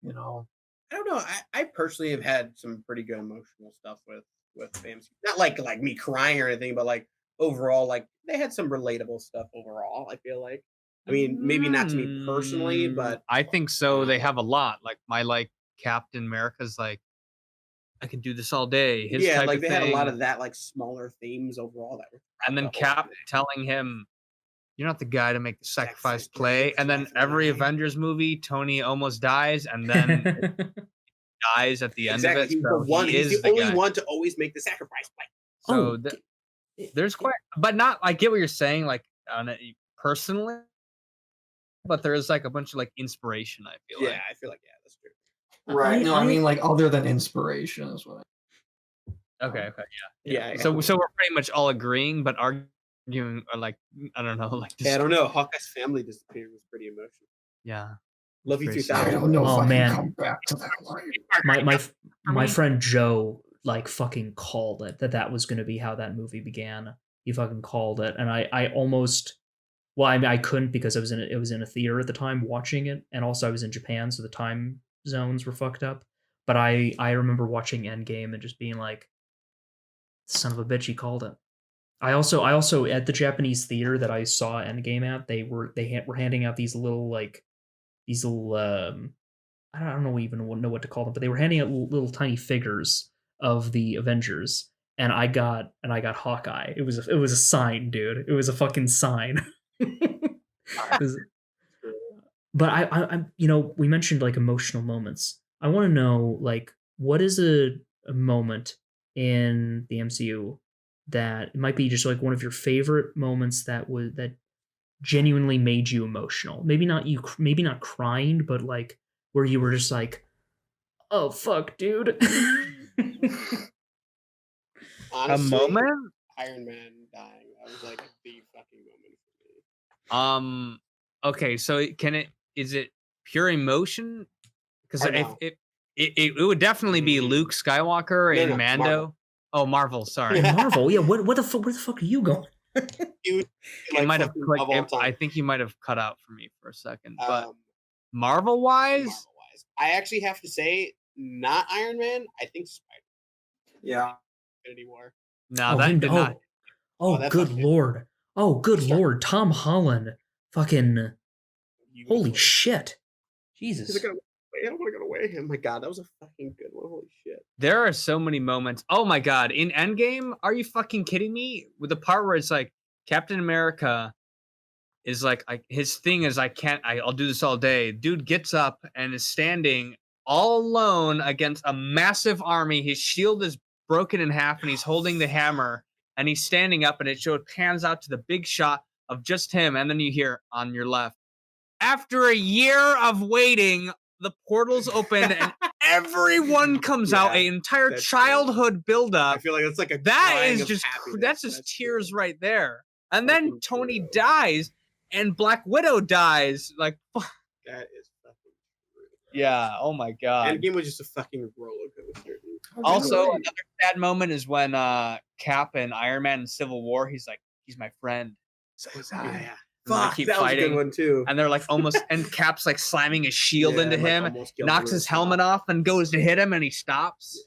You know, I don't know. I personally have had some pretty good emotional stuff with the MCU. Not like me crying or anything, but like overall, like they had some relatable stuff overall. I feel like I mean, maybe not to me personally, but I think so. They have a lot. Like Captain America's like, I can do this all day. His yeah, type like of they thing. had a lot of that, like smaller themes overall that were. And then Cap telling him, "You're not the guy to make the sacrifice play." And then every Avengers movie, Tony almost dies, and then dies at the end of it. He's So the one. He's the only one to always make the sacrifice play. So there's quite, but not. I get what you're saying, like on it personally, but there's like a bunch of like inspiration. I feel like. Yeah, I feel like that's true. Right. No, I mean like other than inspiration is what. Okay. Yeah. So we're pretty much all agreeing, but arguing, or like I don't know, like. I don't know. Hawkeye's family disappeared was pretty emotional. Yeah. Love you I 3000. don't know Oh, if I man. can come back to that life. My friend Joe like fucking called it that was going to be how that movie began. He fucking called it, and I almost. Well, I mean, I couldn't because it was in a theater at the time watching it, and also I was in Japan, so the time zones were fucked up. But I remember watching Endgame and just being like, "Son of a bitch, he called it." I also at the Japanese theater that I saw Endgame at, they were handing out these little I don't even know what to call them, but they were handing out little tiny figures of the Avengers, and I got Hawkeye. It was a sign, dude. It was a fucking sign. But I we mentioned like emotional moments. I want to know like what is a moment in the MCU that it might be just like one of your favorite moments that genuinely made you emotional. Maybe not crying, but like where you were just like, oh fuck, dude. Honestly, A moment? Iron Man dying. That was like the fucking moment for me. Okay, so is it pure emotion? Because it would definitely be Luke Skywalker and Mando. Marvel. Oh, Marvel, sorry. Marvel, yeah. Where the fuck are you going? It might have I think you might have cut out for me for a second. But Marvel wise, I actually have to say, not Iron Man. I think Spider. Yeah. Infinity War. No, that did not. Oh, good lord. Oh, good lord. Tom Holland. Fucking. Holy shit. Jesus. I don't want to go away. Oh my god, that was a fucking good one. Holy shit. There are so many moments. Oh my god. In Endgame, are you fucking kidding me? With the part where it's like Captain America is like, his thing is, I'll do this all day. Dude gets up and is standing all alone against a massive army. His shield is broken in half and he's holding the hammer and he's standing up, and it pans out to the big shot of just him. And then you hear on your left, after a year of waiting, the portals open and everyone comes out. An entire childhood buildup. I feel like that's like that's just tears right there. And then Tony dies and Black Widow dies. Like, that is fucking true. Yeah. Oh my god. Endgame was just a fucking roller coaster. Also, another sad moment is when Cap and Iron Man in Civil War. He's like, he's my friend. So is I. Yeah. Fuck, keep that fighting. was a good one too. And they're like almost, and Cap's like slamming his shield into him, knocks his helmet off, and goes to hit him, and he stops.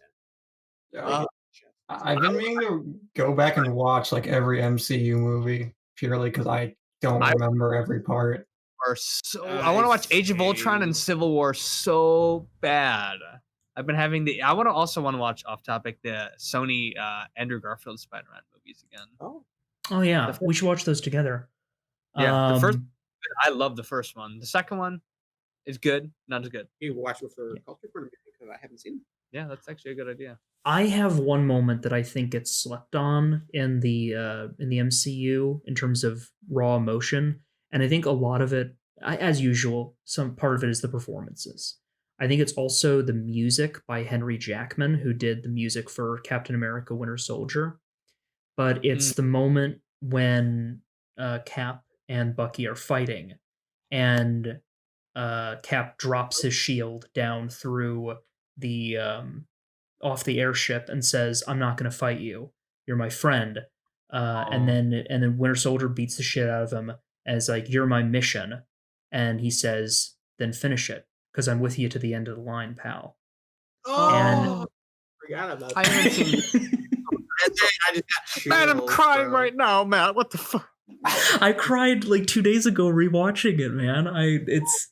Yeah. I've been meaning to go back and watch like every MCU movie purely because I don't remember every part. I want to watch Age of Ultron and Civil War so bad. I've been having I also want to watch off topic the Sony Andrew Garfield Spider-Man movies again. Oh yeah, we should watch those together. Yeah, the first. I love the first one. The second one is good, not as good. You watch it for culture for because I haven't seen it. Yeah, that's actually a good idea. I have one moment that I think gets slept on in the MCU in terms of raw emotion, and I think a lot of it, as usual, some part of it is the performances. I think it's also the music by Henry Jackman, who did the music for Captain America: Winter Soldier. But it's the moment when Cap and Bucky are fighting, and Cap drops his shield down through the off the airship and says, "I'm not going to fight you. You're my friend." And then Winter Soldier beats the shit out of him as like, "You're my mission," and he says, "Then finish it, because I'm with you to the end of the line, pal." I forgot about that. I haven't seen. I just got chills, Man, I'm crying right now, Matt. What the fuck? I cried like 2 days ago rewatching it, man. It's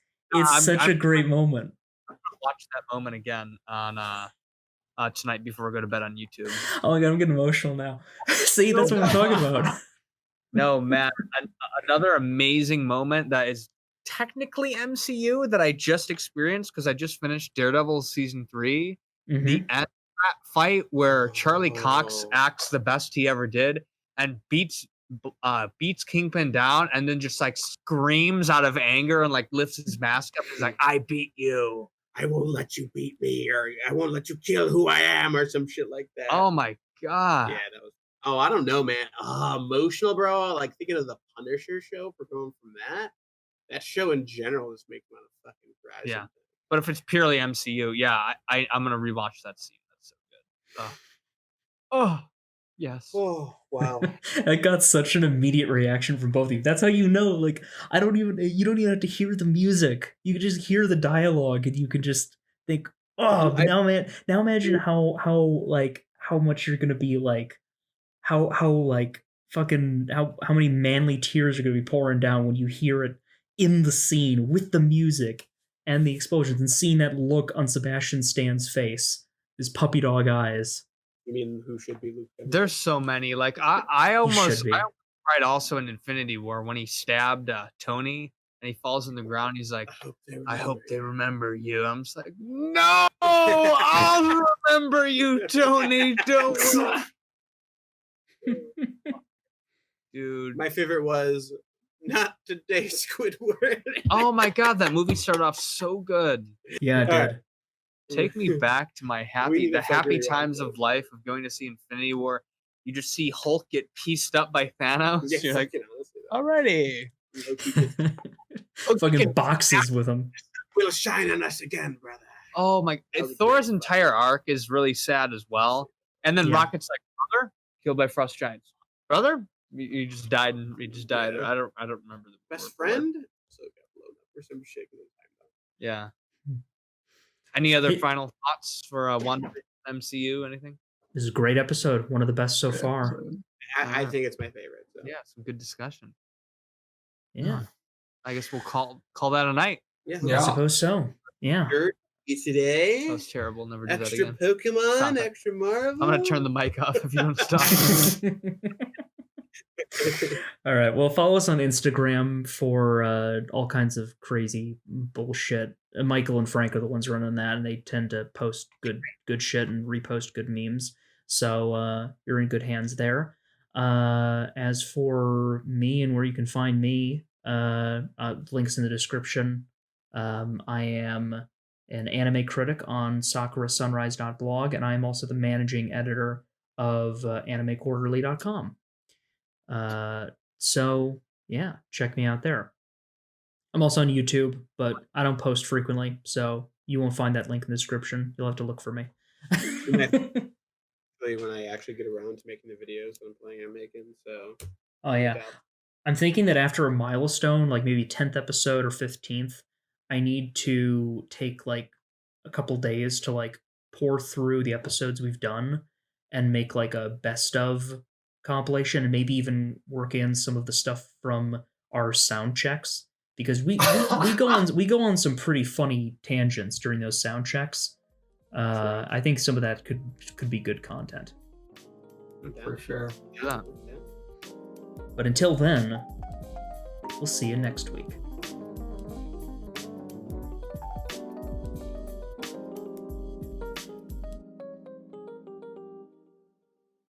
such a great moment. I'm gonna watch that moment again on tonight before I go to bed on YouTube. Oh my god, I'm getting emotional now. See, that's what I'm talking about. No, man, another amazing moment that is technically MCU that I just experienced because I just finished Daredevil season 3. Mhm. The end of that fight where Charlie Cox acts the best he ever did and beats Kingpin down and then just like screams out of anger and like lifts his mask up. He's like, "I beat you. I won't let you beat me, or I won't let you kill who I am," or some shit like that. Oh my god. Yeah, that was. Oh, I don't know, man. Emotional, bro. Like thinking of the Punisher show for going from that. That show in general just makes me want to fucking cry. Yeah. sometimes. But if it's purely MCU, yeah, I'm gonna rewatch that scene. That's so good. Oh, yes. Oh wow. I got such an immediate reaction from both of you. That's how you know, like, you don't even have to hear the music. You can just hear the dialogue and you can just think, oh, but now imagine how much you're gonna be like, how many manly tears are gonna be pouring down when you hear it in the scene with the music and the explosions and seeing that look on Sebastian Stan's face, his puppy dog eyes. You mean who should be Luke? There's so many. Like I almost cried also in Infinity War when he stabbed Tony and he falls on the ground. He's like, I hope they remember you. I'm just like, no, I'll remember you, Tony. Don't. Dude, My favorite was not today, Squidward. Oh my god, that movie started off so good. Yeah, it did. Take me back to my happy times of life of going to see Infinity War. You just see Hulk get pieced up by Thanos. Yeah, You're like, alrighty. Fucking boxes with him. Will shine on us again, brother. Oh my! Thor's entire arc is really sad as well. And then Rocket's like, brother, killed by frost giants. Brother, you just died. He just died. Yeah. I don't remember the Best friend. So got blown up for some shit. Yeah. Any other final thoughts for WandaVision MCU? Anything? This is a great episode. One of the best so far. I think it's my favorite. So. Yeah, some good discussion. Yeah. I guess we'll call that a night. Yeah. I suppose so. Yeah. Today. That was terrible. Never do that Extra again. Pokemon, extra Marvel. I'm gonna turn the mic off if you don't stop. All right. Well, follow us on Instagram for all kinds of crazy bullshit. Michael and Frank are the ones running that, and they tend to post good shit and repost good memes. So you're in good hands there. As for me and where you can find me, links in the description. I am an anime critic on sakurasunrise.blog, and I'm also the managing editor of animequarterly.com. So yeah, check me out there. I'm also on YouTube, but I don't post frequently, so you won't find that link in the description. You'll have to look for me. When I actually get around to making the videos that I'm planning on making, so. Oh yeah. I'm thinking that after a milestone, like maybe 10th episode or 15th, I need to take like a couple days to like pour through the episodes we've done and make like a best of compilation and maybe even work in some of the stuff from our sound checks because we go on some pretty funny tangents during those sound checks. I think some of that could be good content. For sure. Yeah. But until then, we'll see you next week.